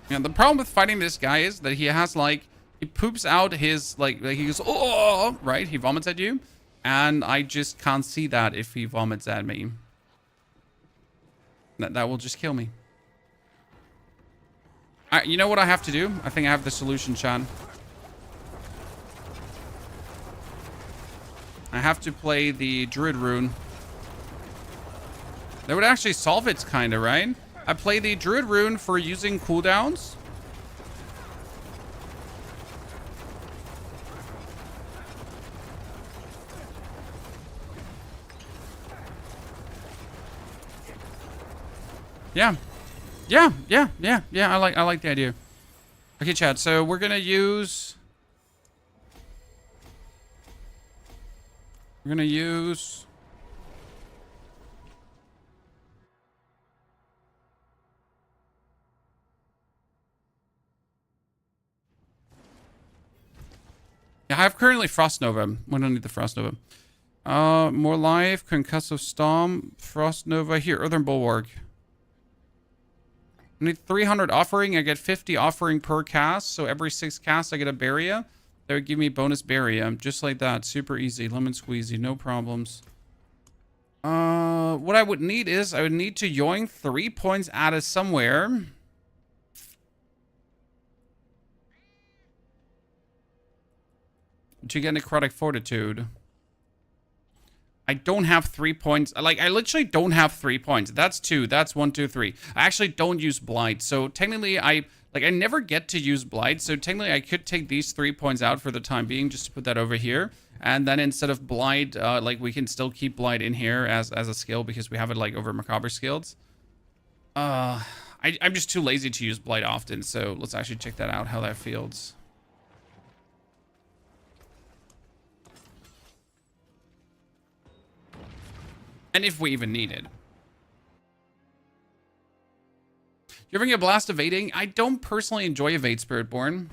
Yeah, the problem with fighting this guy is that he has, like, he poops out his, like he goes, oh, right? He vomits at you. And I just can't see that if he vomits at me. That will just kill me. You know what I have to do? I think I have the solution, Chan. I have to play the Druid rune. That would actually solve it, kind of, right? I play the Druid rune for using cooldowns. Yeah. I like the idea. Okay, chat. So we're gonna use. Yeah, I have currently Frost Nova. We don't need the Frost Nova. More life, Concussive Storm, Frost Nova. Here, Earthen Bulwark. I need 300 offering. I get 50 offering per cast. So every 6 casts, I get a barrier. That would give me bonus barrier. Just like that. Super easy. Lemon squeezy. No problems. What I would need is, I would need to yoink 3 points out of somewhere. To get Necrotic Fortitude. I don't have 3 points. Like, I literally don't have 3 points. That's 2. That's 1, 2, 3. I actually don't use Blight. So technically, I never get to use Blight. So technically, I could take these 3 points out for the time being, just to put that over here. And then instead of Blight, like, we can still keep Blight in here as a skill because we have it, like, over Macabre skills. I'm just too lazy to use Blight often. So let's actually check that out, how that feels. And if we even need it. You ever get a blast evading? I don't personally enjoy evade Spiritborn.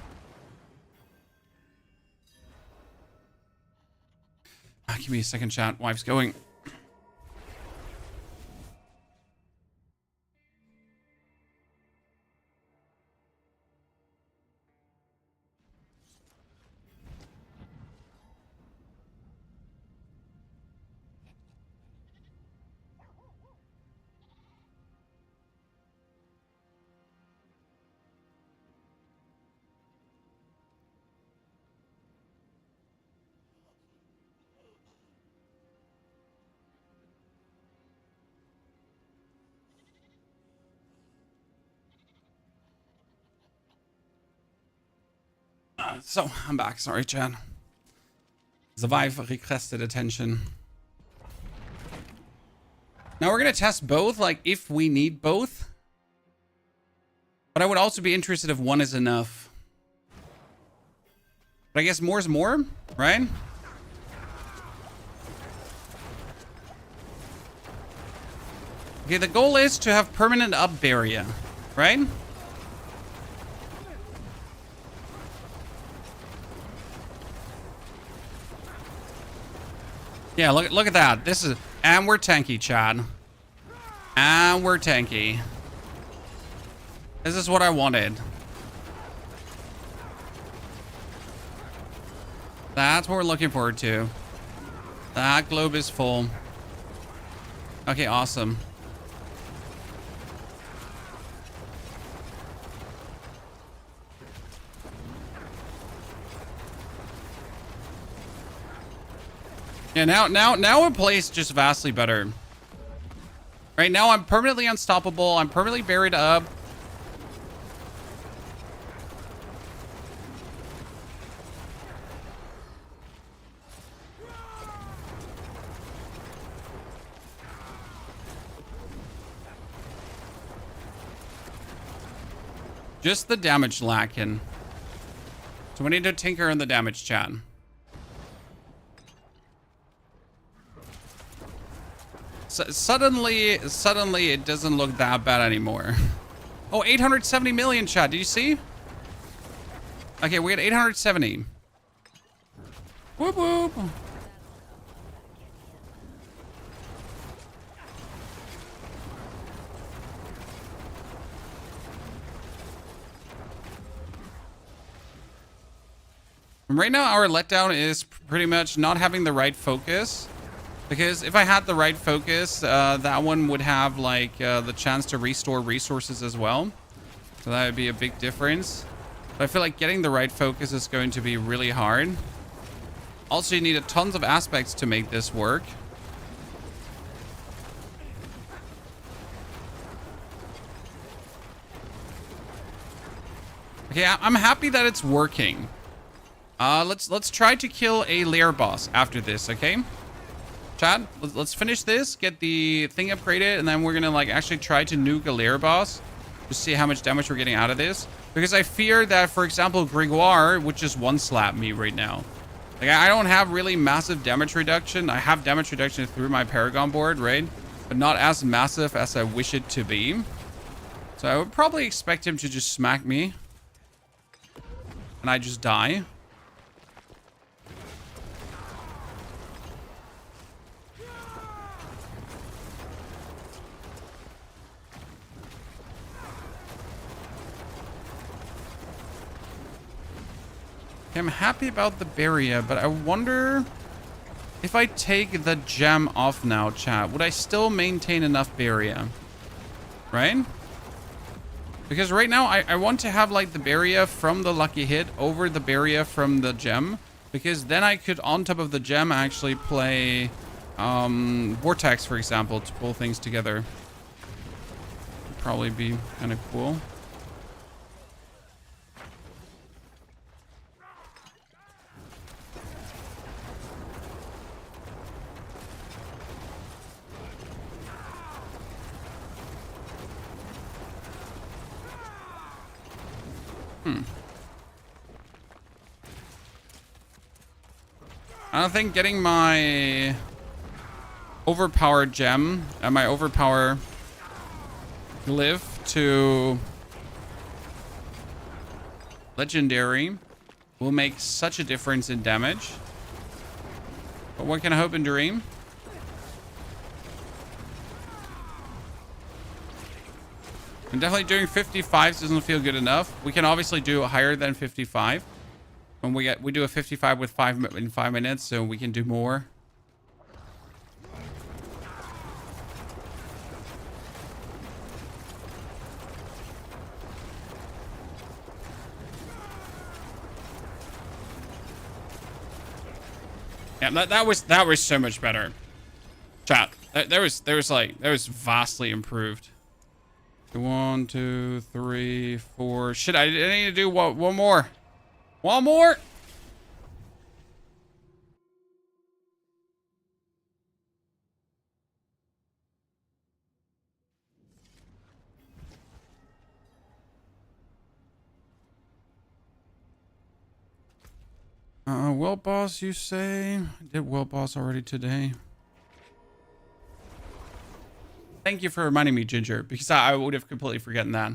Give me a second, chat. Wife's going. So, I'm back. Sorry, Chad. The wife requested attention. Now we're going to test both, like, if we need both. But I would also be interested if one is enough. But I guess more is more, right? Okay, the goal is to have permanent up barrier, right? Yeah, look at that. This is, and we're tanky, Chad. And we're tanky. This is what I wanted. That's what we're looking forward to. That globe is full. Okay, awesome. Yeah, now it plays just vastly better. Right now, I'm permanently unstoppable. I'm permanently buried up. Just the damage lacking. So we need to tinker in the damage, chat. Suddenly it doesn't look that bad anymore. Oh, 870 million, chat. Did you see? Okay, we got 870. Whoop whoop. Right now, our letdown is pretty much not having the right focus. Because if I had the right focus, that one would have like the chance to restore resources as well. So that would be a big difference. But I feel like getting the right focus is going to be really hard. Also, you need tons of aspects to make this work. Okay, I'm happy that it's working. Let's try to kill a lair boss after this, okay? Chad, let's finish this, get the thing upgraded, and then we're gonna like actually try to nuke a lair boss to see how much damage we're getting out of this. Because I fear that, for example, Gregoire would just one-slap me right now. Like, I don't have really massive damage reduction. I have damage reduction through my Paragon board, right? But not as massive as I wish it to be. So I would probably expect him to just smack me. And I just die. I'm happy about the barrier, but I wonder if I take the gem off now, chat, would I still maintain enough barrier? Right? Because right now I want to have like the barrier from the lucky hit over the barrier from the gem. Because then I could, on top of the gem, actually play Vortex, for example, to pull things together. Would probably be kind of cool. I don't think getting my overpower gem and my overpower glyph to legendary will make such a difference in damage. But what can I hope and dream? And definitely doing 55s doesn't feel good enough. We can obviously do higher than 55. When we do a 55 with in 5 minutes, so we can do more. Yeah, that was so much better. Chat, there was vastly improved. 1, 2, 3, 4. Shit, I need to do one more. One more. World boss, you say? I did world boss already today. Thank you for reminding me, Ginger, because I would have completely forgotten that.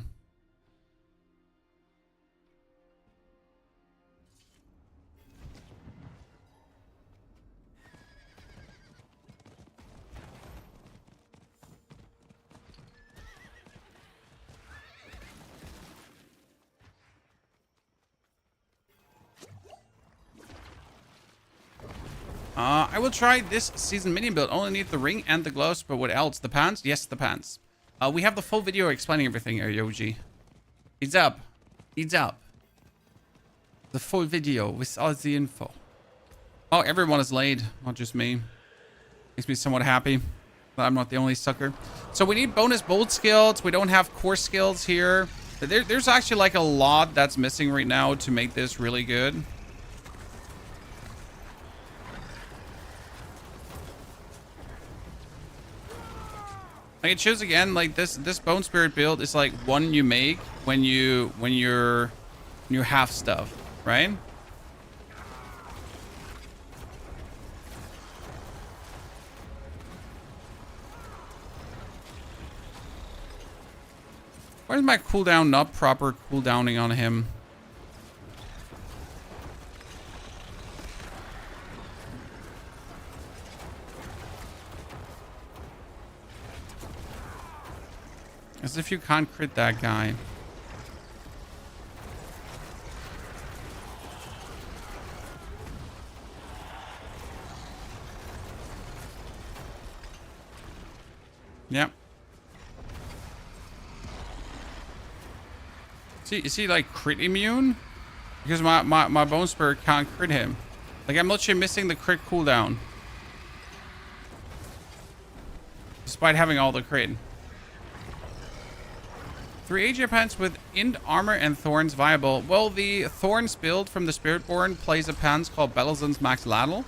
I will try this season mini build. Only need the ring and the gloves, but what else? The pants? Yes, the pants. We have the full video explaining everything here, Yoji. It's up. It's up. The full video with all the info. Oh, everyone is laid, not just me. Makes me somewhat happy that I'm not the only sucker. So we need bonus bold skills. We don't have core skills here. There's actually like a lot that's missing right now to make this really good. Like it shows again, like this bone spirit build is like one you make when you have stuff, right? Why is my cooldown not proper cooldowning on him? As if you can't crit that guy. Yep. See, is he like crit immune? Because my bone spirit can't crit him. Like I'm literally missing the crit cooldown. Despite having all the crit. 3 AJ pants with int armor and thorns viable. Well, the thorns build from the Spiritborn plays a pants called Belazon's Max Ladle.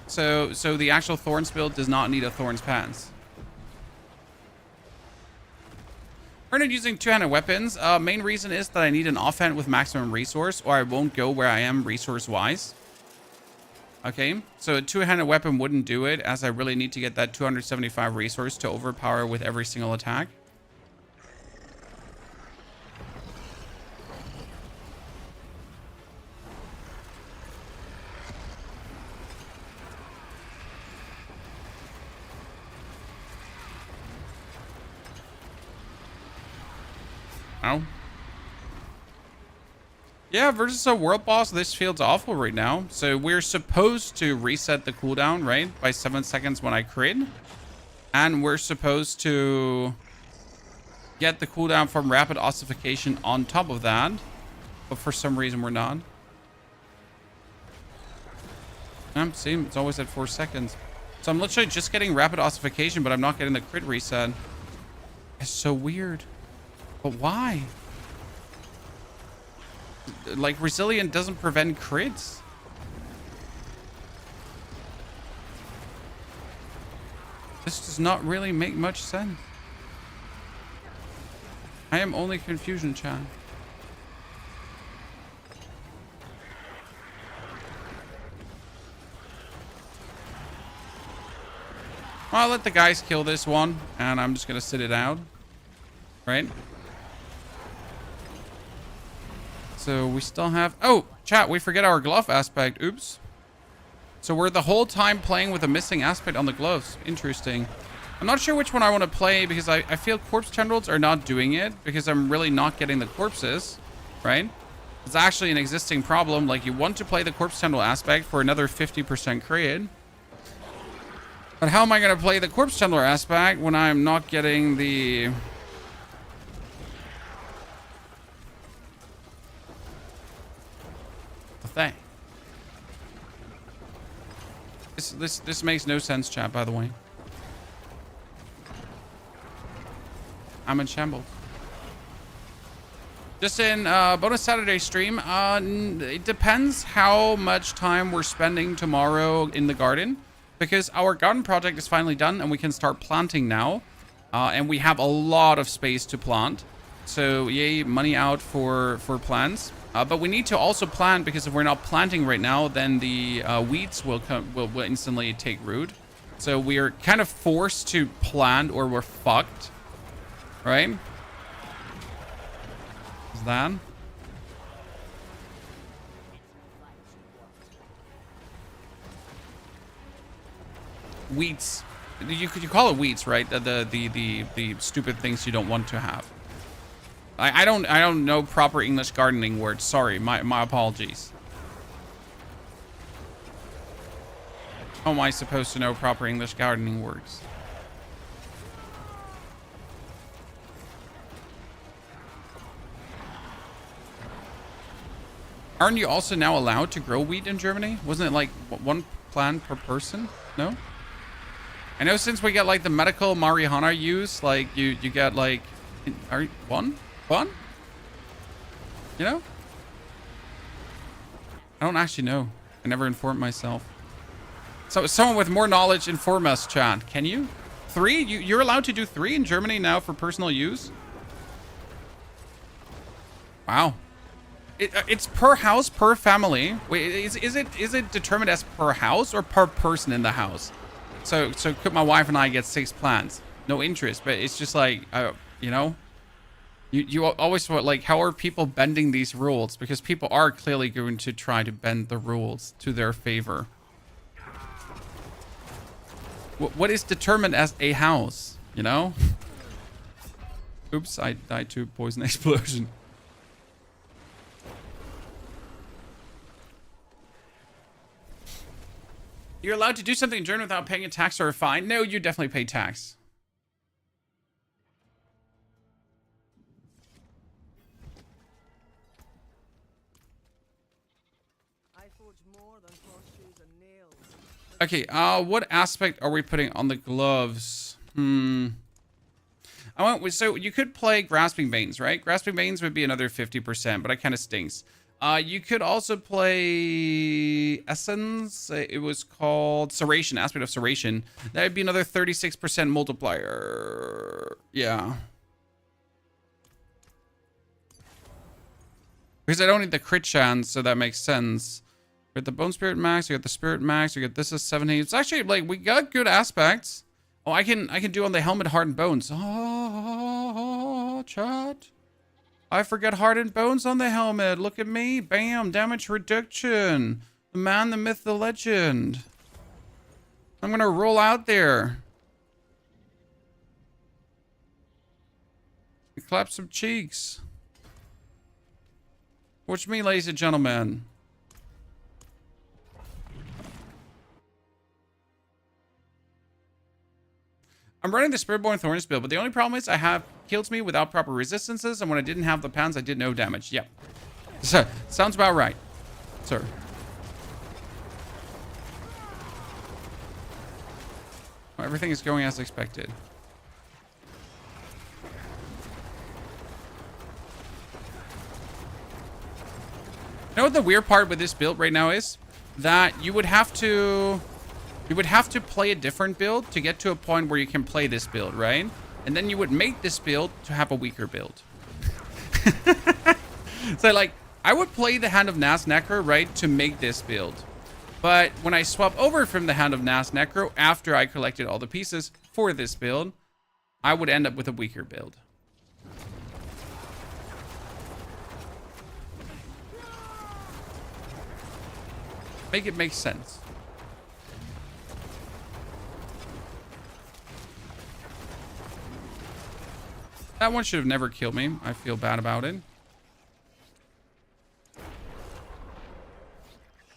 So the actual thorns build does not need a thorns pants. We're not using two-handed weapons. Main reason is that I need an offhand with maximum resource, or I won't go where I am resource-wise. Okay, so a two-handed weapon wouldn't do it, as I really need to get that 275 resource to overpower with every single attack. Oh. Yeah, versus a world boss, this feels awful right now. So we're supposed to reset the cooldown, right? By 7 seconds when I crit. And we're supposed to get the cooldown from rapid ossification on top of that. But for some reason, we're not. See, it's always at 4 seconds. So I'm literally just getting rapid ossification, but I'm not getting the crit reset. It's so weird. But why? Like, Resilient doesn't prevent crits. This does not really make much sense. I am only confusion, chat. I'll let the guys kill this one, and I'm just gonna sit it out. Right? So we still have... Oh, chat, we forget our glove aspect. Oops. So we're the whole time playing with a missing aspect on the gloves. Interesting. I'm not sure which one I want to play because I feel corpse tendrils are not doing it because I'm really not getting the corpses, right? It's actually an existing problem. Like, you want to play the corpse tendril aspect for another 50% crit. But how am I going to play the corpse tendril aspect when I'm not getting the... thing? This makes no sense, chat, by the way. I'm in shambles. Just in bonus Saturday stream, it depends how much time we're spending tomorrow in the garden, because our garden project is finally done and we can start planting now, and we have a lot of space to plant. So yay, money out for plants. But we need to also plant, because if we're not planting right now, then the weeds will instantly take root. So we are kind of forced to plant or we're fucked, right? Is that? Weeds. You call it weeds, right? The stupid things you don't want to have. I don't know proper English gardening words. Sorry, my apologies. How am I supposed to know proper English gardening words? Aren't you also now allowed to grow wheat in Germany? Wasn't it like one plant per person? No? I know since we get like the medical marijuana use, like you get like, are one? You know? I don't actually know. I never informed myself. So someone with more knowledge inform us, chat. Can you? 3? You're allowed to do 3 in Germany now for personal use? Wow. It's per house, per family. Wait, is it determined as per house or per person in the house? So could my wife and I get 6 plants? No interest, but it's just like, you know? You always want, like, how are people bending these rules? Because people are clearly going to try to bend the rules to their favor. What is determined as a house, you know? Oops, I died to poison explosion. You're allowed to do something in Germany without paying a tax or a fine? No, you definitely pay tax. Okay, what aspect are we putting on the gloves? So you could play Grasping Veins, right? Grasping Veins would be another 50%, but it kind of stinks. You could also play Essence. It was called Serration, aspect of Serration. That would be another 36% multiplier. Yeah. Because I don't need the crit chance, so that makes sense. We got the Bone Spirit Max, we got the Spirit Max, we got this is 17. It's actually like we got good aspects. Oh, I can do on the Helmet Heart and Bones. Oh, chat. I forget Heart and Bones on the helmet. Look at me. Bam, damage reduction. The man, the myth, the legend. I'm gonna roll out there. Clap some cheeks. Watch me, ladies and gentlemen. I'm running the Spiritborn Thorns build, but the only problem is I have kills me without proper resistances, and when I didn't have the pounds, I did no damage. Yep. So, sounds about right, sir. Well, everything is going as expected. You know what the weird part with this build right now is? That you would have to play a different build to get to a point where you can play this build, right? And then you would make this build to have a weaker build. So, like, I would play the Hand of Nas Necro, right, to make this build. But when I swap over from the Hand of Nas Necro, after I collected all the pieces for this build, I would end up with a weaker build. Make it make sense. That one should have never killed me. I feel bad about it.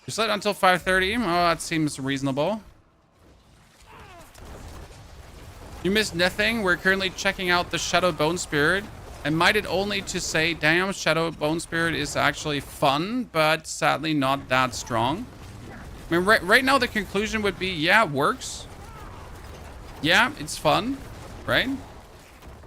You slept until 5:30. Oh, that seems reasonable. You missed nothing. We're currently checking out the Shadow Bone Spirit. I might it only to say, damn, Shadow Bone Spirit is actually fun, but sadly not that strong. I mean, right now the conclusion would be, yeah, it works. Yeah, it's fun, right?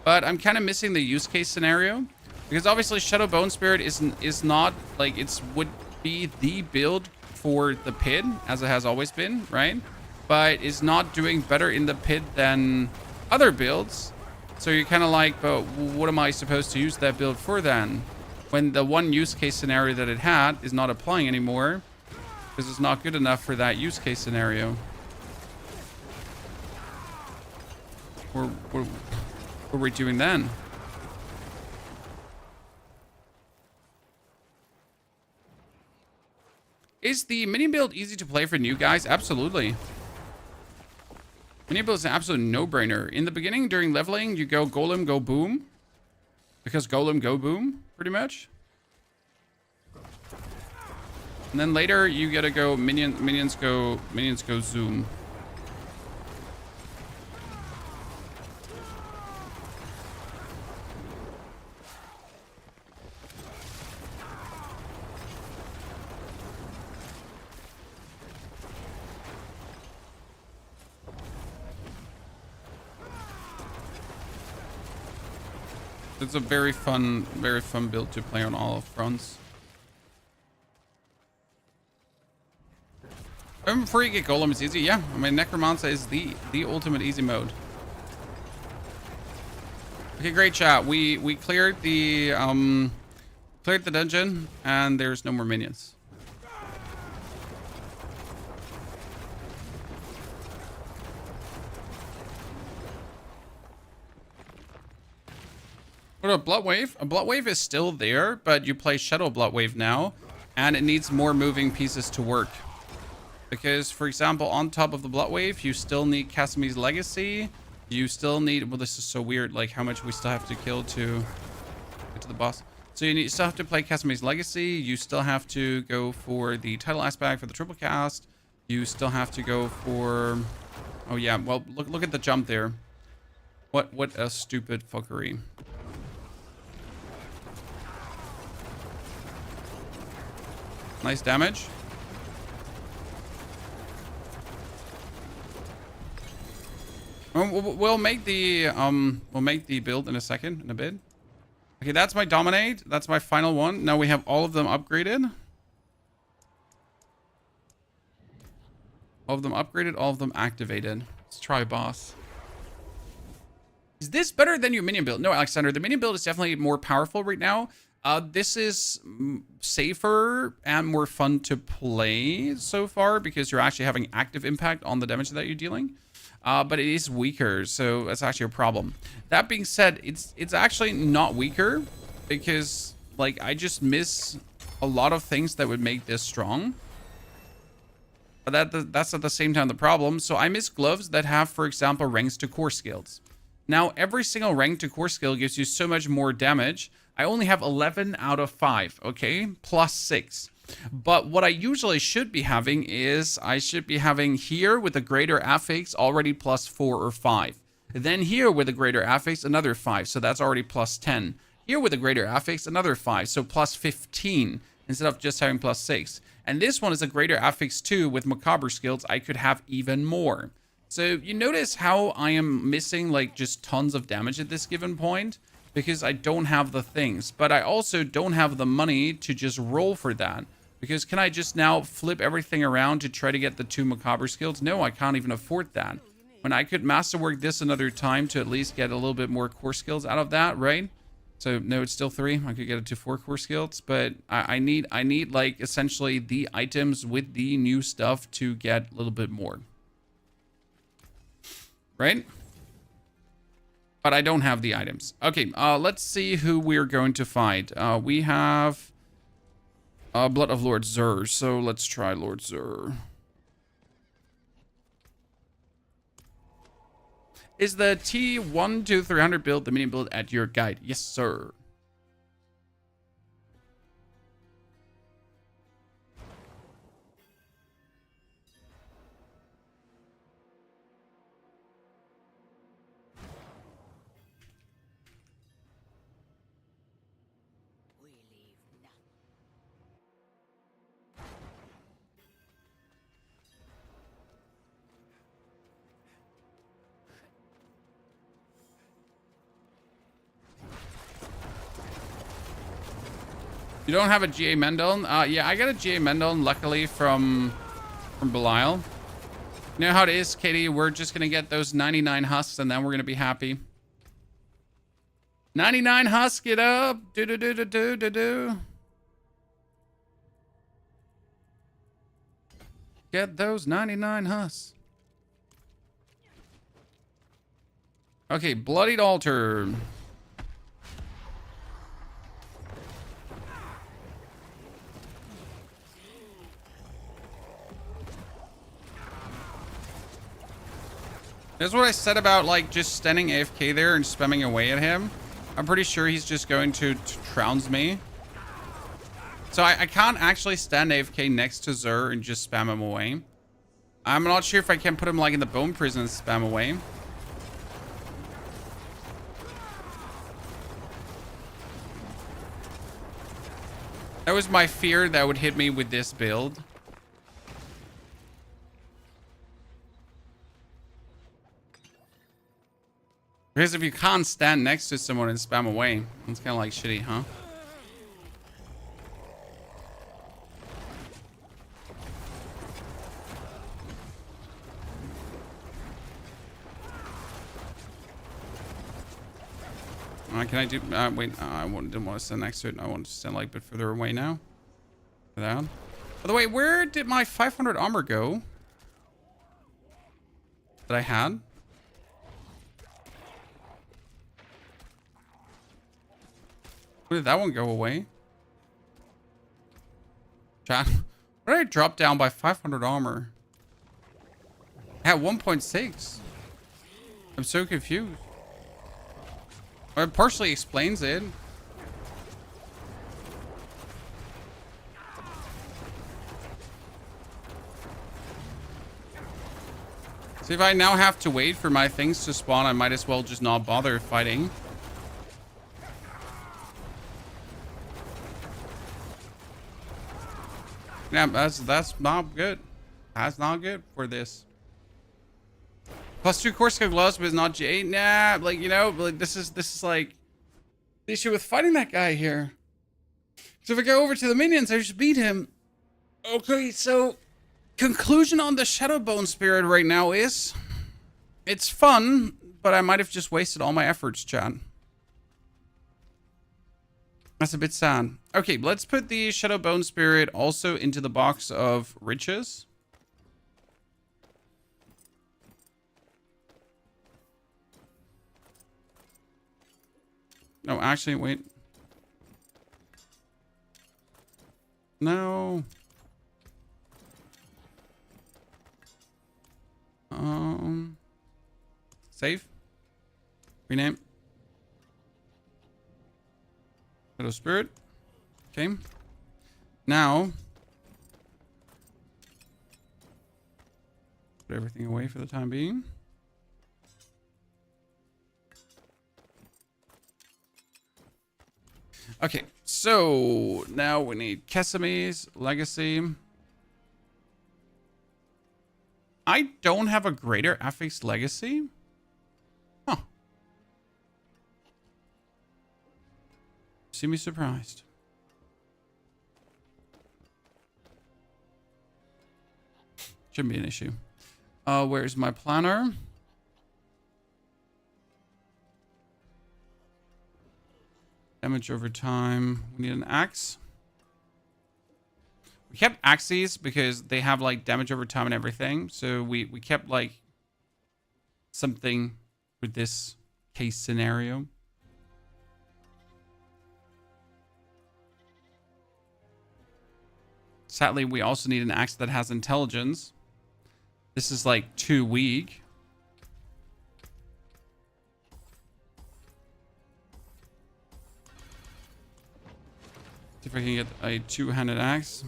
But I'm kind of missing the use case scenario, because obviously Shadow Bone Spirit is not like would be the build for the pit as it has always been, right? But is not doing better in the pit than other builds. So you're kind of like, but what am I supposed to use that build for then? When the one use case scenario that it had is not applying anymore, because it's not good enough for that use case scenario. What are we doing then? Is the mini build easy to play for new guys? Absolutely. Mini build is an absolute no-brainer. In the beginning, during leveling, you go Golem, go Boom. Because Golem, go Boom, pretty much. And then later, you gotta go minions go Zoom. It's a very fun build to play on all fronts. Before you get Golem, it's easy. Yeah, I mean, Necromancer is the ultimate easy mode. Okay, great chat. We cleared the dungeon, and there's no more minions. What about Bloodwave? A Bloodwave is still there, but you play Shadow Bloodwave now, and it needs more moving pieces to work. Because, for example, on top of the Bloodwave, you still need Casimi's Legacy. You still need... Well, this is so weird, like how much we still have to kill to get to the boss. So you still have to play Casimi's Legacy. You still have to go for the title aspect for the triple cast. You still have to go for... Oh, yeah. Well, look at the jump there. What a stupid fuckery. Nice damage. We'll make the build in a second, in a bit. Okay, that's my dominate. That's my final one. Now we have all of them upgraded. All of them upgraded, all of them activated. Let's try boss. Is this better than your minion build? No, Alexander, the minion build is definitely more powerful right now. This is safer and more fun to play so far because you're actually having active impact on the damage that you're dealing. But it is weaker, so that's actually a problem. That being said, it's actually not weaker because, like, I just miss a lot of things that would make this strong. But that's at the same time the problem. So I miss gloves that have, for example, ranks to core skills. Now, every single rank to core skill gives you so much more damage. I only have 11 out of 5, okay? Plus 6. But what I usually should be having is I should be having here with a greater affix already plus 4 or 5. Then here with a greater affix, another 5. So that's already plus 10. Here with a greater affix, another 5. So plus 15 instead of just having plus 6. And this one is a greater affix too. With macabre skills, I could have even more. So you notice how I am missing like just tons of damage at this given point. Because I don't have the things. But I also don't have the money to just roll for that. Because can I just now flip everything around to try to get the 2 macabre skills? No, I can't even afford that. When I could masterwork this another time to at least get a little bit more core skills out of that, right? So no, it's still 3. I could get it to 4 core skills, but I need like essentially the items with the new stuff to get a little bit more. Right? But I don't have the items. Okay, let's see who we're going to fight. We have Blood of Lord Zur, so let's try Lord Zur. Is the T1 to 300 build the mini build at your guide? Yes, sir. You don't have a GA Mendel? Yeah, I got a GA Mendel, luckily from Belial. You know how it is, Katie? We're just gonna get those 99 husks, and then we're gonna be happy. 99 husks, get up! Do do do do do do do. Get those 99 husks. Okay, Bloodied Altar. That's what I said about, like, just standing AFK there and spamming away at him. I'm pretty sure he's just going to trounce me. So I can't actually stand AFK next to Zur and just spam him away. I'm not sure if I can put him, like, in the bone prison and spam away. That was my fear that would hit me with this build. Because if you can't stand next to someone and spam away, it's kind of like shitty, huh? Can I do... wait, I didn't want to stand next to it. I want to stand like a bit further away now. By the way, where did my 500 armor go? That I had? Where did that one go away? Chat. Where did I drop down by 500 armor? I had 1.6. I'm so confused. Well, it partially explains it. See, if I now have to wait for my things to spawn, I might as well just not bother fighting. Yeah, that's not good. That's not good for this. +2 core skill gloves, but it's not G8. Nah, like, you know, like this is like the issue with fighting that guy here. So if I go over to the minions, I just beat him. Okay, so conclusion on the Shadowbone Spirit right now is it's fun, but I might have just wasted all my efforts, chat. That's a bit sad. Okay, let's put the Shadowbone Spirit also into the box of riches. No, actually, wait. No. Save. Rename. Shadow Spirit. Okay. Now, put everything away for the time being. Okay, so now we need Kesame's Legacy. I don't have a greater affix legacy. Huh. See me surprised. Shouldn't be an issue. Where's my planner? Damage over time. We need an axe. We kept axes because they have like damage over time and everything. So we kept like something for this case scenario. Sadly, we also need an axe that has intelligence. This is like too weak. See if I can get a two-handed axe.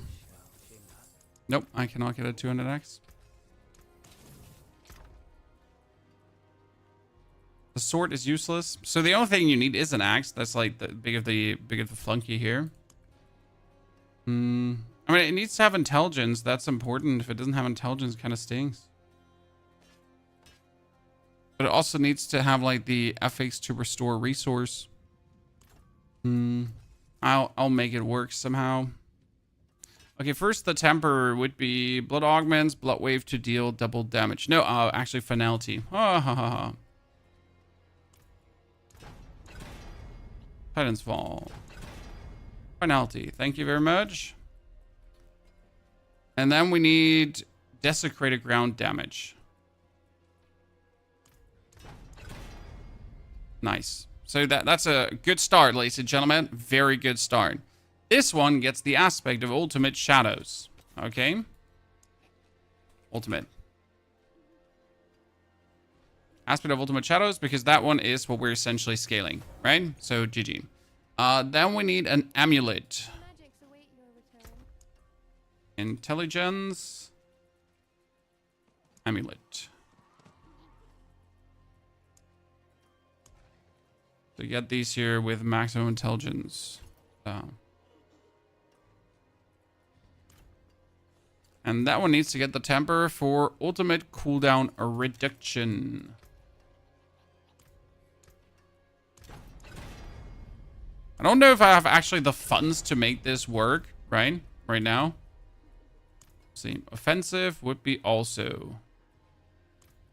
Nope, I cannot get a two-handed axe. The sword is useless. So the only thing you need is an axe. That's like the big of the flunky here. I mean, it needs to have intelligence. That's important. If it doesn't have intelligence, it kind of stinks. But it also needs to have like the FX to restore resource. I'll make it work somehow. Okay, first the temper would be blood augments, Bloodwave to deal double damage. No, actually finality. Ha ha ha ha. Titan's Fall. Finality. Thank you very much. And then we need desecrated ground damage. Nice. So that's a good start, ladies and gentlemen. Very good start. This one gets the aspect of Ultimate Shadows. Okay? Ultimate. Aspect of Ultimate Shadows, because that one is what we're essentially scaling, right? So, GG. Then we need an amulet. Magics await your return. Intelligence. Amulet. So get these here with maximum intelligence. And that one needs to get the temper for ultimate cooldown reduction. I don't know if I have actually the funds to make this work, right? Right now. Let's see, offensive would be also.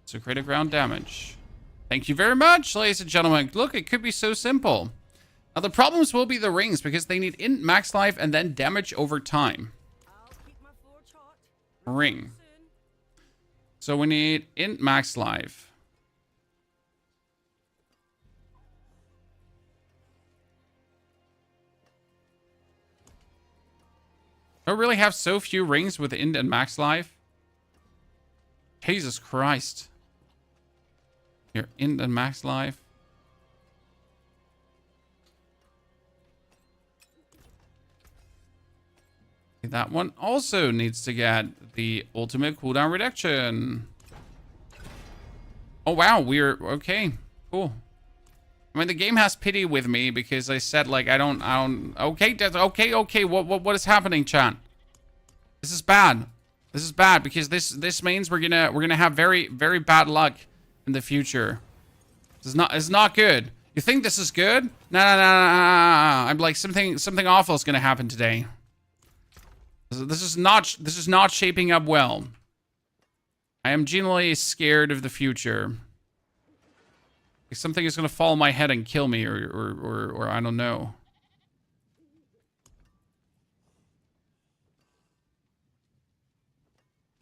So create a ground damage. Thank you very much, ladies and gentlemen. Look, it could be so simple. Now, the problems will be the rings because they need int max life and then damage over time. I'll keep my floor taut. Ring. Soon. So we need int max life. I don't really have so few rings with int and max life. Jesus Christ. Here, int and max life. That one also needs to get the ultimate cooldown reduction. Oh, wow. We're okay. Cool. I mean, the game has pity with me because I said, like, I don't, okay. Okay. What is happening, chat? This is bad. This is bad because this means we're gonna have very, very bad luck in the future. It's not good. You think this is good? No. I'm like, something awful is gonna happen today. This is not shaping up well. I am genuinely scared of the future. Like something is gonna fall on my head and kill me, or I don't know.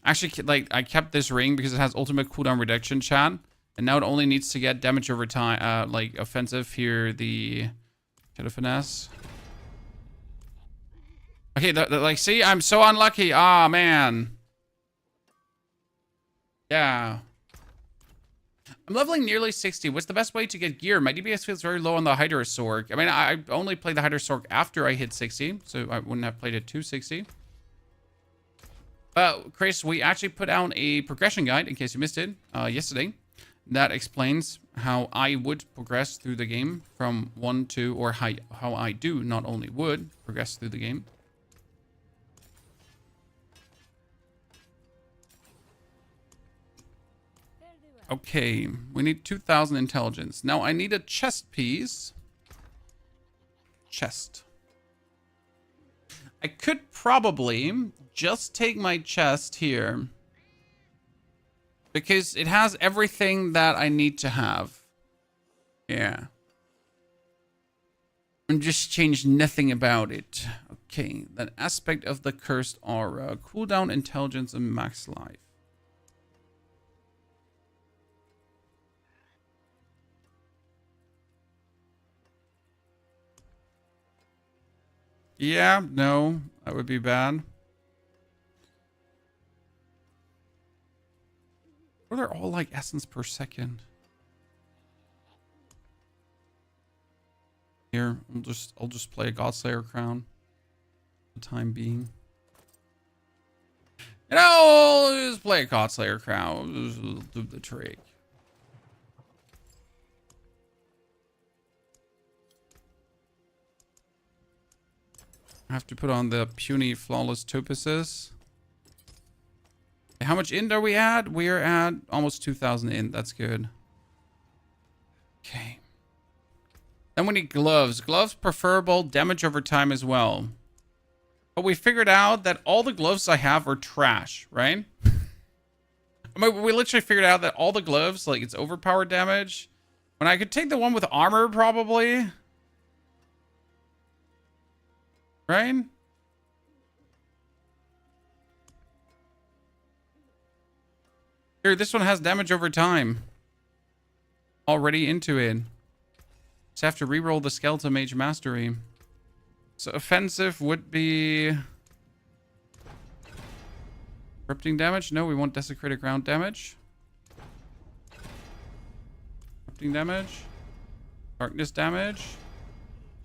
Actually, like, I kept this ring because it has ultimate cooldown reduction, chat. And now it only needs to get damage over time, like, offensive here, the Shadow Finesse. Okay, like, see, I'm so unlucky. Ah, man. Yeah. I'm leveling nearly 60. What's the best way to get gear? My DPS feels very low on the Hydra Sork. I mean, I only played the Hydra Sork after I hit 60, so I wouldn't have played it to 60. Chris, we actually put out a progression guide, in case you missed it, yesterday. That explains how I would progress through the game from 1 to, or how I do, not only would, progress through the game. Okay, we need 2,000 intelligence. Now I need a chest piece. Chest. I could probably just take my chest here because it has everything that I need to have. Yeah. and just change nothing about it. Okay, that aspect of the cursed aura. Cooldown, intelligence, and max life. Yeah, no, that would be bad. Or they're all like essence per second. Here, I'll just play a Godslayer crown for the time being. You know, I'll just play a Godslayer crown. Just do the trick. I have to put on the puny flawless topuses. How much int are we at? We're at almost 2,000 int. That's good. Okay. Then we need gloves. Gloves preferable, damage over time as well. But we figured out that all the gloves I have are trash, right? I mean, we literally figured out that all the gloves, like, it's overpowered damage. When I could take the one with armor, probably. Right? Here, this one has damage over time. Already into it. Just have to reroll the Skeleton Mage Mastery. So offensive would be... Corrupting damage? No, we want Desecrated Ground damage. Corrupting damage. Darkness damage.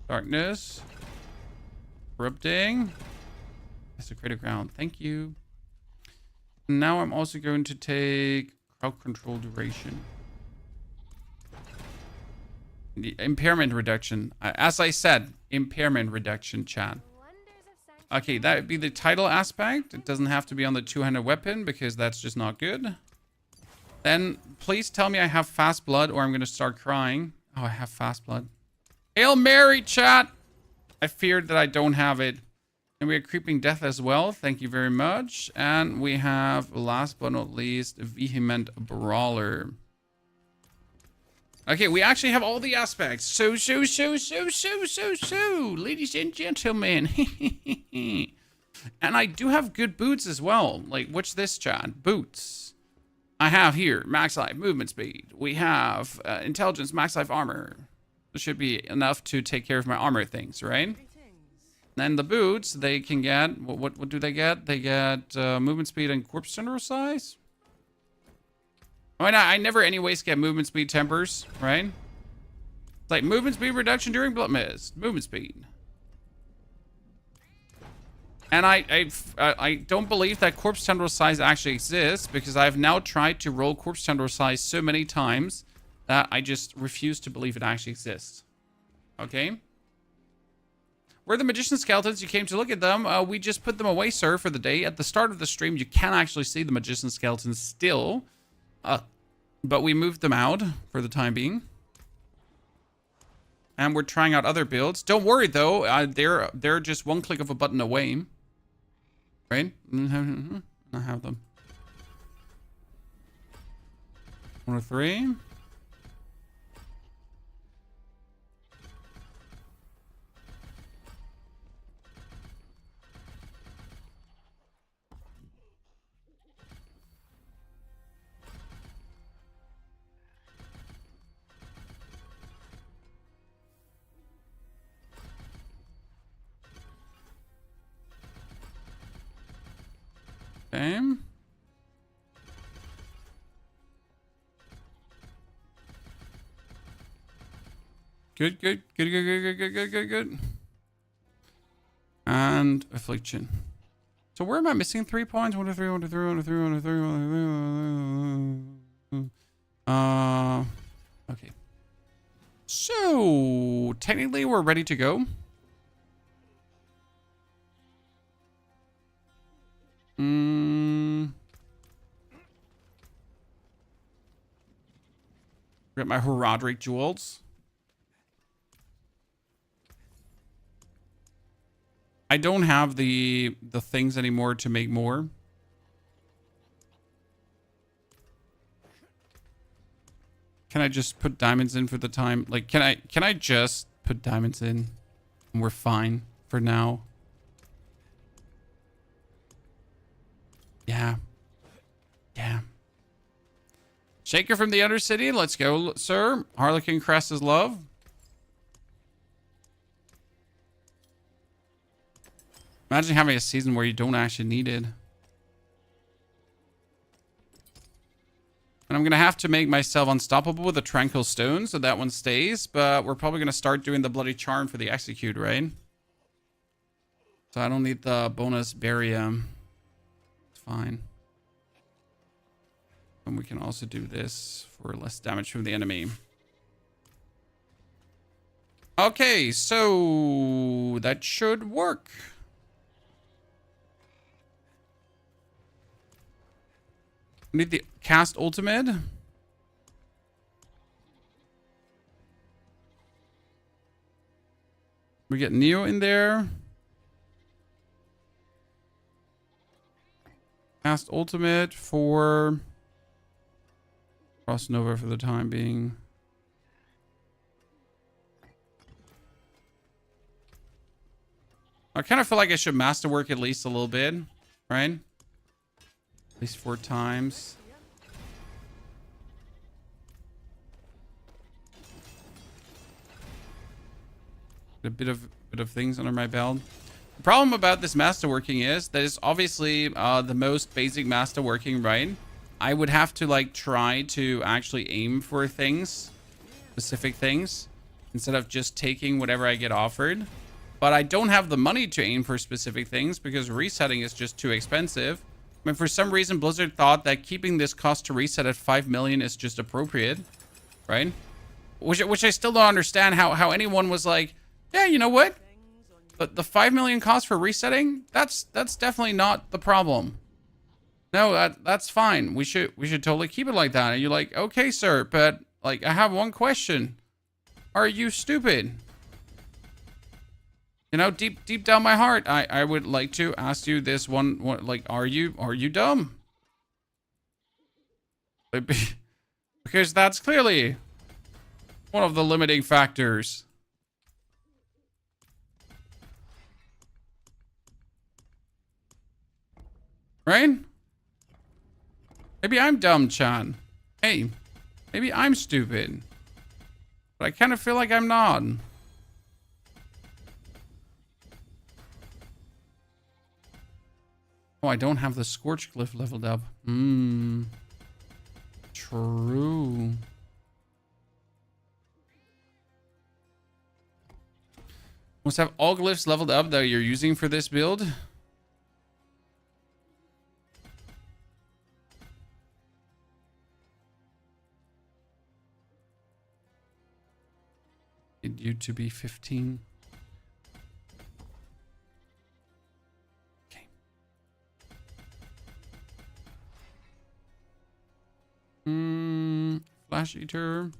Darkness. Corrupting. Desecrated Ground. Thank you. Now I'm also going to take crowd control duration. The impairment reduction. As I said, impairment reduction, chat. Okay, that would be the title aspect. It doesn't have to be on the two-handed weapon because that's just not good. Then please tell me I have fast blood or I'm going to start crying. Oh, I have fast blood. Hail Mary, chat! I feared that I don't have it. And we have Creeping Death as well. Thank you very much. And we have, last but not least, Vehement Brawler. Okay, we actually have all the aspects. So, ladies and gentlemen. And I do have good boots as well. Like, what's this, chat? Boots. I have here, max life, movement speed. We have intelligence, max life armor. This should be enough to take care of my armor things, right? Then the boots, they can get, what do they get? They get movement speed and corpse general size. I never anyways get movement speed tempers, right? It's like movement speed reduction during blood mist, movement speed. And I don't believe that corpse tendril size actually exists because I've now tried to roll corpse tendril size so many times that I just refuse to believe it actually exists. Okay? Where the magician skeletons, you came to look at them. We just put them away, sir, for the day. At the start of the stream, you can actually see the magician skeletons still. But we moved them out for the time being. And we're trying out other builds. Don't worry, though. They're just one click of a button away. Right? I have them. 1 or 3. Okay. Good. And affliction. So where am I missing 3 points? 1 to 3, 1 to 3, 1 to 3, 1 to 3, 1 to 3. Okay. So technically we're ready to go. Got my Horadric jewels. I don't have the things anymore to make more. Can I just put diamonds in for the time? Like, can I just put diamonds in? And we're fine for now. Yeah. Yeah. Shaker from the Undercity. Let's go, sir. Harlequin Crest is love. Imagine having a season where you don't actually need it. And I'm going to have to make myself unstoppable with a Tranquil Stone, so that one stays. But we're probably going to start doing the Bloody Charm for the Execute, right? So I don't need the bonus Barium. It's fine. And we can also do this for less damage from the enemy. Okay, so that should work. We need the cast ultimate. We get Neo in there. Cast ultimate for Cross Nova for the time being. I kind of feel like I should masterwork at least a little bit, right? At least 4 times. A bit of things under my belt. The problem about this masterworking is that it's obviously the most basic masterworking, right? I would have to like try to actually aim for things, specific things, instead of just taking whatever I get offered. But I don't have the money to aim for specific things because resetting is just too expensive. I mean, for some reason, Blizzard thought that keeping this cost to reset at 5 million is just appropriate, right? Which I still don't understand how anyone was like, yeah, you know what? But the 5 million cost for resetting, that's definitely not the problem. No, that's fine. We should totally keep it like that. And you're like, okay, sir, but like I have one question. Are you stupid? You know, deep down my heart, I would like to ask you this one, like, are you dumb? Because that's clearly one of the limiting factors. Right? Maybe I'm dumb, Chan. Hey, maybe I'm stupid. But I kind of feel like I'm not. Oh, I don't have the Scorch Glyph leveled up. True. Must have all glyphs leveled up that you're using for this build. Need you to be 15. Flash Eater.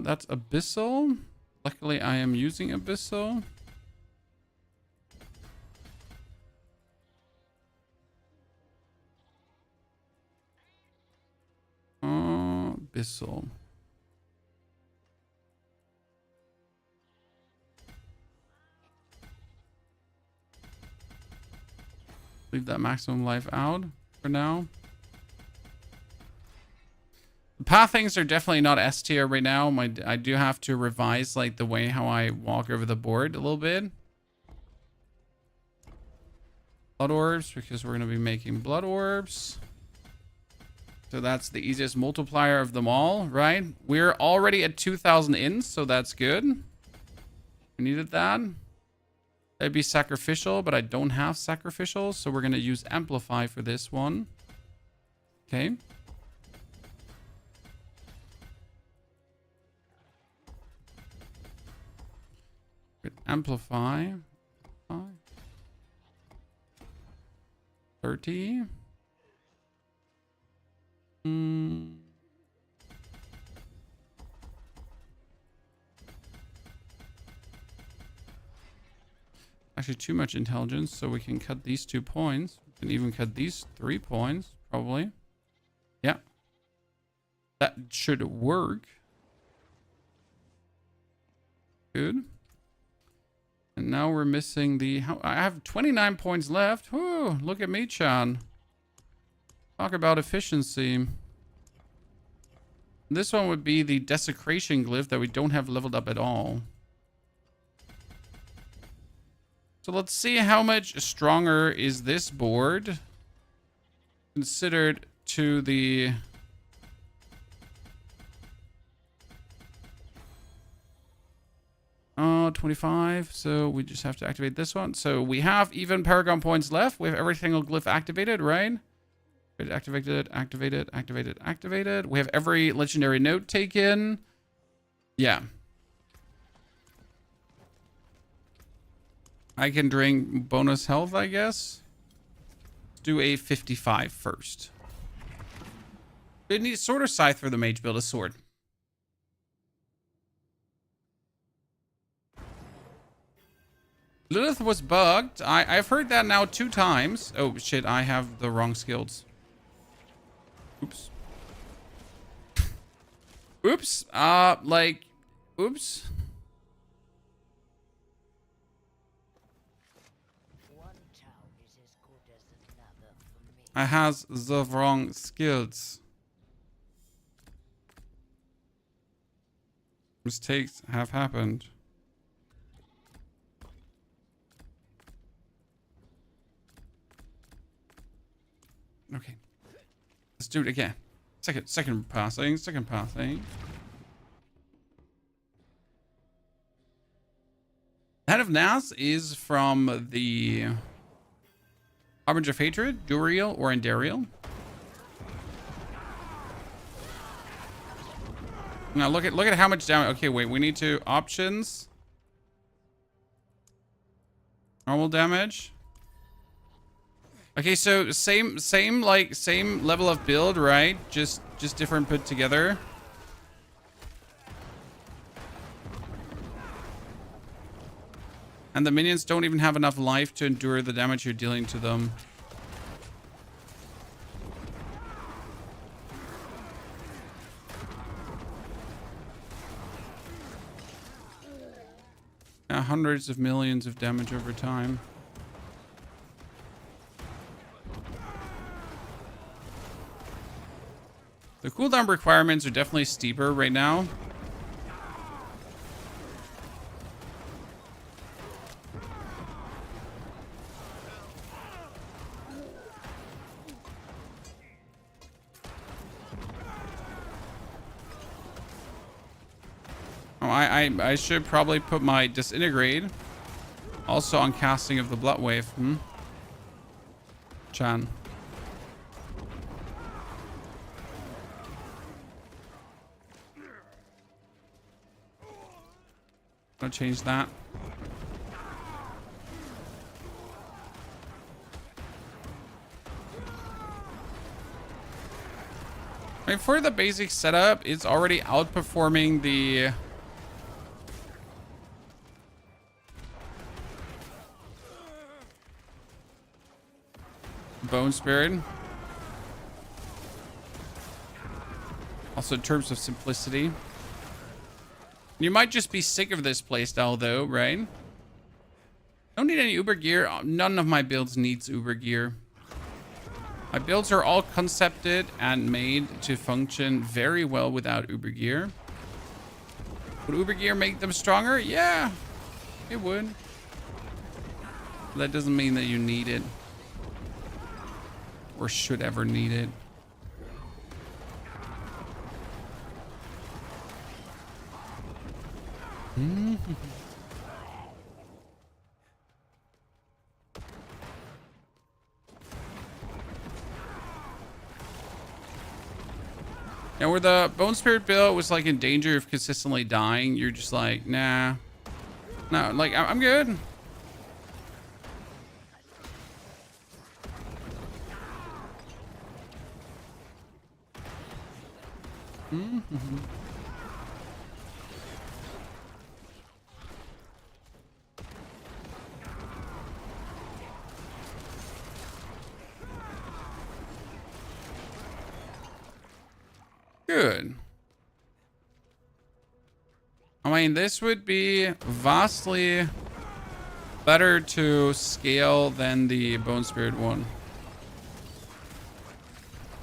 That's Abyssal. Luckily, I am using Abyssal. Abyssal. Leave that maximum life out for now. The path things are definitely not S tier right now. I do have to revise like the way how I walk over the board a little bit. Blood orbs, because we're going to be making blood orbs. So that's the easiest multiplier of them all, right? We're already at 2,000 ins, so that's good. We needed that. That'd be sacrificial, but I don't have sacrificial, so we're going to use amplify for this one. Okay. Good. Amplify. 30. actually too much intelligence, so we can cut these 2 points. We can even cut these 3 points, probably. Yeah. That should work. Good. And now we're missing the... I have 29 points left. Whoo, look at me, Chan. Talk about efficiency. This one would be the desecration glyph that we don't have leveled up at all. So let's see how much stronger is this board considered to the... 25. So we just have to activate this one. So we have even Paragon points left. We have every single glyph activated, right? Activated, activated, activated, activated. We have every legendary note taken. Yeah. I can drink bonus health, I guess. Let's do a 55 first. We need sword or scythe for the mage build. A sword. Lilith was bugged. I've heard that now 2 times. Oh shit, I have the wrong skills. Oops. Oops. Oops. I has the wrong skills. Mistakes have happened. Okay. Let's do it again. Second passing. Head of Nas is from the Harbinger of Hatred, Duriel, or Andariel. Now look at how much damage. Okay, wait, we need to options. Normal damage. Okay, so same level of build, right? Just different put together. And the minions don't even have enough life to endure the damage you're dealing to them. Yeah, hundreds of millions of damage over time. The cooldown requirements are definitely steeper right now. Oh, I should probably put my disintegrate also on casting of the Bloodwave. Chan. I'll change that. I mean, for the basic setup, it's already outperforming the Bone Spirit. Also in terms of simplicity. You might just be sick of this playstyle though, right? Don't need any Uber gear. None of my builds needs Uber gear. My builds are all concepted and made to function very well without Uber gear. Would Uber gear make them stronger? Yeah, it would. That doesn't mean that you need it. Or should ever need it. And where the Bone Spirit build was like in danger of consistently dying, you're just like, nah. No, like, I'm good. Good. I mean, this would be vastly better to scale than the Bone Spirit one.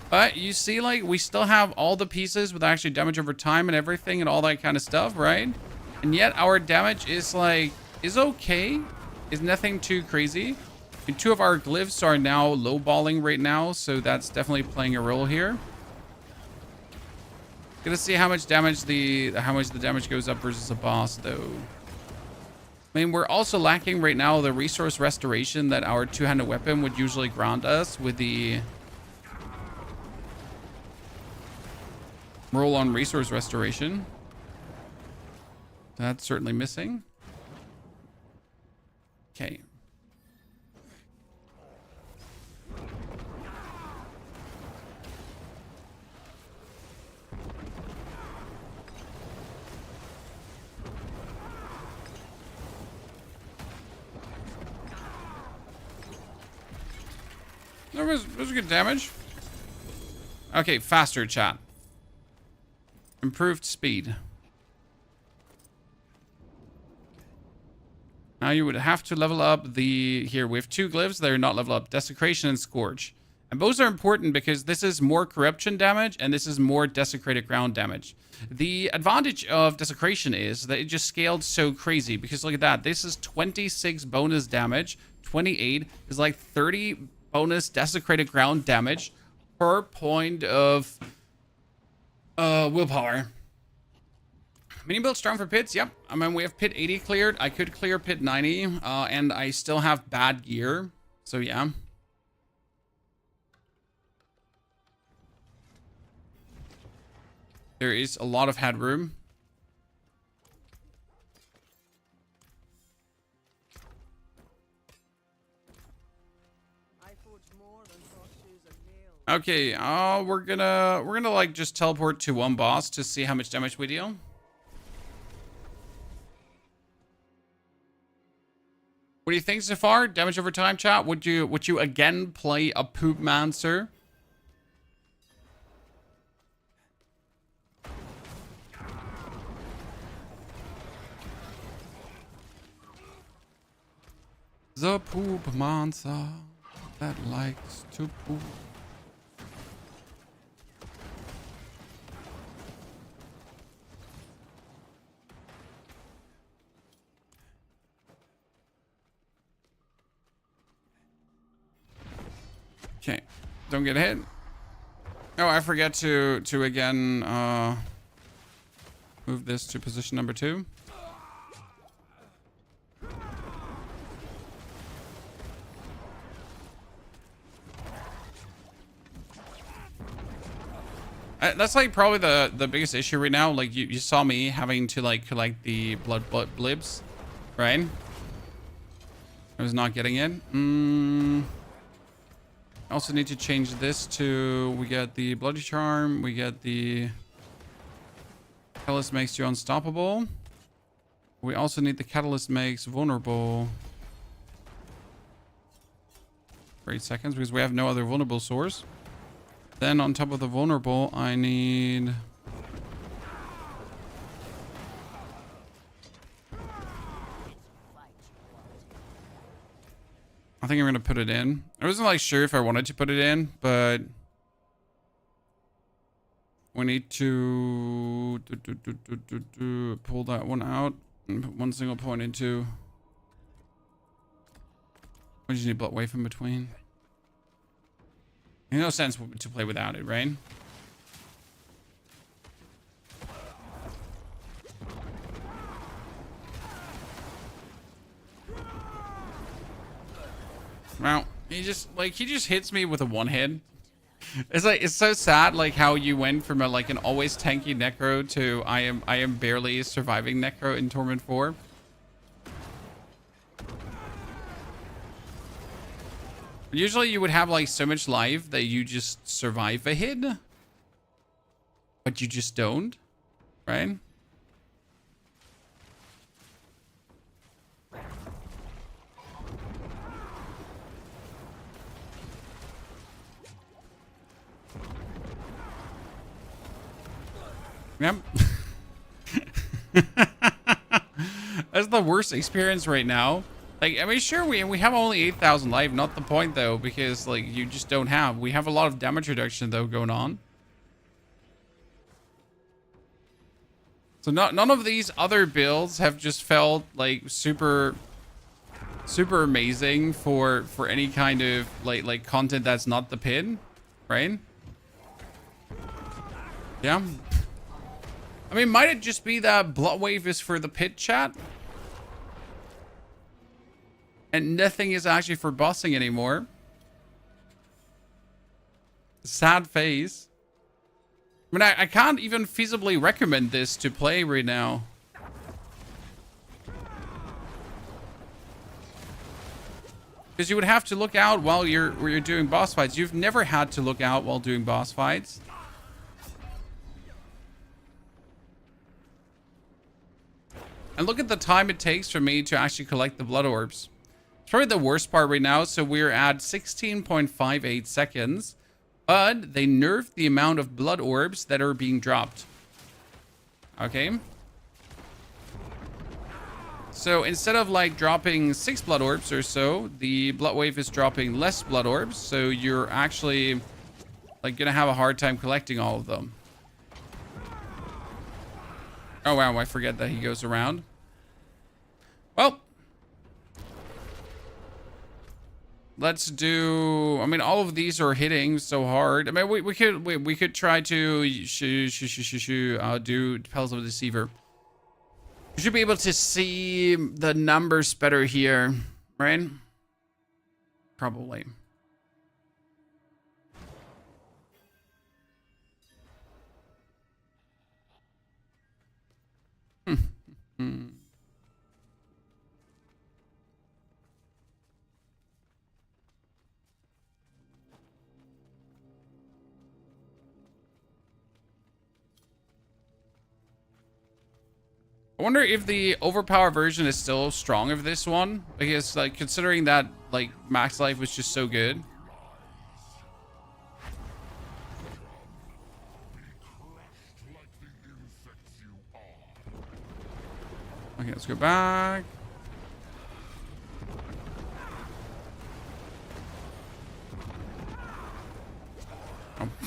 But you see, like, we still have all the pieces with actually damage over time and everything and all that kind of stuff, right? And yet our damage is like, is okay. Is nothing too crazy. And 2 of our glyphs are now lowballing right now, so that's definitely playing a role here. Gonna see how much damage the damage goes up versus a boss, though. I mean, we're also lacking right now the resource restoration that our two-handed weapon would usually grant us with the roll on resource restoration. That's certainly missing. Okay. That was good damage. Okay, faster, chat. Improved speed. Now you would have to level up the... Here, we have 2 glyphs that are not level up. Desecration and Scourge. And those are important because this is more corruption damage and this is more desecrated ground damage. The advantage of Desecration is that it just scaled so crazy because look at that. This is 26 bonus damage. 28 is like 30 bonus desecrated ground damage per point of willpower. Mini build strong for pits. Yep. I mean, we have pit 80 cleared. I could clear pit 90, and I still have bad gear. So yeah. There is a lot of headroom. Okay, we're gonna like just teleport to one boss to see how much damage we deal. What do you think so far? Damage over time, chat? Would you again play a Poopmancer? The Poopmancer that likes to poop. Okay, don't get hit. Oh, I forget to again move this to position number 2. That's like probably the biggest issue right now. Like you saw me having to like collect the blood blibs, right? I was not getting it. I also need to change this to, we get the Bloody Charm, we get the Catalyst makes you unstoppable. We also need the Catalyst makes vulnerable for 8 seconds because we have no other vulnerable source. Then on top of the vulnerable, I need... I think I'm going to put it in. I wasn't like sure if I wanted to put it in, but we need to pull that one out and put one single point into. We just need Bloodwave in between. There's no sense to play without it, right? Wow, he just hits me with a one hit. It's like, it's so sad like how you went from like an always tanky Necro to I am barely surviving Necro in Torment 4. Usually you would have like so much life that you just survive a hit, but you just don't, right? Yep. That's the worst experience right now. Like, I mean, sure, we have only 8,000 life. Not the point, though, because, like, you just don't have. We have a lot of damage reduction, though, going on. So none of these other builds have just felt, like, super amazing for any kind of, like content that's not the pin, right? Yeah. I mean, might it just be that Bloodwave is for the pit, chat? And nothing is actually for bossing anymore. Sad face. I mean, I can't even feasibly recommend this to play right now. Because you would have to look out while you're doing boss fights. You've never had to look out while doing boss fights. And look at the time it takes for me to actually collect the blood orbs. It's probably the worst part right now. So we're at 16.58 seconds. But they nerfed the amount of blood orbs that are being dropped. Okay. So instead of like dropping 6 blood orbs or so, the Bloodwave is dropping less blood orbs. So you're actually like gonna have a hard time collecting all of them. Oh wow, I forget that he goes around. Well, let's do. I mean, all of these are hitting so hard. I mean, we could try to do Pels of the Deceiver. You should be able to see the numbers better here, right? Probably. I wonder if the overpower version is still strong of this one, because like considering that like max life was just so good. Okay, let's go back. Oh.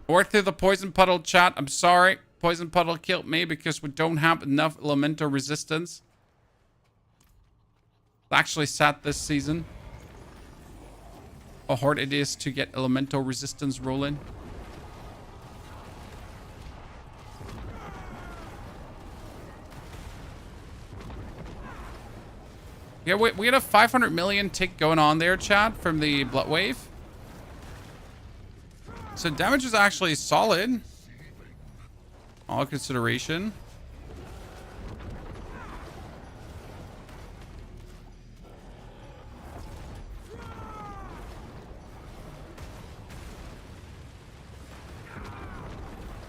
Work through the poison puddle, chat. I'm sorry. Poison puddle killed me because we don't have enough elemental resistance. It's actually sad this season. How hard it is to get elemental resistance rolling. Yeah, we had a 500 million tick going on there, chat, from the Bloodwave. So damage is actually solid. All consideration.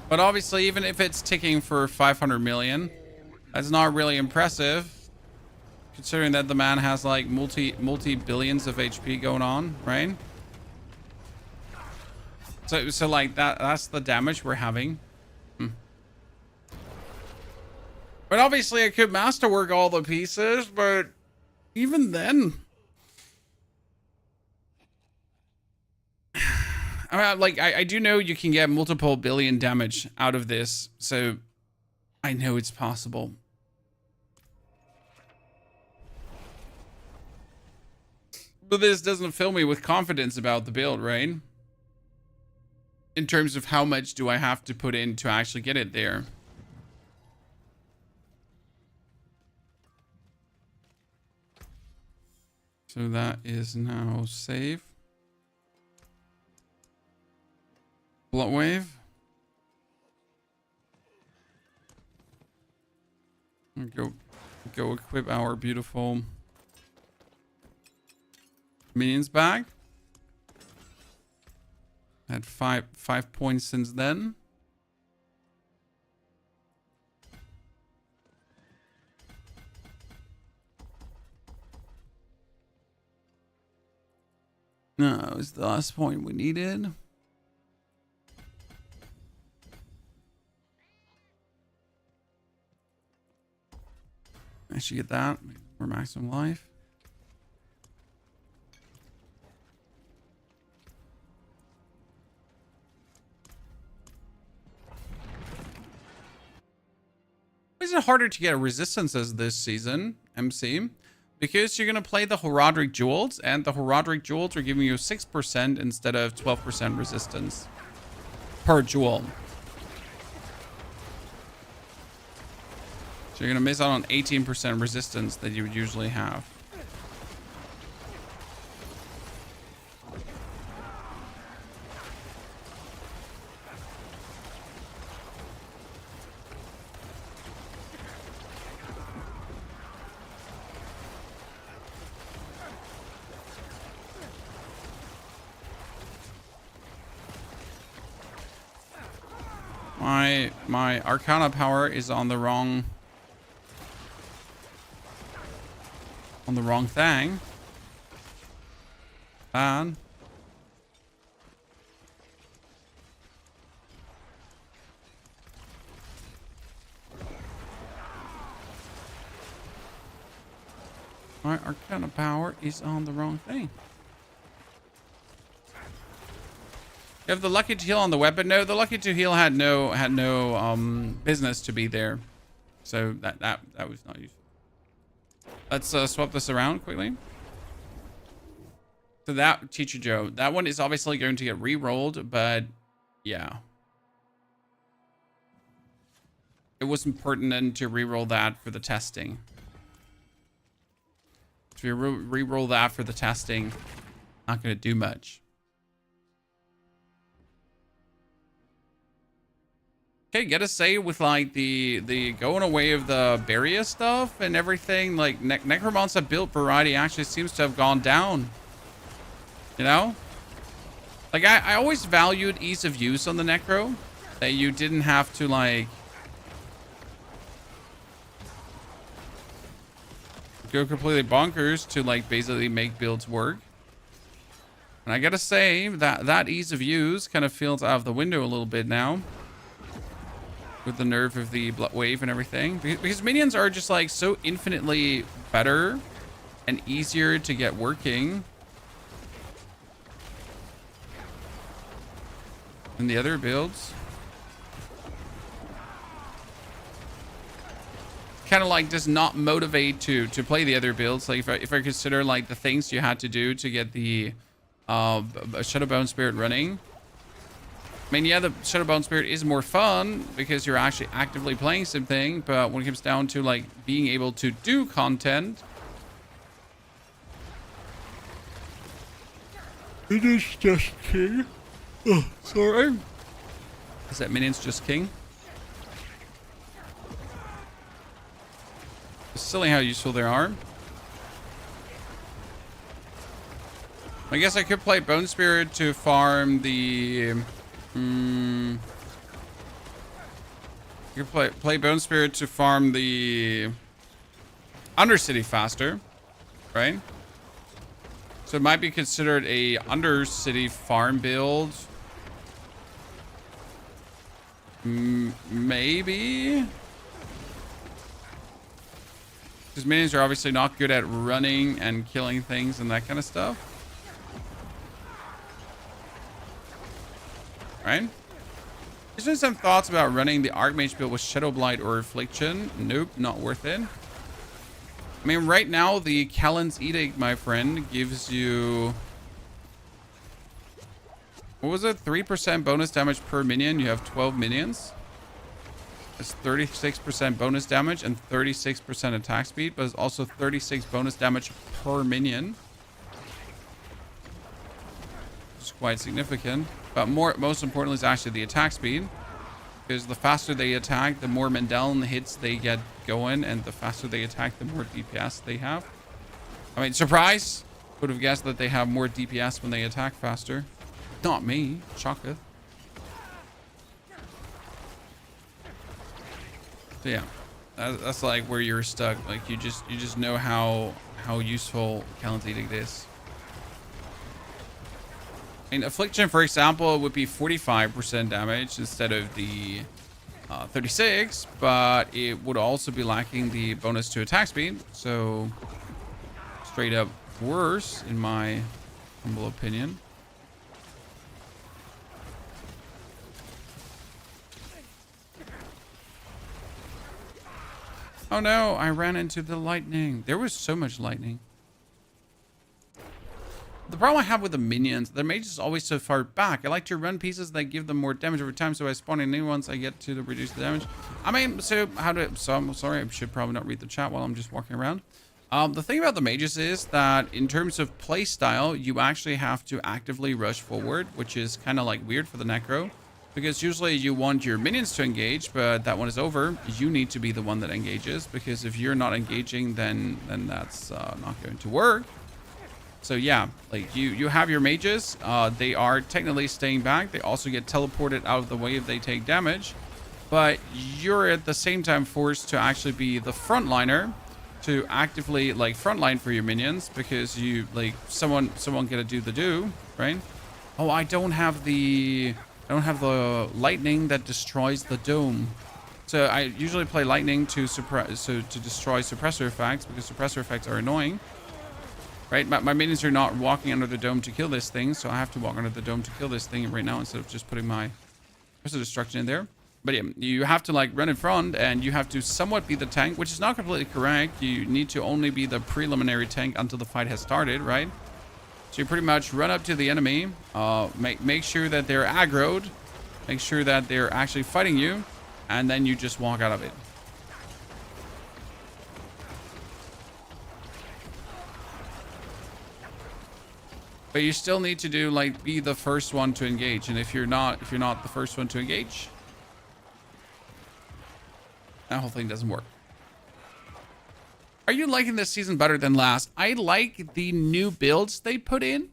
But obviously, even if it's ticking for 500 million, that's not really impressive. Considering that the man has like multi-billions of HP going on, right? So like that's the damage we're having. But obviously I could masterwork all the pieces, but even then, I mean, like I do know you can get multiple billion damage out of this, so I know it's possible. But this doesn't fill me with confidence about the build, right? In terms of how much do I have to put in to actually get it there. So that is now save. Bloodwave. Go equip our beautiful minions bag. Had five points since then. No, it was the last point we needed. I should get that. More maximum life. Is it harder to get resistances this season, MC? Because you're going to play the Herodic Jewels, and the Herodic Jewels are giving you 6% instead of 12% resistance per jewel. So you're going to miss out on 18% resistance that you would usually have. My Arcana power is on the wrong thing. And my Arcana power is on the wrong thing. You have the lucky to heal on the weapon. No, the lucky to heal had no business to be there, so that was not useful. Let's swap this around quickly. So that Teacher Joe, that one is obviously going to get re-rolled, but yeah, it wasn't pertinent to re-roll that for the testing. If you re-roll that for the testing, not going to do much. Okay, gotta say, with like the going away of the barrier stuff and everything, like Necromancer Build variety actually seems to have gone down. You know? Like I always valued ease of use on the Necro. That you didn't have to like go completely bonkers to like basically make builds work. And I gotta say that ease of use kind of feels out of the window a little bit now. With the nerf of the Bloodwave and everything, because minions are just like so infinitely better and easier to get working than the other builds. Kind of like does not motivate to play the other builds. Like if I consider like the things you had to do to get the Shadowbone Spirit running. I mean, yeah, the Shadowbone Spirit is more fun because you're actually actively playing something, but when it comes down to like being able to do content, it is just king. Oh, sorry. Is that minions just king? It's silly how useful they are. I guess I could play Bone Spirit to farm the... You play Bone Spirit to farm the Undercity faster, right? So it might be considered a Undercity farm build. Maybe. Because minions are obviously not good at running and killing things and that kind of stuff. Right? Just doing some thoughts about running the Archmage build with Shadow Blight or Affliction. Nope, not worth it. I mean, right now, the Callan's Edict, my friend, gives you... What was it? 3% bonus damage per minion. You have 12 minions. It's 36% bonus damage and 36% attack speed, but it's also 36 bonus damage per minion. Which is quite significant. But most importantly is actually the attack speed, because the faster they attack, the more Mandelen hits they get going, and the faster they attack, the more DPS they have. I mean, surprise! Would have guessed that they have more DPS when they attack faster. Not me. Shocker. So yeah, that's like where you're stuck. Like you just know how useful Callan's Edict is. In Affliction, for example, would be 45% damage instead of the 36, but it would also be lacking the bonus to attack speed. So straight up worse, in my humble opinion. Oh no, I ran into the lightning. There was so much lightning. The problem I have with the minions, their mage is always so far back. I like to run pieces that give them more damage over time, so by spawning new ones, I get to reduce the damage. I mean, so I'm sorry, I should probably not read the chat while I'm just walking around. The thing about the mages is that in terms of play style, you actually have to actively rush forward, which is kind of like weird for the Necro. Because usually you want your minions to engage, but that one is over. You need to be the one that engages, because if you're not engaging, then that's not going to work. So yeah, like you have your mages. They are technically staying back. They also get teleported out of the way if they take damage. But you're at the same time forced to actually be the frontliner, to actively like frontline for your minions, because you like someone gotta do the do, right? Oh, I don't have the lightning that destroys the dome. So I usually play lightning to destroy suppressor effects, because suppressor effects are annoying. Right? My minions are not walking under the dome to kill this thing, so I have to walk under the dome to kill this thing right now instead of just putting my suppressor destruction in there. But yeah, you have to like run in front, and you have to somewhat be the tank, which is not completely correct. You need to only be the preliminary tank until the fight has started, right? So you pretty much run up to the enemy, make sure that they're aggroed, make sure that they're actually fighting you, and then you just walk out of it. But you still need to do like be the first one to engage, and if you're not the first one to engage, that whole thing doesn't work. Are you liking this season better than last? I like the new builds they put in.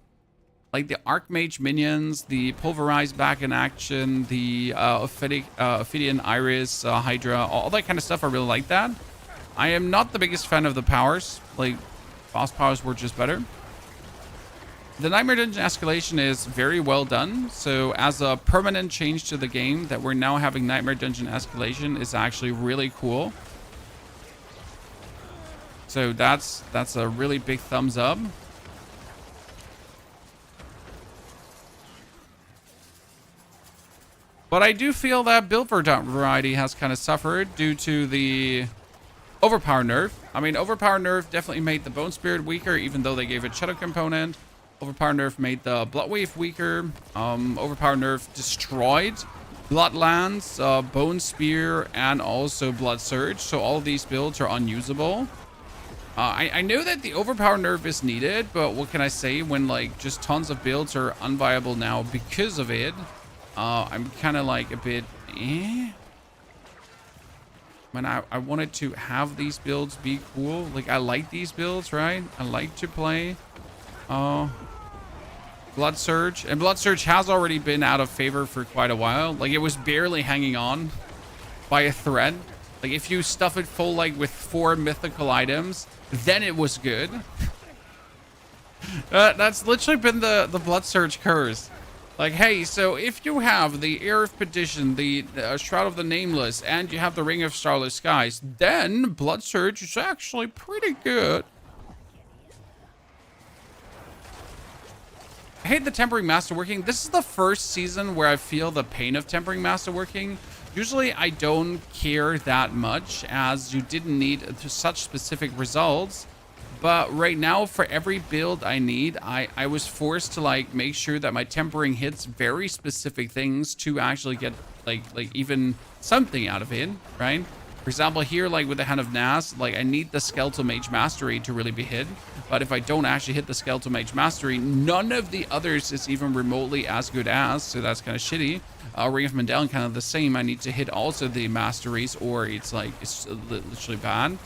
Like the Archmage minions, the Pulverized back in action, the Ophidian Iris, Hydra, all that kind of stuff. I really like that. I am not the biggest fan of the powers. Like, boss powers were just better. The Nightmare Dungeon escalation is very well done. So as a permanent change to the game, that we're now having Nightmare Dungeon escalation is actually really cool. So that's a really big thumbs up. But I do feel that build variety has kind of suffered due to the Overpower nerf. I mean, Overpower nerf definitely made the Bone Spirit weaker, even though they gave it Shadow component. Overpower nerf made the Bloodwave weaker. Overpower nerf destroyed Bloodlands, Bone Spear, and also Blood Surge. So all of these builds are unusable. I know that the Overpower nerf is needed, but what can I say when like just tons of builds are unviable now because of it? I'm kind of like a bit Man, I wanted to have these builds be cool. Like, I like these builds, right? I like to play Blood Surge. And Blood Surge has already been out of favor for quite a while. Like, it was barely hanging on by a thread. Like, if you stuff it full, like, with 4 mythical items, then it was good. That's literally been the Blood Surge curse. Like, hey, so if you have the Air of Petition, the Shroud of the Nameless, and you have the Ring of Starless Skies, then Blood Surge is actually pretty good. I hate the Tempering Masterworking. This is the first season where I feel the pain of Tempering Masterworking. Usually I don't care that much, as you didn't need such specific results. But right now, for every build I need, I was forced to like make sure that my tempering hits very specific things to actually get like even something out of it, right? For example, here, like with the Hand of Nas, like I need the Skeletal Mage Mastery to really be hit. But if I don't actually hit the Skeletal Mage Mastery, none of the others is even remotely as good as, so that's kind of shitty. Ring of Mandela, kind of the same. I need to hit also the Masteries, or it's like, it's literally bad.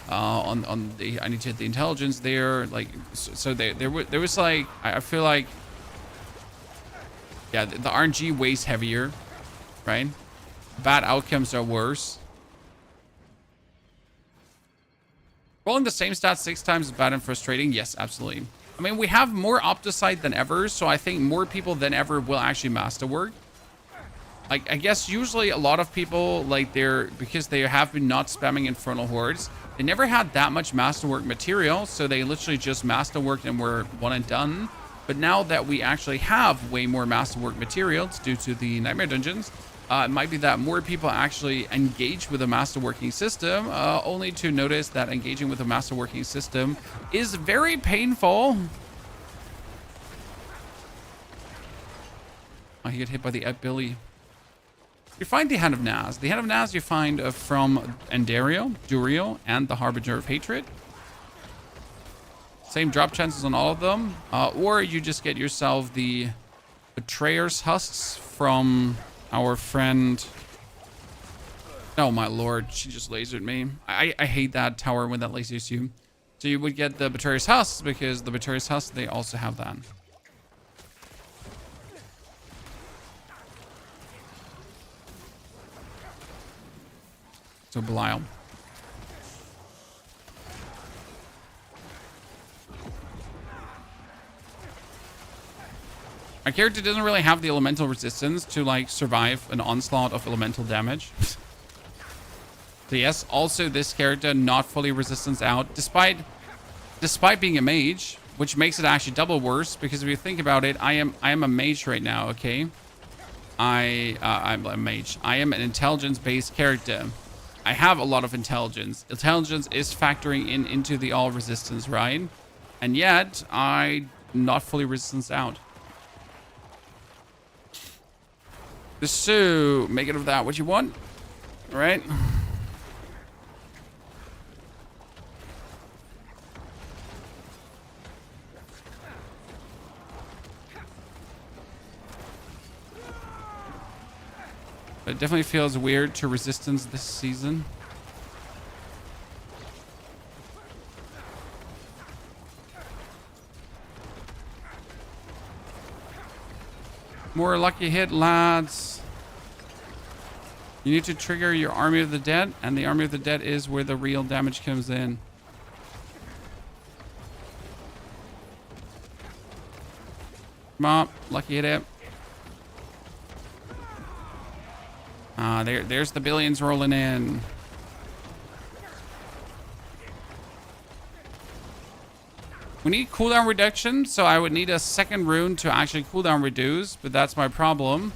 On the, I need to hit the intelligence there, like, so there was like, I feel like, yeah, the RNG weighs heavier, right? Bad outcomes are worse. Rolling the same stats 6 times is bad and frustrating. Yes, absolutely. I mean, we have more Opticite than ever, so I think more people than ever will actually masterwork. Like, I guess usually a lot of people, like, because they have been not spamming Infernal Hordes, they never had that much masterwork material, so they literally just masterworked and were one and done. But now that we actually have way more masterwork materials due to the Nightmare Dungeons, it might be that more people actually engage with a masterworking system, only to notice that engaging with a masterworking system is very painful. Oh, he got hit by the Billy. You find the Hand of Naz. The Hand of Naz you find from Endario, Duriel, and the Harbinger of Hatred. Same drop chances on all of them. Or you just get yourself the Betrayer's Husks from our friend. Oh my lord, she just lasered me. I hate that tower when that lasers you. So you would get the Betrayer's Husks because the Betrayer's Husks, they also have that. So Belial. Our character doesn't really have the elemental resistance to like survive an onslaught of elemental damage. So yes, also this character not fully resistance out, despite being a mage, which makes it actually double worse because if you think about it, I am a mage right now, okay? I'm a mage. I am an intelligence-based character. I have a lot of intelligence. Intelligence is factoring into the all resistance, right? And yet, I not fully resistance out. So, make it of that what you want. All right? It definitely feels weird to resistance this season. More lucky hit, lads. You need to trigger your Army of the Dead, and the Army of the Dead is where the real damage comes in. Come on, lucky hit it. There's the billions rolling in. We need cooldown reduction, so I would need a second rune to actually cooldown reduce, but that's my problem.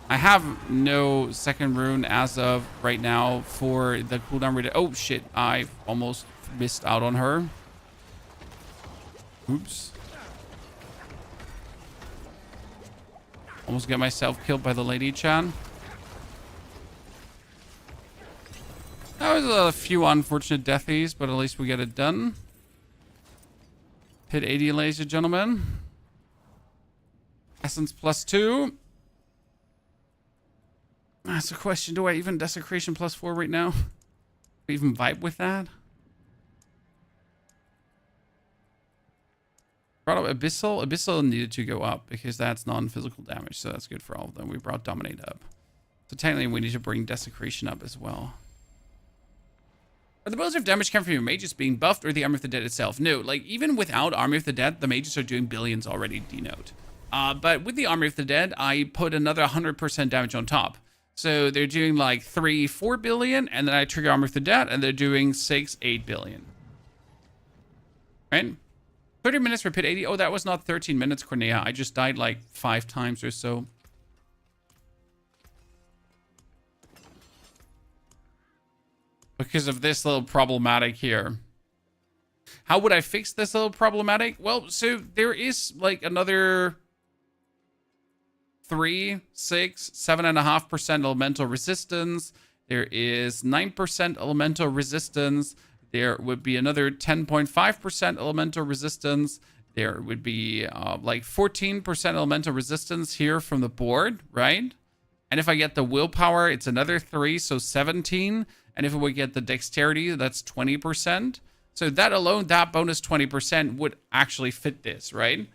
I have no second rune as of right now for the cooldown reduction. Oh shit, I almost missed out on her. Oops. Almost get myself killed by the lady Chan. That was a few unfortunate deathies, but at least we get it done. Hit 80, ladies and gentlemen. Essence +2. That's a question. Do I even Desecration +4 right now? Do I even vibe with that? Brought up Abyssal. Abyssal needed to go up because that's non-physical damage, so that's good for all of them. We brought Dominate up. So technically we need to bring Desecration up as well. Are the builds of damage come from your mages being buffed or the Army of the Dead itself? No, like even without Army of the Dead, the mages are doing billions already, denote. But with the Army of the Dead, I put another 100% damage on top. So they're doing like 3-4 billion, and then I trigger Army of the Dead, and they're doing 6-8 billion. Right? 30 minutes for pit 80. Oh, that was not 13 minutes, Cornea. I just died like 5 times or so. Because of this little problematic here. How would I fix this little problematic? Well, so there is like another 3, 6, 7.5% elemental resistance. There is 9% elemental resistance. There would be another 10.5% elemental resistance. There would be like 14% elemental resistance here from the board, right? And if I get the willpower, it's another 3, so 17. And if we get the dexterity, that's 20%. So that alone, that bonus 20% would actually fit this, right?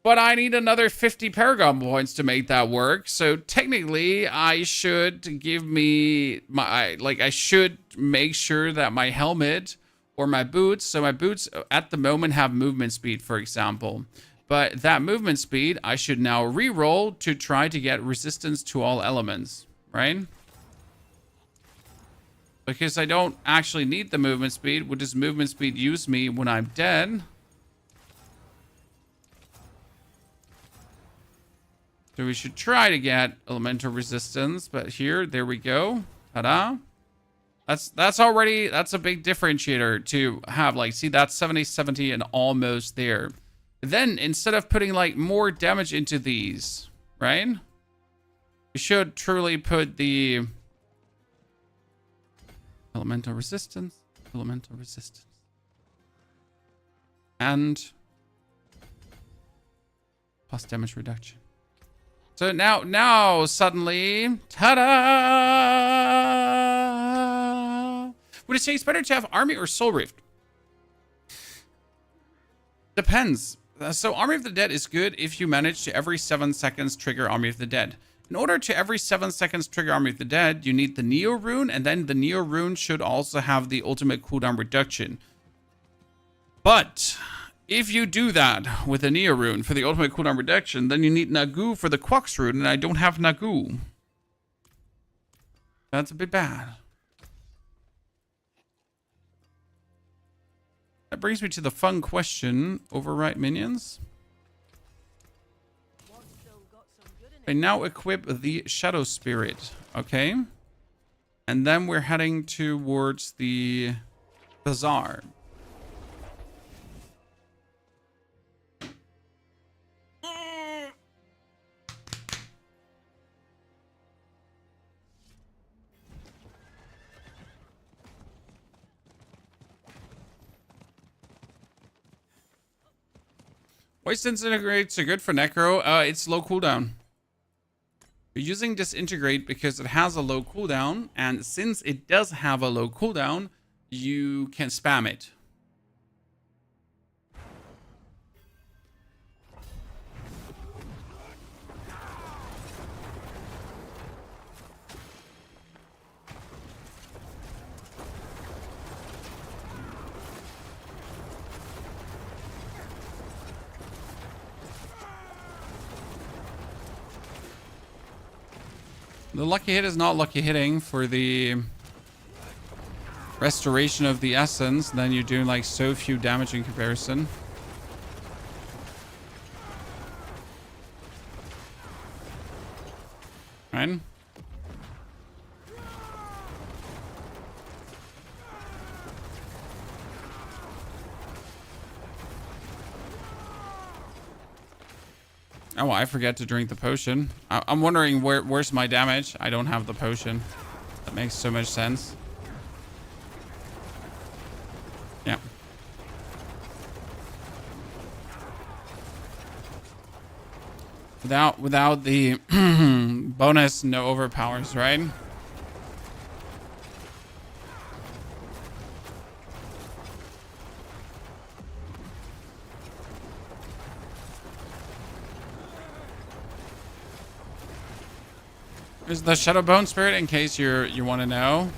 But I need another 50 Paragon points to make that work. So technically, I should give me my, like, I should make sure that my helmet or my boots. So my boots at the moment have movement speed, for example. But that movement speed, I should now re-roll to try to get resistance to all elements, right? Because I don't actually need the movement speed. Would this movement speed use me when I'm dead? So we should try to get elemental resistance. But here, there we go. Ta-da. That's already, that's a big differentiator to have. Like, see, that's 70, 70, and almost there. Then, instead of putting, like, more damage into these, right? We should truly put the elemental resistance, and plus damage reduction. So now suddenly, ta-da! Would it say it's better to have Army or Soul Rift? Depends. So Army of the Dead is good if you manage to every 7 seconds trigger Army of the Dead. In order to every 7 seconds trigger Army of the Dead, you need the Neo Rune, and then the Neo Rune should also have the ultimate cooldown reduction. But if you do that with the Neo Rune for the ultimate cooldown reduction, then you need Nagu for the Quox Rune, and I don't have Nagu. That's a bit bad. That brings me to the fun question, overwrite minions. I now equip the Shadow Spirit, okay? And then we're heading towards the Bazaar. Why disintegrate so good for Necro? It's low cooldown. You're using disintegrate because it has a low cooldown, and since it does have a low cooldown, you can spam it. The lucky hit is not lucky hitting for the restoration of the essence. Then you're doing like so few damage in comparison. Right? Oh, I forget to drink the potion. I'm wondering where's my damage? I don't have the potion. That makes so much sense. Yeah. Without the bonus, no overpowers, right? Is the Shadow Bone Spirit, in case you want to know.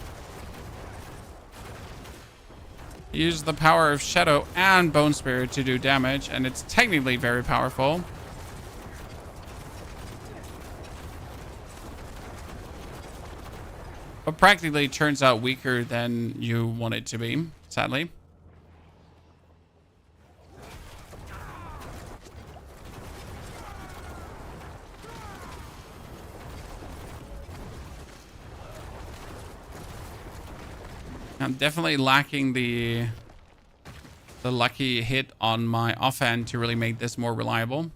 Use the power of Shadow and Bone Spirit to do damage, and it's technically very powerful. But practically turns out weaker than you want it to be, sadly. I'm definitely lacking the lucky hit on my offhand to really make this more reliable.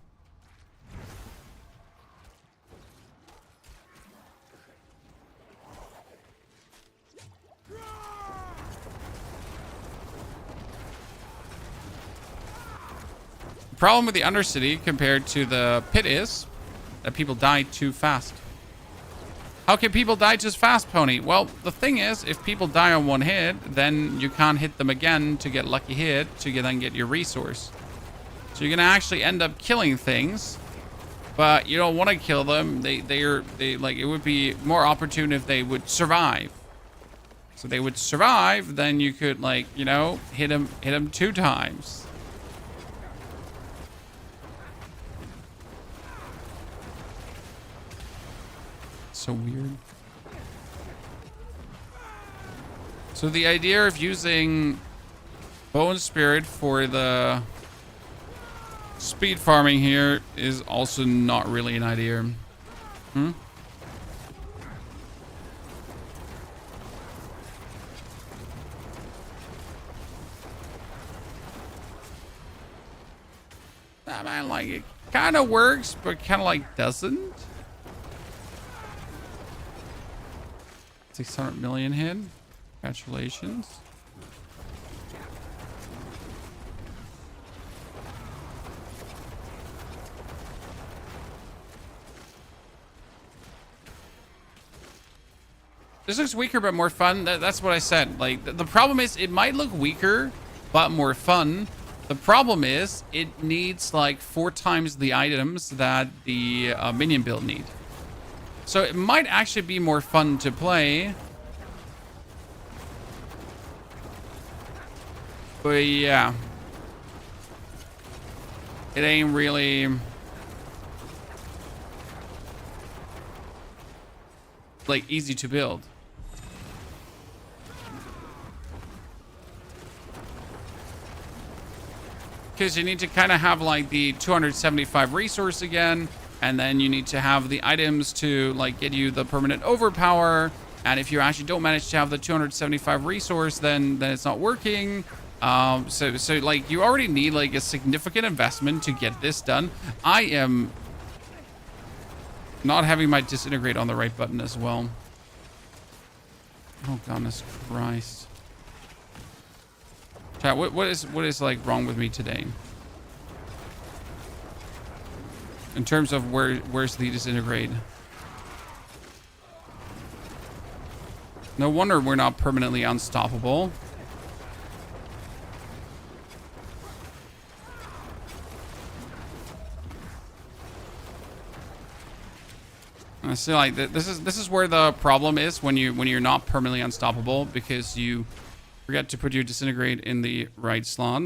The problem with the Undercity compared to the pit is that people die too fast. How can people die just fast, Pony? Well, the thing is, if people die on one hit, then you can't hit them again to get lucky hit to then get your resource. So you're gonna actually end up killing things, but you don't want to kill them. They like, it would be more opportune if they would survive. So they would survive, then you could, like, you know, hit them 2 times. So weird. So the idea of using Bone Spirit for the speed farming here is also not really an idea. I mean, like, it kind of works, but kind of like doesn't. 600 million hit. Congratulations. This looks weaker but more fun. That's what I said. Like, the problem is it might look weaker but more fun. The problem is it needs like 4 times the items that the minion build need. So it might actually be more fun to play. But yeah. It ain't really like easy to build. Because you need to kind of have like the 275 resource again, and then you need to have the items to like get you the permanent overpower. And if you actually don't manage to have the 275 resource, then it's not working. So like you already need like a significant investment to get this done. I am not having my disintegrate on the right button as well. Oh goodness Christ. Chat, what is like wrong with me today? In terms of where's the disintegrate? No wonder we're not permanently unstoppable. I see, like this is where the problem is when you're not permanently unstoppable, because you forget to put your disintegrate in the right slot.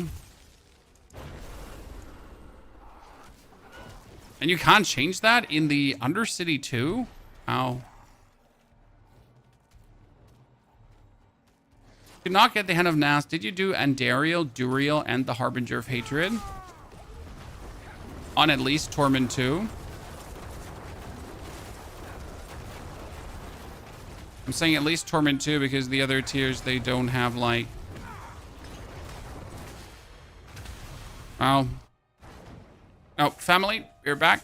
And you can't change that in the Undercity too? How? Did not get the Hand of Nas. Did you do Andariel, Duriel, and the Harbinger of Hatred? On at least Torment 2. I'm saying at least Torment 2 because the other tiers, they don't have like... Oh. Oh, family, you're back.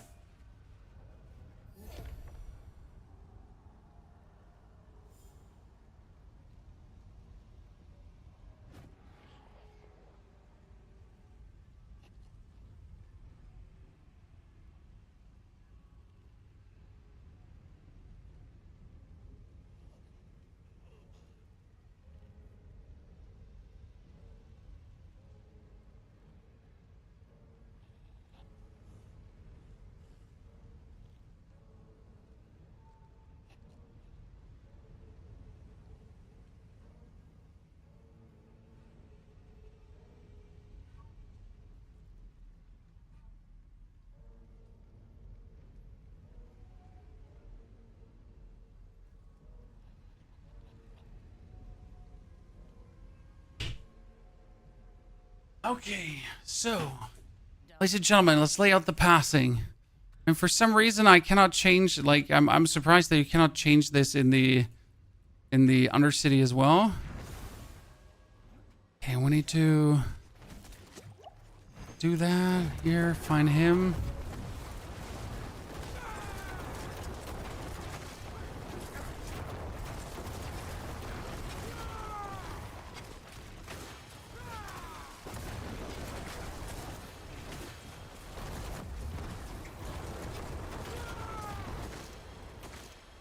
Okay, so, ladies and gentlemen, let's lay out the passing. And for some reason, I cannot change. Like, I'm surprised that you cannot change this in the Undercity as well. Okay, we need to do that here. Find him.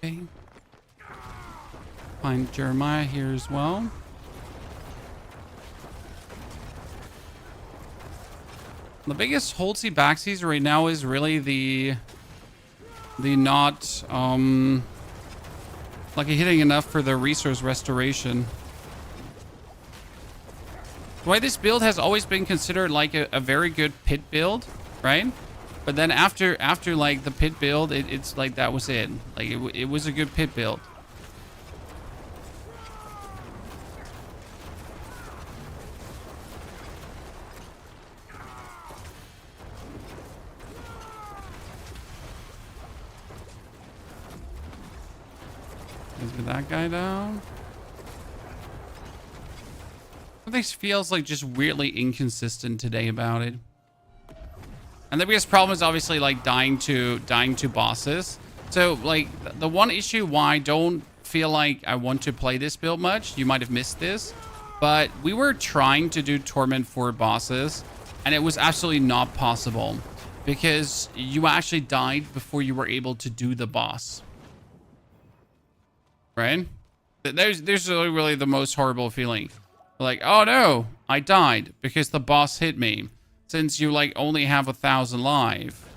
Okay. Find Jeremiah here as well. The biggest holdsy backsies right now is really the not Lucky hitting enough for the resource restoration. Why this build has always been considered like a very good pit build, right? But then after like the pit build, it's like that was it. Like it was a good pit build. Let's get that guy down. This feels like just weirdly inconsistent today about it. And the biggest problem is obviously like dying to bosses. So like the one issue why I don't feel like I want to play this build much, you might have missed this, but we were trying to do Torment 4 bosses and it was absolutely not possible because you actually died before you were able to do the boss. Right? There's really the most horrible feeling. Like, oh no, I died because the boss hit me. Since you like only have 1,000 life.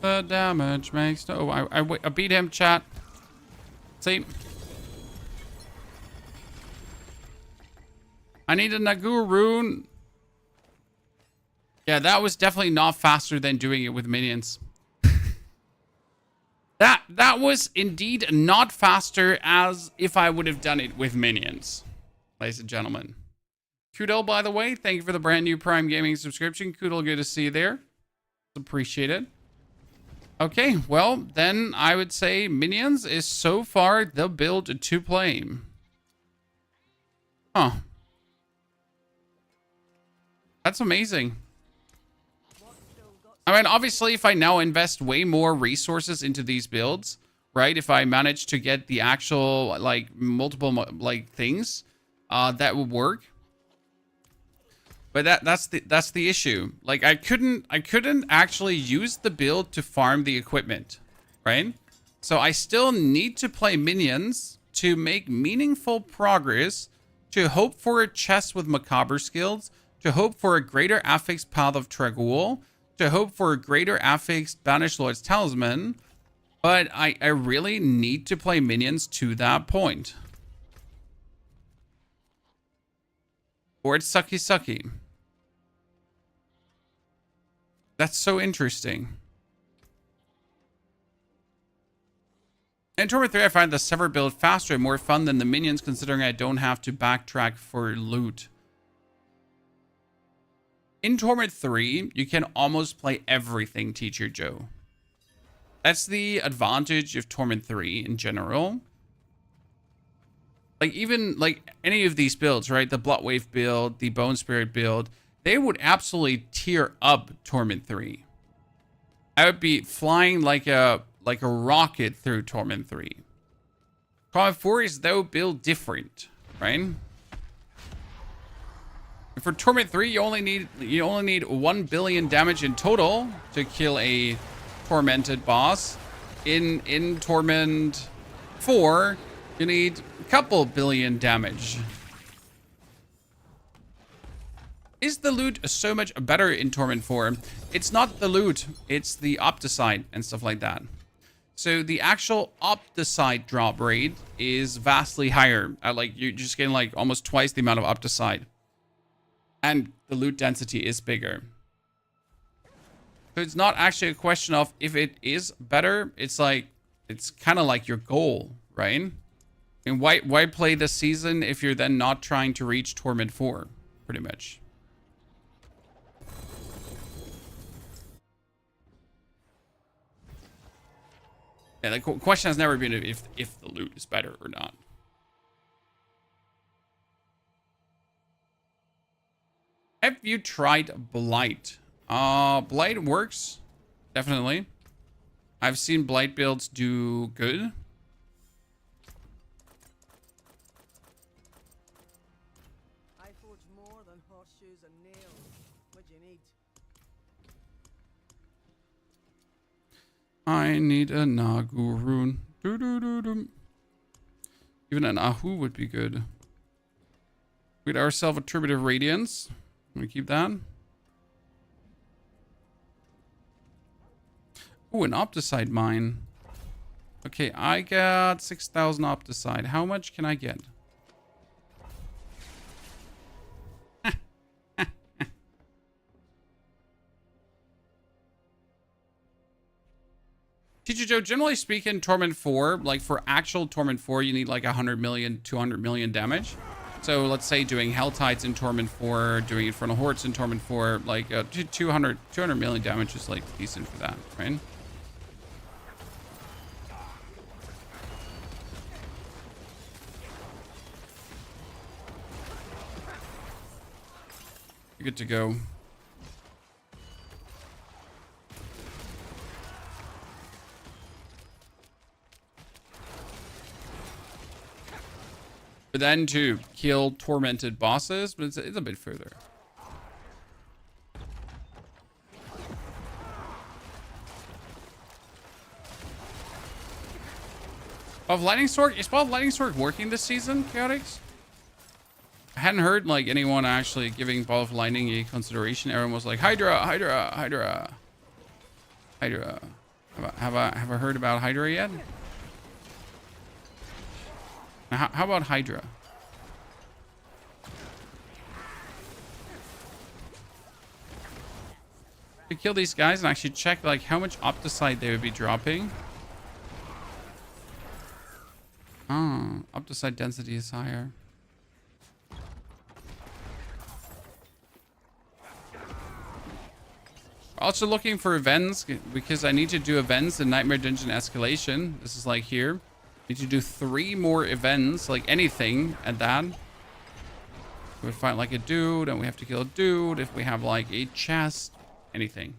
The damage makes no. I beat him, chat. See, I need a Nagu rune. Yeah, that was definitely not faster than doing it with minions. that was indeed not faster as if I would have done it with minions, ladies and gentlemen. Kudel, by the way, thank you for the brand new Prime Gaming subscription. Kudel, good to see you there. Appreciate it. Okay, well, then I would say Minions is so far the build to play. Huh. That's amazing. I mean, obviously, if I now invest way more resources into these builds, right? If I manage to get the actual, like, multiple, like, things, that would work. But that's the issue. Like I couldn't actually use the build to farm the equipment, right? So I still need to play minions to make meaningful progress, to hope for a chest with macabre skills, to hope for a greater affix path of Tragul, to hope for a greater affix Banished Lord's Talisman. But I really need to play minions to that point. Or it's sucky sucky. That's so interesting. In Torment 3, I find the Sever build faster and more fun than the minions, considering I don't have to backtrack for loot. In Torment 3, you can almost play everything, Teacher Joe. That's the advantage of Torment 3 in general. Like, even, like, any of these builds, right? The Bloodwave build, the Bone Spirit build, they would absolutely tear up Torment 3. I would be flying like a rocket through Torment 3. Torment 4 is though build different, right? And for Torment 3, you only need 1 billion damage in total to kill a tormented boss. In Torment 4, you need a couple billion damage. Is the loot so much better in Torment 4? It's not the loot, it's the Opticide and stuff like that. So the actual Opticide drop rate is vastly higher. Like you're just getting like almost twice the amount of Opticide. And the loot density is bigger. So it's not actually a question of if it is better, it's like, it's kind of like your goal, right? And why play the season if you're then not trying to reach Torment 4, pretty much. Yeah, the question has never been if the loot is better or not. Have you tried Blight? Blight works, definitely. I've seen Blight builds do good. I need a Nagu rune. Doo-doo-doo-doo. Even an Ahu would be good. We get ourselves a Tributive Radiance. I'm gonna keep that. Ooh, an Opticide Mine. Okay, I got 6,000 Opticide. How much can I get? Teacher Joe, generally speaking, Torment 4, like for actual Torment 4, you need like 100 million, 200 million damage. So let's say doing Hell Tides in Torment 4, doing Infernal Hordes in Torment 4, like 200 million damage is like decent for that, right? You're good to go. But then to kill tormented bosses, but it's a bit further. Ball of Lightning Sword? Is Ball of Lightning Sword working this season, Chaotix? I hadn't heard like anyone actually giving Ball of Lightning a consideration. Everyone was like, Hydra, Hydra, Hydra, Hydra. Have I heard about Hydra yet? How about Hydra? To kill these guys and actually check like how much Opticide they would be dropping. Oh, Opticide density is higher. Also looking for events because I need to do events in Nightmare Dungeon Escalation. This is like here. Need to do 3 more events, like anything at that. We fight like a dude, and we have to kill a dude. If we have like a chest, anything.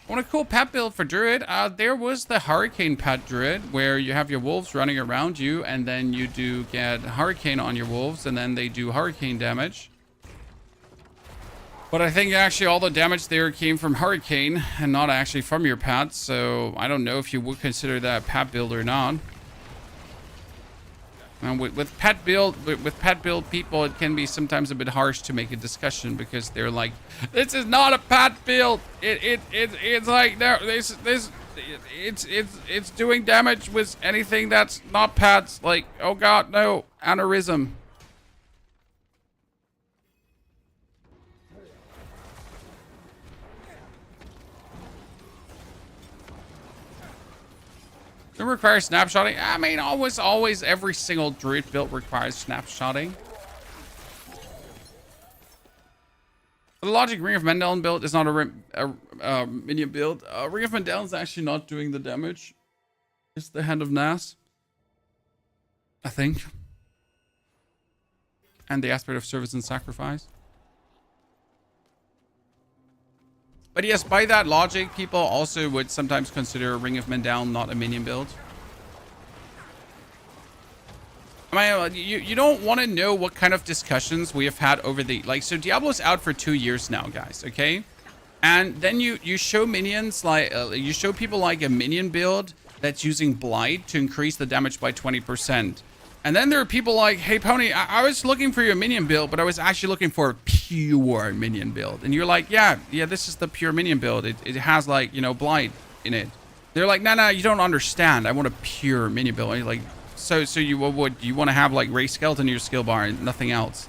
I want a cool pet build for Druid. There was the Hurricane pet Druid, where you have your wolves running around you, and then you do get Hurricane on your wolves, and then they do Hurricane damage. But I think actually all the damage there came from Hurricane and not actually from your pet. So I don't know if you would consider that pet build or not. And with pet build people, it can be sometimes a bit harsh to make a discussion because they're like, this is not a pet build. It's like no, it's doing damage with anything that's not pets. Like, oh god, no, aneurysm. It requires snapshotting. I mean, always, every single druid build requires snapshotting. The logic Ring of Mendeln build is not a minion build. Ring of Mendeln is actually not doing the damage. It's the Hand of Nas, I think. And the aspect of service and sacrifice. But yes, by that logic, people also would sometimes consider Ring of Mendeln not a minion build. I mean, you don't want to know what kind of discussions we have had over the... Like, so Diablo's out for 2 years now, guys, okay? And then you show minions, like... you show people, like, a minion build that's using Blight to increase the damage by 20%. And then there are people like, hey, Pony, I was looking for your minion build, but I was actually looking for a pure minion build. And you're like, yeah, this is the pure minion build. It has, like, you know, Blight in it. They're like, no, you don't understand. I want a pure minion build. And you're like, so you want to have, like, Ray Skeleton in your skill bar and nothing else.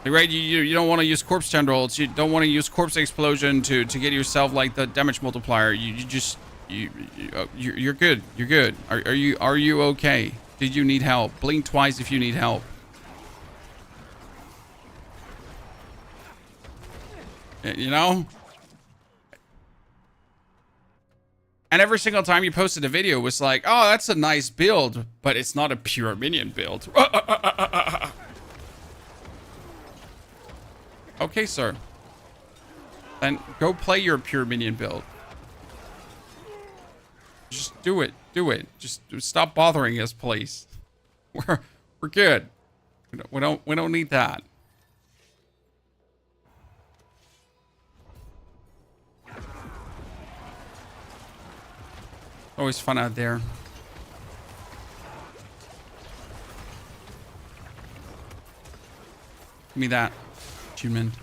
Like, right, you don't want to use Corpse Tendrils. You don't want to use Corpse Explosion to get yourself, like, the damage multiplier. You're good. You're good. Are you okay? Did you need help? Blink twice if you need help. You know? And every single time you posted a video was like, oh, that's a nice build, but it's not a pure minion build. Okay, sir. Then go play your pure minion build. Just do it. Do it. Just stop bothering us, please. We're good. We don't need that. Always fun out there. Give me that achievement.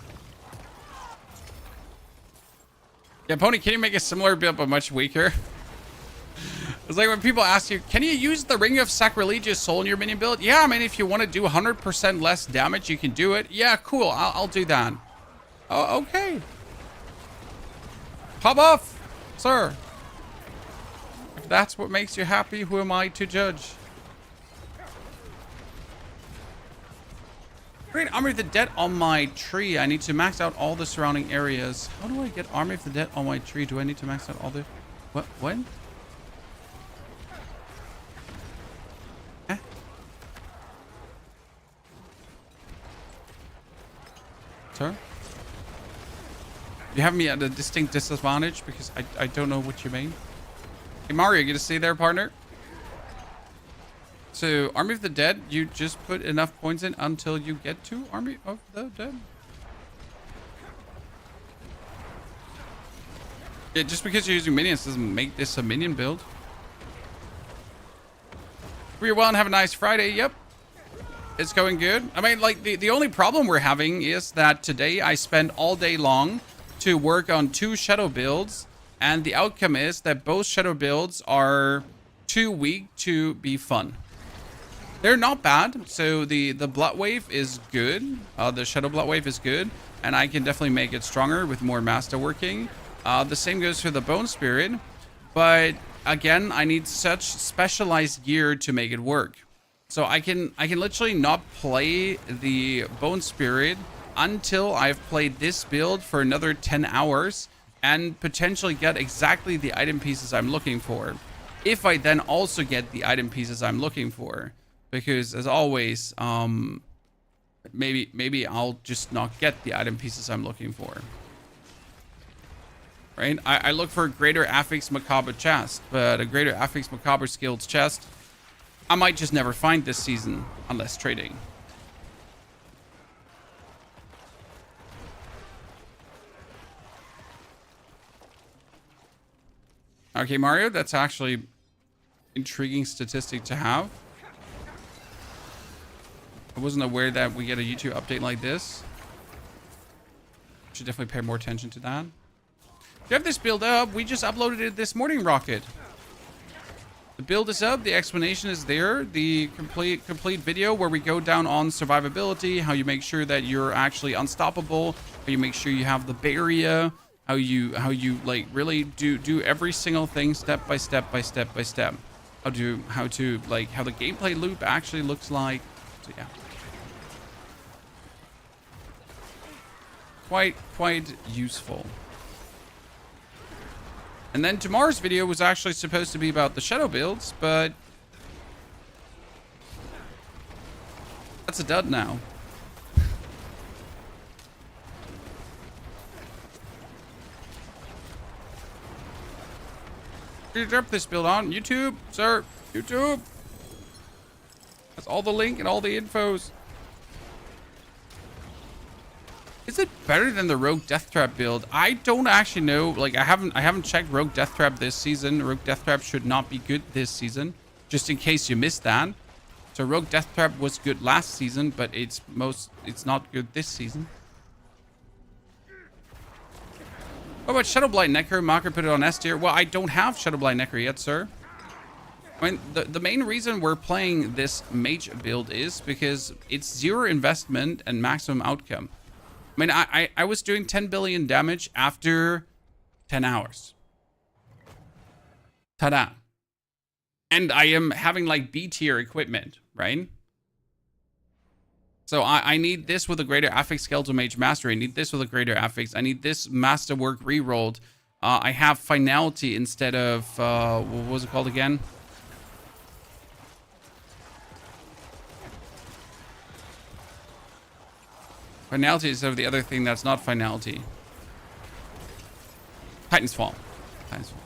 Yeah, Pony, can you make a similar build but much weaker? It's like when people ask you, can you use the Ring of Sacrilegious Soul in your minion build? Yeah, I mean, if you want to do 100% less damage, you can do it. Yeah, cool. I'll do that. Oh, okay. Pop off, sir. If that's what makes you happy, who am I to judge? Great, Army of the Dead on my tree. I need to max out all the surrounding areas. How do I get Army of the Dead on my tree? Do I need to max out all the... What? When? Eh? Sir? You have me at a distinct disadvantage because I don't know what you mean. Hey, Mario, you gonna stay there, partner? So, Army of the Dead, you just put enough points in until you get to Army of the Dead. Yeah, just because you're using minions doesn't make this a minion build. Hope you're well and have a nice Friday. Yep. It's going good. I mean, like, the only problem we're having is that today I spent all day long to work on 2 shadow builds, and the outcome is that both shadow builds are too weak to be fun. They're not bad. So the Bloodwave is good. The Shadow Bloodwave is good. And I can definitely make it stronger with more master working. The same goes for the Bone Spirit. But again, I need such specialized gear to make it work. So I can literally not play the Bone Spirit until I've played this build for another 10 hours. And potentially get exactly the item pieces I'm looking for. If I then also get the item pieces I'm looking for. Because as always, maybe I'll just not get the item pieces I'm looking for. Right? I look for a greater Affix Macabre chest, but a greater Affix Macabre skilled chest, I might just never find this season unless trading. Okay, Mario, that's actually intriguing statistic to have. I wasn't aware that we get a YouTube update like this. Should definitely pay more attention to that. If you have this build up, we just uploaded it this morning, Rocket. The build is up, the explanation is there, the complete video where we go down on survivability, how you make sure that you're actually unstoppable, how you make sure you have the barrier, how you like really do every single thing step by step by step by step. How to like how the gameplay loop actually looks like. So yeah. Quite useful. And then tomorrow's video was actually supposed to be about the shadow builds, but that's a dud now. You drop this build on YouTube, sir. YouTube. That's all the link and all the infos. Is it better than the Rogue Deathtrap build? I don't actually know. Like I haven't checked Rogue Deathtrap this season. Rogue Deathtrap should not be good this season, just in case you missed that. So Rogue Deathtrap was good last season, but it's not good this season. What about Shadowblight Necro? Marker put it on S tier. Well, I don't have Shadowblight Necro yet, sir. I mean, the main reason we're playing this mage build is because it's 0 investment and maximum outcome. I mean, I was doing 10 billion damage after 10 hours. Ta-da. And I am having like B tier equipment, right? So I need this with a greater affix skeletal mage mastery. I need this with a greater affix. I need this masterwork rerolled. I have finality instead of, what was it called again? Finality instead of the other thing that's not finality. Titan's Fall. Titan's Fall.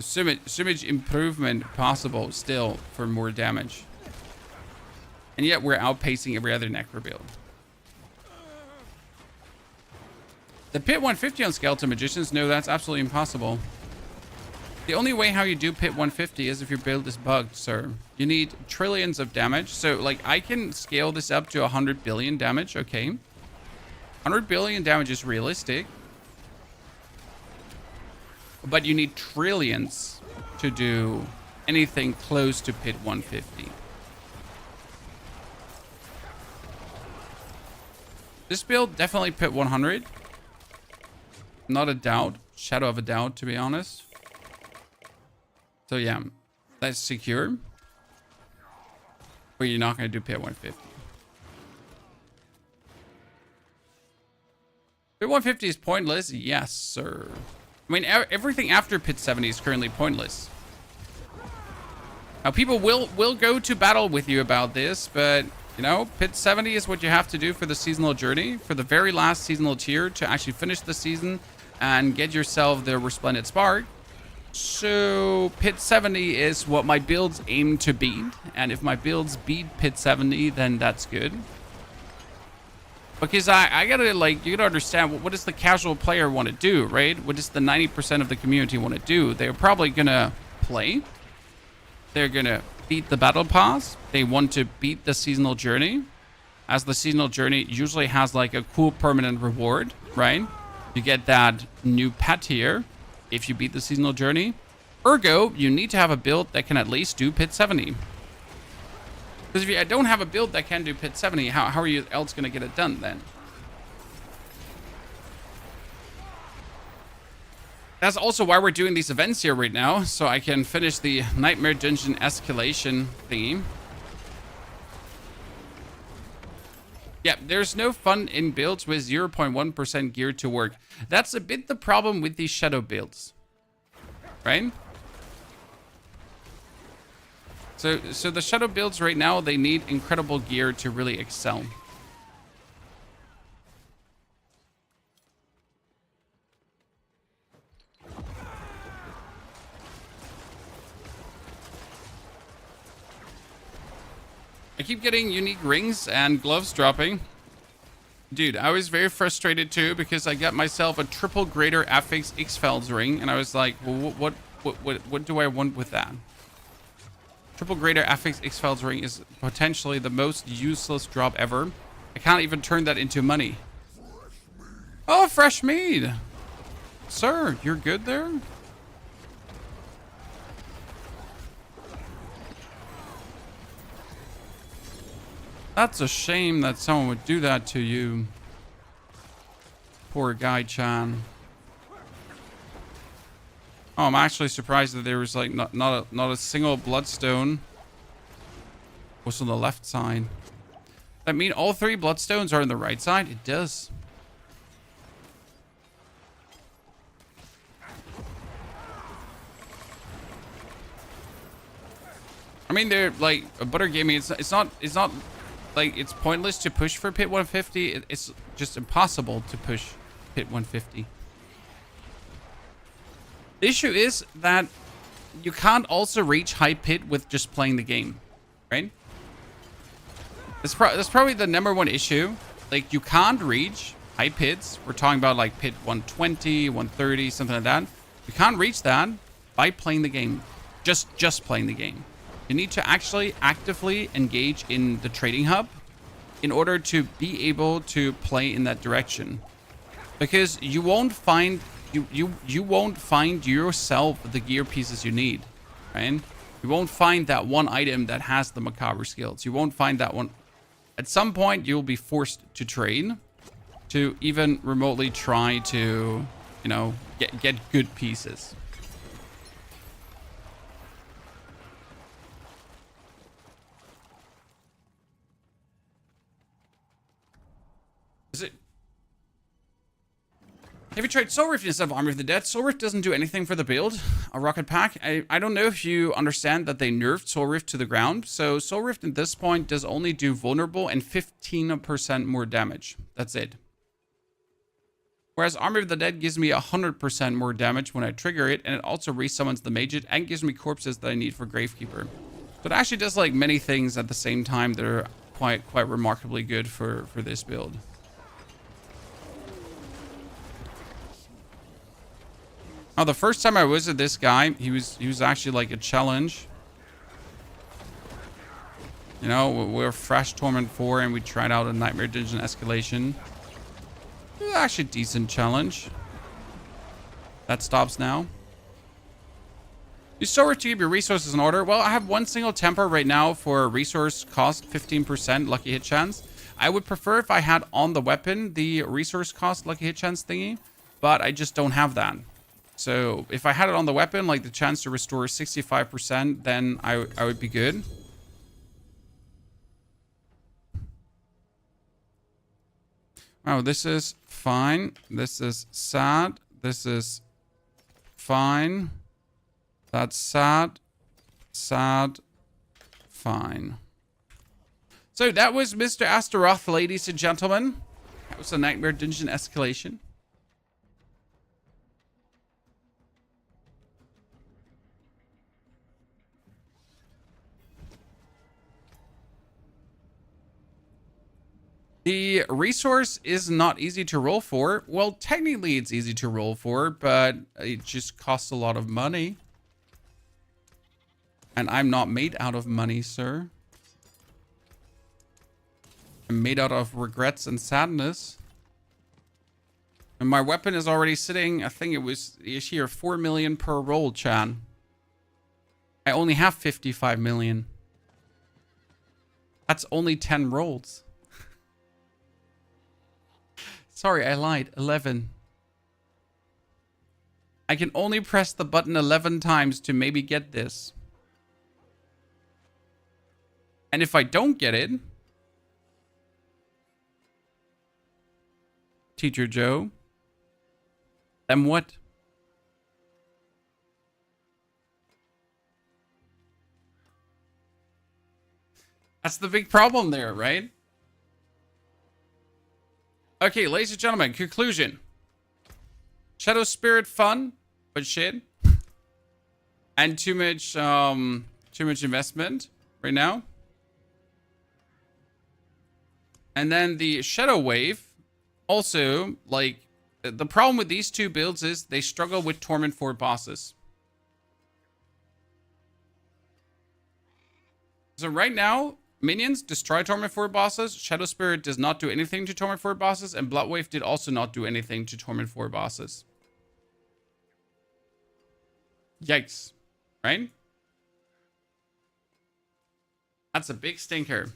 Sumage improvement possible still for more damage. And yet we're outpacing every other Necro build. The Pit 150 on Skeleton Magicians? No, that's absolutely impossible. The only way how you do Pit 150 is if your build is bugged, sir. You need trillions of damage. So, like, I can scale this up to 100 billion damage, okay. 100 billion damage is realistic. But you need trillions to do anything close to Pit 150. This build, definitely Pit 100. Not a doubt. Shadow of a doubt, to be honest. So yeah, that's secure. But you're not going to do Pit 150. Pit 150 is pointless? Yes, sir. I mean, everything after Pit 70 is currently pointless. Now, people will go to battle with you about this, but, you know, Pit 70 is what you have to do for the seasonal journey, for the very last seasonal tier to actually finish the season and get yourself the Resplendent Spark. So, Pit 70 is what my builds aim to beat, and if my builds beat Pit 70, then that's good. Because I gotta, like, you gotta understand, what does the casual player want to do, right? What does the 90% of the community want to do? They're probably gonna play. They're gonna beat the battle pass. They want to beat the seasonal journey, as the seasonal journey usually has, like, a cool permanent reward, right? You get that new pet here if you beat the seasonal journey. Ergo, you need to have a build that can at least do Pit 70. Because if you don't have a build that can do Pit 70, how are you else going to get it done then? That's also why we're doing these events here right now, so I can finish the Nightmare Dungeon escalation theme. Yeah, there's no fun in builds with 0.1% gear to work. That's a bit the problem with these shadow builds, right? So the shadow builds right now, they need incredible gear to really excel. I keep getting unique rings and gloves dropping. Dude, I was very frustrated too because I got myself a triple greater affix X-Felds ring and I was like, well, what do I want with that? Triple greater affix X-Felds ring is potentially the most useless drop ever. I can't even turn that into money. Oh, fresh mead. Sir, you're good there? That's a shame that someone would do that to you. Poor guy, Chan. Oh, I'm actually surprised that there was like not a single bloodstone. Was on the left side. That mean all three bloodstones are on the right side? It does. I mean, they're like Butter Gaming. It's not like it's pointless to push for Pit 150. It's just impossible to push Pit 150. The issue is that you can't also reach high Pit with just playing the game, right? That's probably the #1 issue. Like, you can't reach high Pits. We're talking about like Pit 120, 130, something like that. You can't reach that by playing the game. Just playing the game. You need to actually actively engage in the trading hub in order to be able to play in that direction. Because you won't find you won't find yourself the gear pieces you need, right? You won't find that one item that has the macabre skills. You won't find that one. At some point, you'll be forced to trade to even remotely try to, you know, get good pieces. Is it? Have you tried Soul Rift instead of Army of the Dead? Soul Rift doesn't do anything for the build. A rocket pack. I don't know if you understand that they nerfed Soul Rift to the ground. So Soul Rift at this point does only do vulnerable and 15% more damage. That's it. Whereas Army of the Dead gives me 100% more damage when I trigger it, and it also resummons the Maged and gives me corpses that I need for Gravekeeper. So it actually does like many things at the same time that are quite remarkably good for this build. Oh, the first time I visited this guy, he was actually like a challenge. You know, we're fresh Torment 4 and we tried out a Nightmare Dungeon escalation. It was actually a decent challenge. That stops now. You still have to keep your resources in order. Well, I have one single temper right now for resource cost, 15% lucky hit chance. I would prefer if I had on the weapon the resource cost lucky hit chance thingy, but I just don't have that. So if I had it on the weapon, like the chance to restore 65%, then I would be good. Oh, this is fine. This is sad. This is fine. That's sad. Sad. Fine. So that was Mr. Astaroth, ladies and gentlemen. That was a Nightmare Dungeon escalation. The resource is not easy to roll for. Well, technically it's easy to roll for, but it just costs a lot of money. And I'm not made out of money, sir. I'm made out of regrets and sadness. And my weapon is already sitting, I think it was here, 4 million per roll, Chan. I only have 55 million. That's only 10 rolls. Sorry, I lied. 11. I can only press the button 11 times to maybe get this. And if I don't get it, Teacher Joe, then what? That's the big problem there, right? Okay, ladies and gentlemen, conclusion. Shadow Spirit fun, but shit. And too much investment right now. And then the Shadow Wave, also, like, the problem with these two builds is they struggle with Torment 4 bosses. So right now, minions destroy Torment 4 bosses. Shadow Spirit does not do anything to Torment 4 bosses. And Bloodwave did also not do anything to Torment 4 bosses. Yikes. Right? That's a big stinker.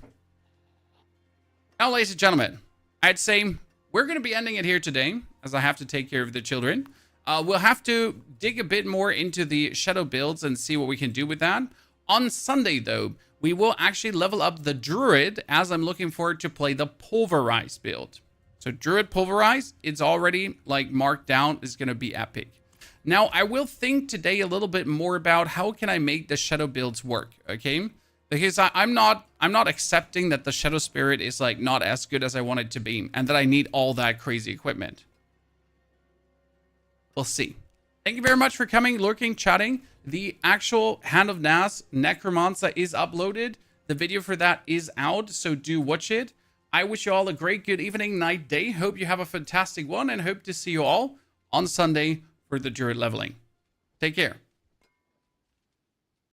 Now, ladies and gentlemen, I'd say we're going to be ending it here today, as I have to take care of the children. We'll have to dig a bit more into the Shadow builds and see what we can do with that. On Sunday, though, we will actually level up the Druid, as I'm looking forward to play the Pulverize build. So Druid Pulverize, it's already like marked down, is going to be epic. Now, I will think today a little bit more about how can I make the Shadow builds work, okay? Because I'm not accepting that the Shadow Spirit is like not as good as I want it to be, and that I need all that crazy equipment. We'll see. Thank you very much for coming, lurking, chatting. The actual Hand of Nas Necromancer is uploaded. The video for that is out, so do watch it. I wish you all a great, good evening, night, day. Hope you have a fantastic one, and hope to see you all on Sunday for the Druid leveling. Take care.